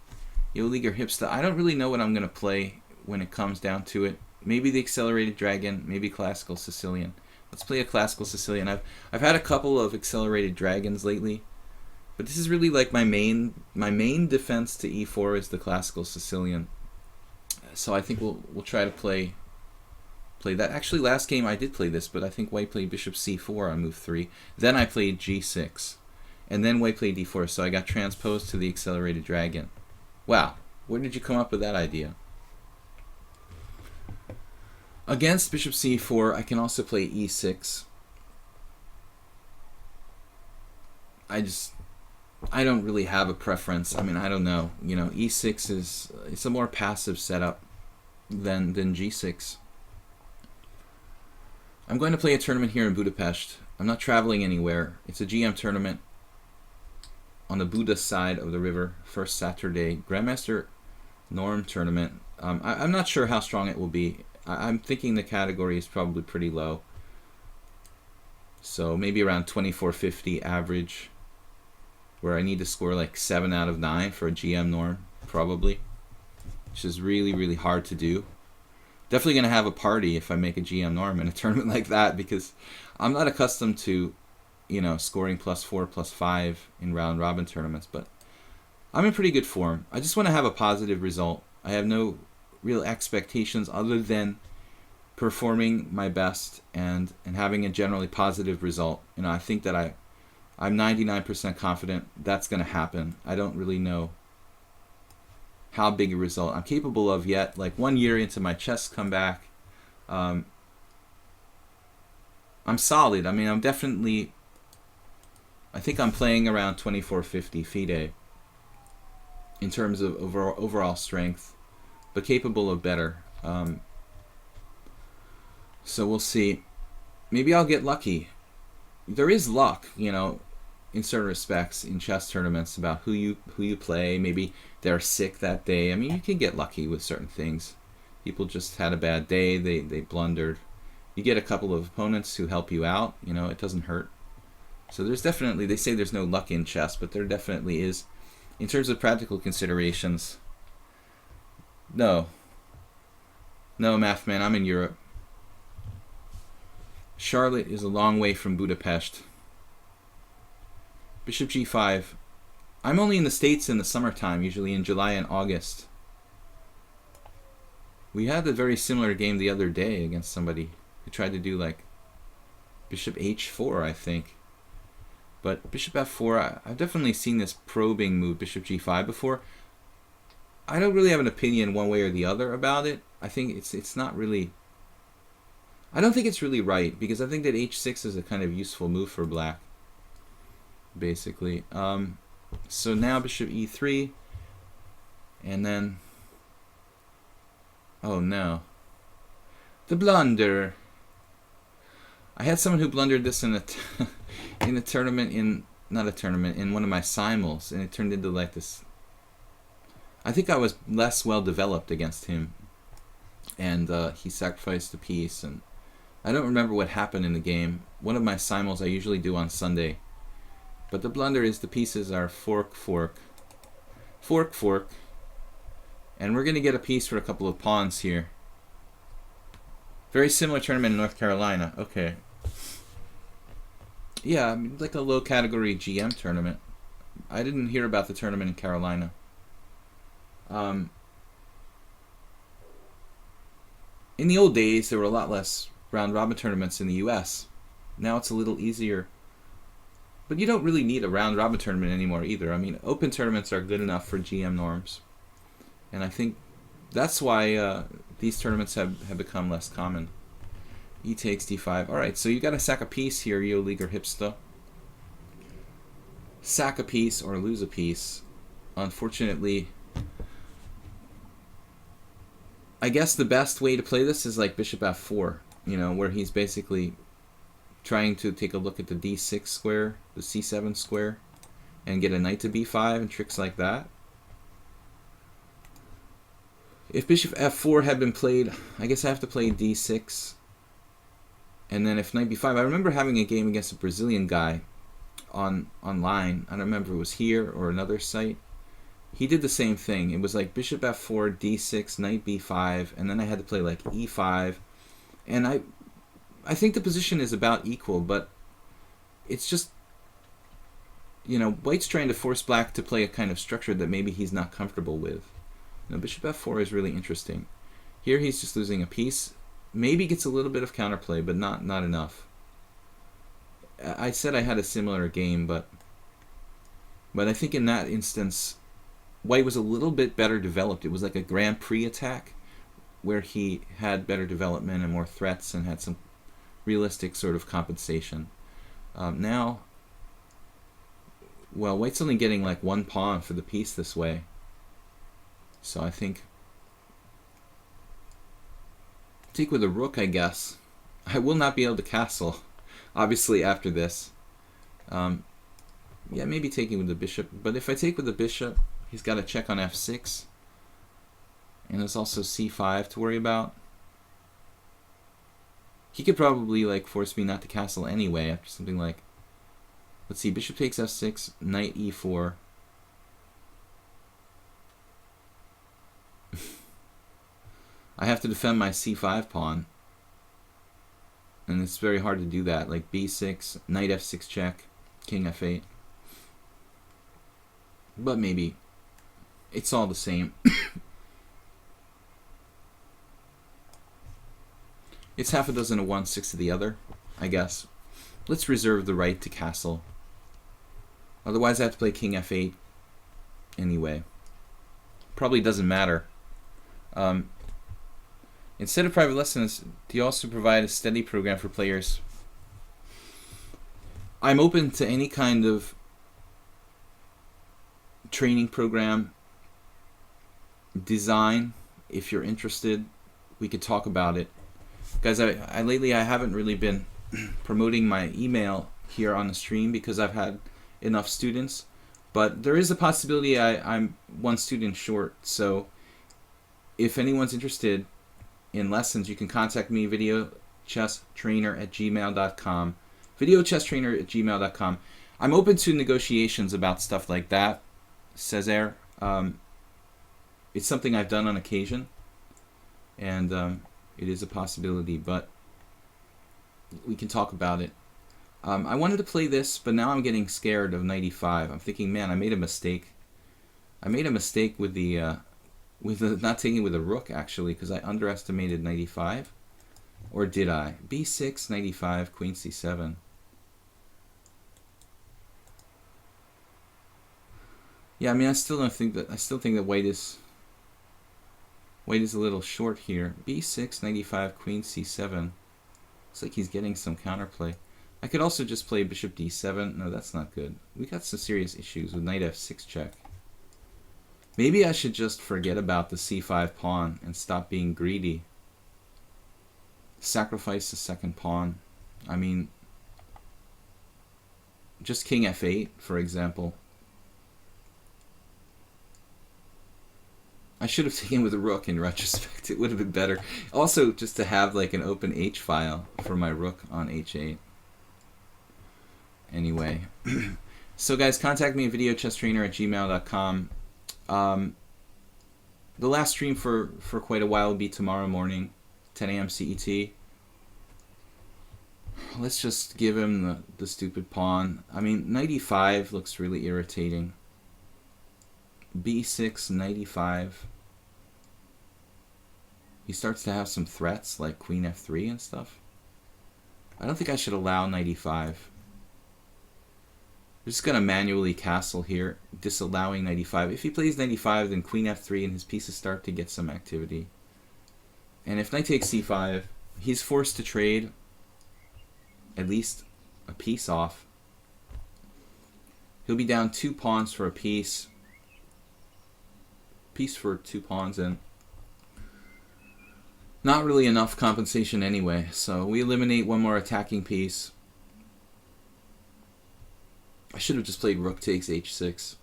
Yo Liger Hipsta. I don't really know what I'm going to play when it comes down to it. Maybe the Accelerated Dragon, maybe Classical Sicilian. Let's play a Classical Sicilian. I've had a couple of Accelerated Dragons lately. But this is really like my main defense to e4 is the Classical Sicilian. So I think we'll try to play that. Actually, last game I did play this, but I think White played Bishop c4 on move 3. Then I played g6, and then White played d4. So I got transposed to the Accelerated Dragon. Wow, where did you come up with that idea? Against Bishop c4, I can also play e6. I don't really have a preference. I mean, I don't know. You know, e6 it's a more passive setup than g6. I'm going to play a tournament here in Budapest. I'm not traveling anywhere. It's a GM tournament on the Buda side of the river. First Saturday. Grandmaster Norm tournament. I'm not sure how strong it will be. I'm thinking the category is probably pretty low. So maybe around 2450 average, where I need to score like 7 out of 9 for a GM norm, probably, which is really, really hard to do. Definitely going to have a party if I make a GM norm in a tournament like that, because I'm not accustomed to, you know, scoring +4, +5 in round robin tournaments, but I'm in pretty good form. I just want to have a positive result. I have no real expectations other than performing my best and having a generally positive result. You know, I think that I'm 99% confident that's going to happen. I don't really know how big a result I'm capable of yet. Like 1 year into my chess comeback, I'm solid. I mean, I'm definitely I think I'm playing around 2450 FIDE in terms of overall strength, but capable of better. So we'll see. Maybe I'll get lucky. There is luck, you know, in certain respects in chess tournaments about who you play. Maybe they're sick that day. I mean, you can get lucky with certain things. People just had a bad day. They blundered. You get a couple of opponents who help you out. You know, it doesn't hurt. So there's definitely, they say there's no luck in chess, but there definitely is. In terms of practical considerations, no, Math Man, I'm in Europe. Charlotte is a long way from Budapest. Bishop g5. I'm only in the States in the summertime, usually in July and August. We had a very similar game the other day against somebody who tried to do like Bishop h4, I think. But Bishop f4, I've definitely seen this probing move, Bishop g5, before. I don't really have an opinion one way or the other about it. I think it's not really... I don't think it's really right, because I think that h6 is a kind of useful move for black, basically. So now Bishop e3, and then... Oh no. The blunder. I had someone who blundered this in a in a tournament, in one of my simul's, and it turned into like this. I think I was less well developed against him, and he sacrificed a piece, and I don't remember what happened in the game. One of my simul's I usually do on Sunday, but the blunder is the pieces are fork, fork, fork, fork, and we're gonna get a piece for a couple of pawns here. Very similar tournament in North Carolina. Okay. Yeah, I mean, like a low category GM tournament. I didn't hear about the tournament in Carolina. In the old days, there were a lot less round robin tournaments in the US. Now it's a little easier. But you don't really need a round robin tournament anymore either. I mean, open tournaments are good enough for GM norms. And I think that's why these tournaments have become less common. E takes d5. Alright, so you got to sack a piece here, Yolig or Hipsta. Sack a piece or lose a piece. Unfortunately, I guess the best way to play this is like Bishop f4, you know, where he's basically trying to take a look at the d6 square, the c7 square, and get a knight to b5 and tricks like that. If Bishop f4 had been played, I guess I have to play d6. And then if knight b5, I remember having a game against a Brazilian guy online. I don't remember if it was here or another site. He did the same thing. It was like Bishop f4, d6, knight b5, and then I had to play like e5. And I think the position is about equal, but it's just, you know, White's trying to force black to play a kind of structure that maybe he's not comfortable with. Now, Bishop f4 is really interesting. Here he's just losing a piece. Maybe gets a little bit of counterplay, but not enough. I said I had a similar game, but I think in that instance, White was a little bit better developed. It was like a Grand Prix attack, where he had better development and more threats and had some realistic sort of compensation. Now, well, White's only getting like one pawn for the piece this way. So I think take with a rook, I guess. I will not be able to castle, obviously, after this. Yeah, maybe taking with the bishop. But if I take with the bishop, he's got to check on f6. And there's also c5 to worry about. He could probably like force me not to castle anyway after something like, let's see, bishop takes f6, knight e4. I have to defend my c5 pawn, and it's very hard to do that. Like b6, knight f6 check, king f8. But maybe it's all the same. It's half a dozen of one, 6 of the other, I guess. Let's reserve the right to castle. Otherwise I have to play king f8 anyway. Probably doesn't matter. Instead of private lessons, do you also provide a study program for players? I'm open to any kind of training program, design. If you're interested, we could talk about it. Guys, I lately I haven't really been promoting my email here on the stream because I've had enough students. But there is a possibility I'm one student short. So if anyone's interested in lessons, you can contact me, videochesstrainer@gmail.com. videochesstrainer@gmail.com. I'm open to negotiations about stuff like that, Cesar. It's something I've done on occasion, and it is a possibility, but we can talk about it. I wanted to play this, but now I'm getting scared of knight e5. I'm thinking, man, I made a mistake. I made a mistake with the not taking with the rook, actually, because I underestimated knight e5. Or did I? b6, knight e5, queen c7. Yeah, I mean, I still think that white is a little short here. b6, knight e5, queen c7. Looks like he's getting some counterplay. I could also just play bishop d7. No, that's not good. We got some serious issues with knight f6 check. Maybe I should just forget about the c5 pawn and stop being greedy. Sacrifice the second pawn. I mean, just king f8, for example. I should have taken with a rook in retrospect. It would have been better. Also, just to have like an open h file for my rook on h8. Anyway. So guys, contact me at videochesstrainer@gmail.com. The last stream for quite a while will be tomorrow morning, 10 a.m. CET. Let's just give him the stupid pawn. I mean, knight e5 looks really irritating. b6, knight e5. He starts to have some threats like queen f3 and stuff. I don't think I should allow knight e5. We're just going to manually castle here, disallowing knight e5. If he plays knight e5, then queen f3 and his pieces start to get some activity. And if knight takes c5, he's forced to trade at least a piece off. He'll be down 2 pawns for a piece. Piece for 2 pawns, and not really enough compensation anyway. So we eliminate one more attacking piece. I should have just played rook takes h6.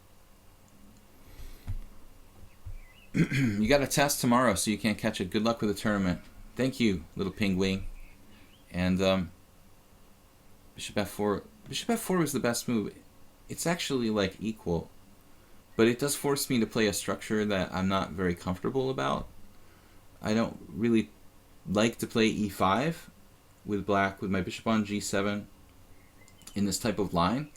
You got a test tomorrow, so you can't catch it. Good luck with the tournament. Thank you, little penguin. And bishop f4. Bishop f4 was the best move. It's actually like equal, but it does force me to play a structure that I'm not very comfortable about. I don't really like to play e5 with black with my bishop on g7 in this type of line.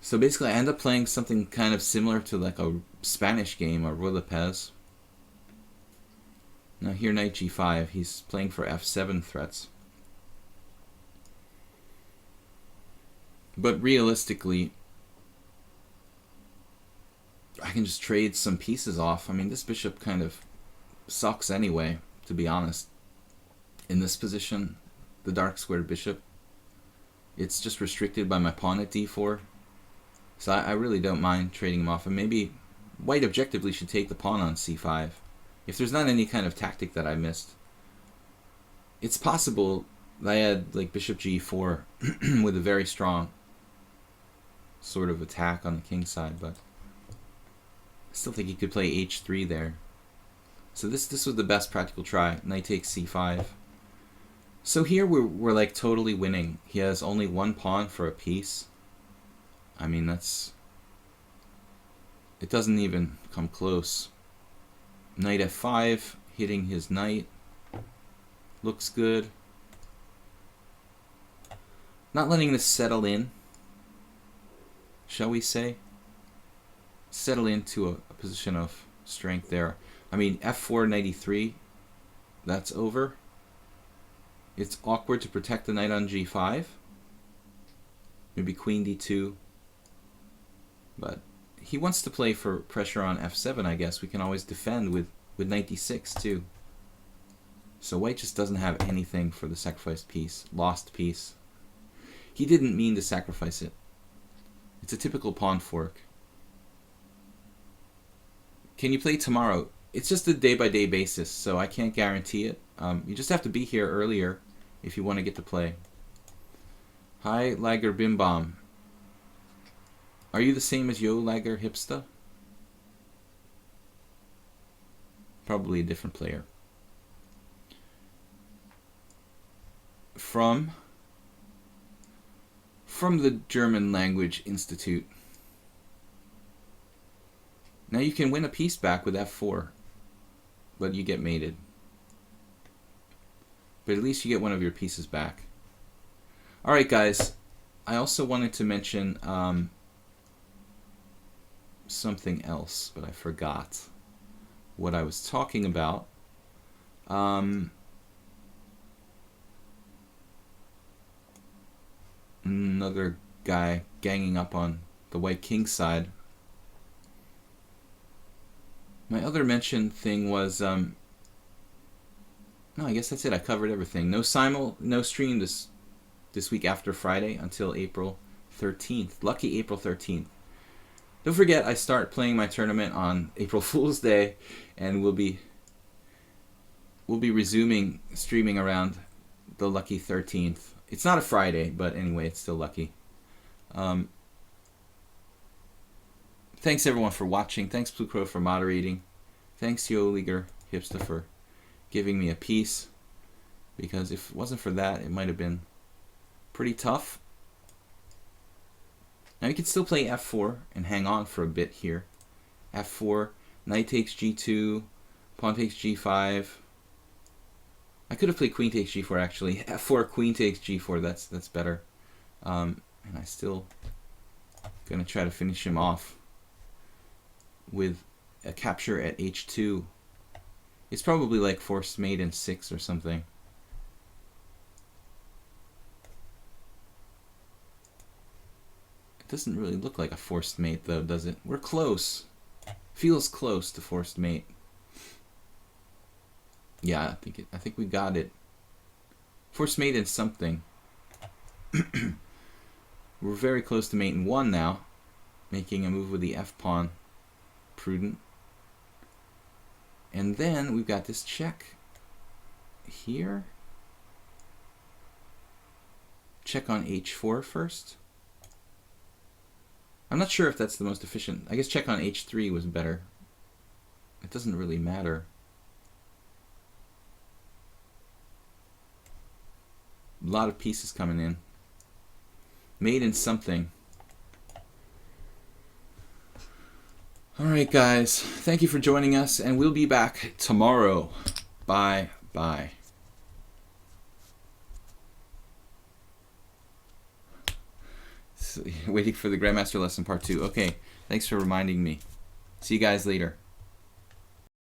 So basically I end up playing something kind of similar to like a Spanish game or Will Paschall. Now here knight g5, he's playing for f7 threats. But realistically, I can just trade some pieces off. I mean, this bishop kind of sucks anyway, to be honest. In this position, the dark squared bishop, it's just restricted by my pawn at d4. So I really don't mind trading him off. And maybe white objectively should take the pawn on c5. If there's not any kind of tactic that I missed. It's possible that I had like bishop g4 with a very strong sort of attack on the king side, but I still think he could play h3 there. So this was the best practical try. Knight takes c5. So here we're like totally winning. He has only 1 pawn for a piece. I mean, it doesn't even come close. Knight f5, hitting his knight. Looks good. Not letting this settle in, shall we say. Settle into a position of strength there. I mean, f4, knight e3, that's over. It's awkward to protect the knight on g5. Maybe queen d2. But he wants to play for pressure on f7, I guess. We can always defend with knight d6 too. So white just doesn't have anything for the sacrificed piece, lost piece. He didn't mean to sacrifice it. It's a typical pawn fork. Can you play tomorrow? It's just a day-by-day basis, so I can't guarantee it. You just have to be here earlier if you want to get to play. Hi, Lager Bimbam. Are you the same as Yo Lager Hipsta? Probably a different player. From the German Language Institute. Now you can win a piece back with f4, but you get mated. But at least you get one of your pieces back. Alright guys, I also wanted to mention something else, but I forgot what I was talking about. Another guy ganging up on the white king side. My other mention thing was, no, I guess that's it. I covered everything. No stream this week after Friday until April 13th. Lucky April 13th. Don't forget, I start playing my tournament on April Fool's Day, and we'll be resuming streaming around the lucky 13th. It's not a Friday, but anyway, it's still lucky. Thanks everyone for watching. Thanks Blue Crow for moderating. Thanks Yo Liger Hipsta for giving me a piece, because if it wasn't for that, it might have been pretty tough. Now you can still play f4 and hang on for a bit here. f4, knight takes g2, pawn takes g5. I could have played queen takes g4 actually. f4, queen takes g4. That's better. And I still gonna try to finish him off with a capture at h2. It's probably like forced mate in 6 or something. It doesn't really look like a forced mate though, does it? We're close. Feels close to forced mate. Yeah, I think we got it. Forced mate in something. We're very close to mate in 1 now, making a move with the f pawn. Prudent. And then we've got this check here. Check on h4 first. I'm not sure if that's the most efficient. I guess check on h3 was better. It doesn't really matter. A lot of pieces coming in. Made in something. Alright guys, thank you for joining us, and we'll be back tomorrow. Bye bye. So, waiting for the Grandmaster lesson part 2. Okay, thanks for reminding me. See you guys later.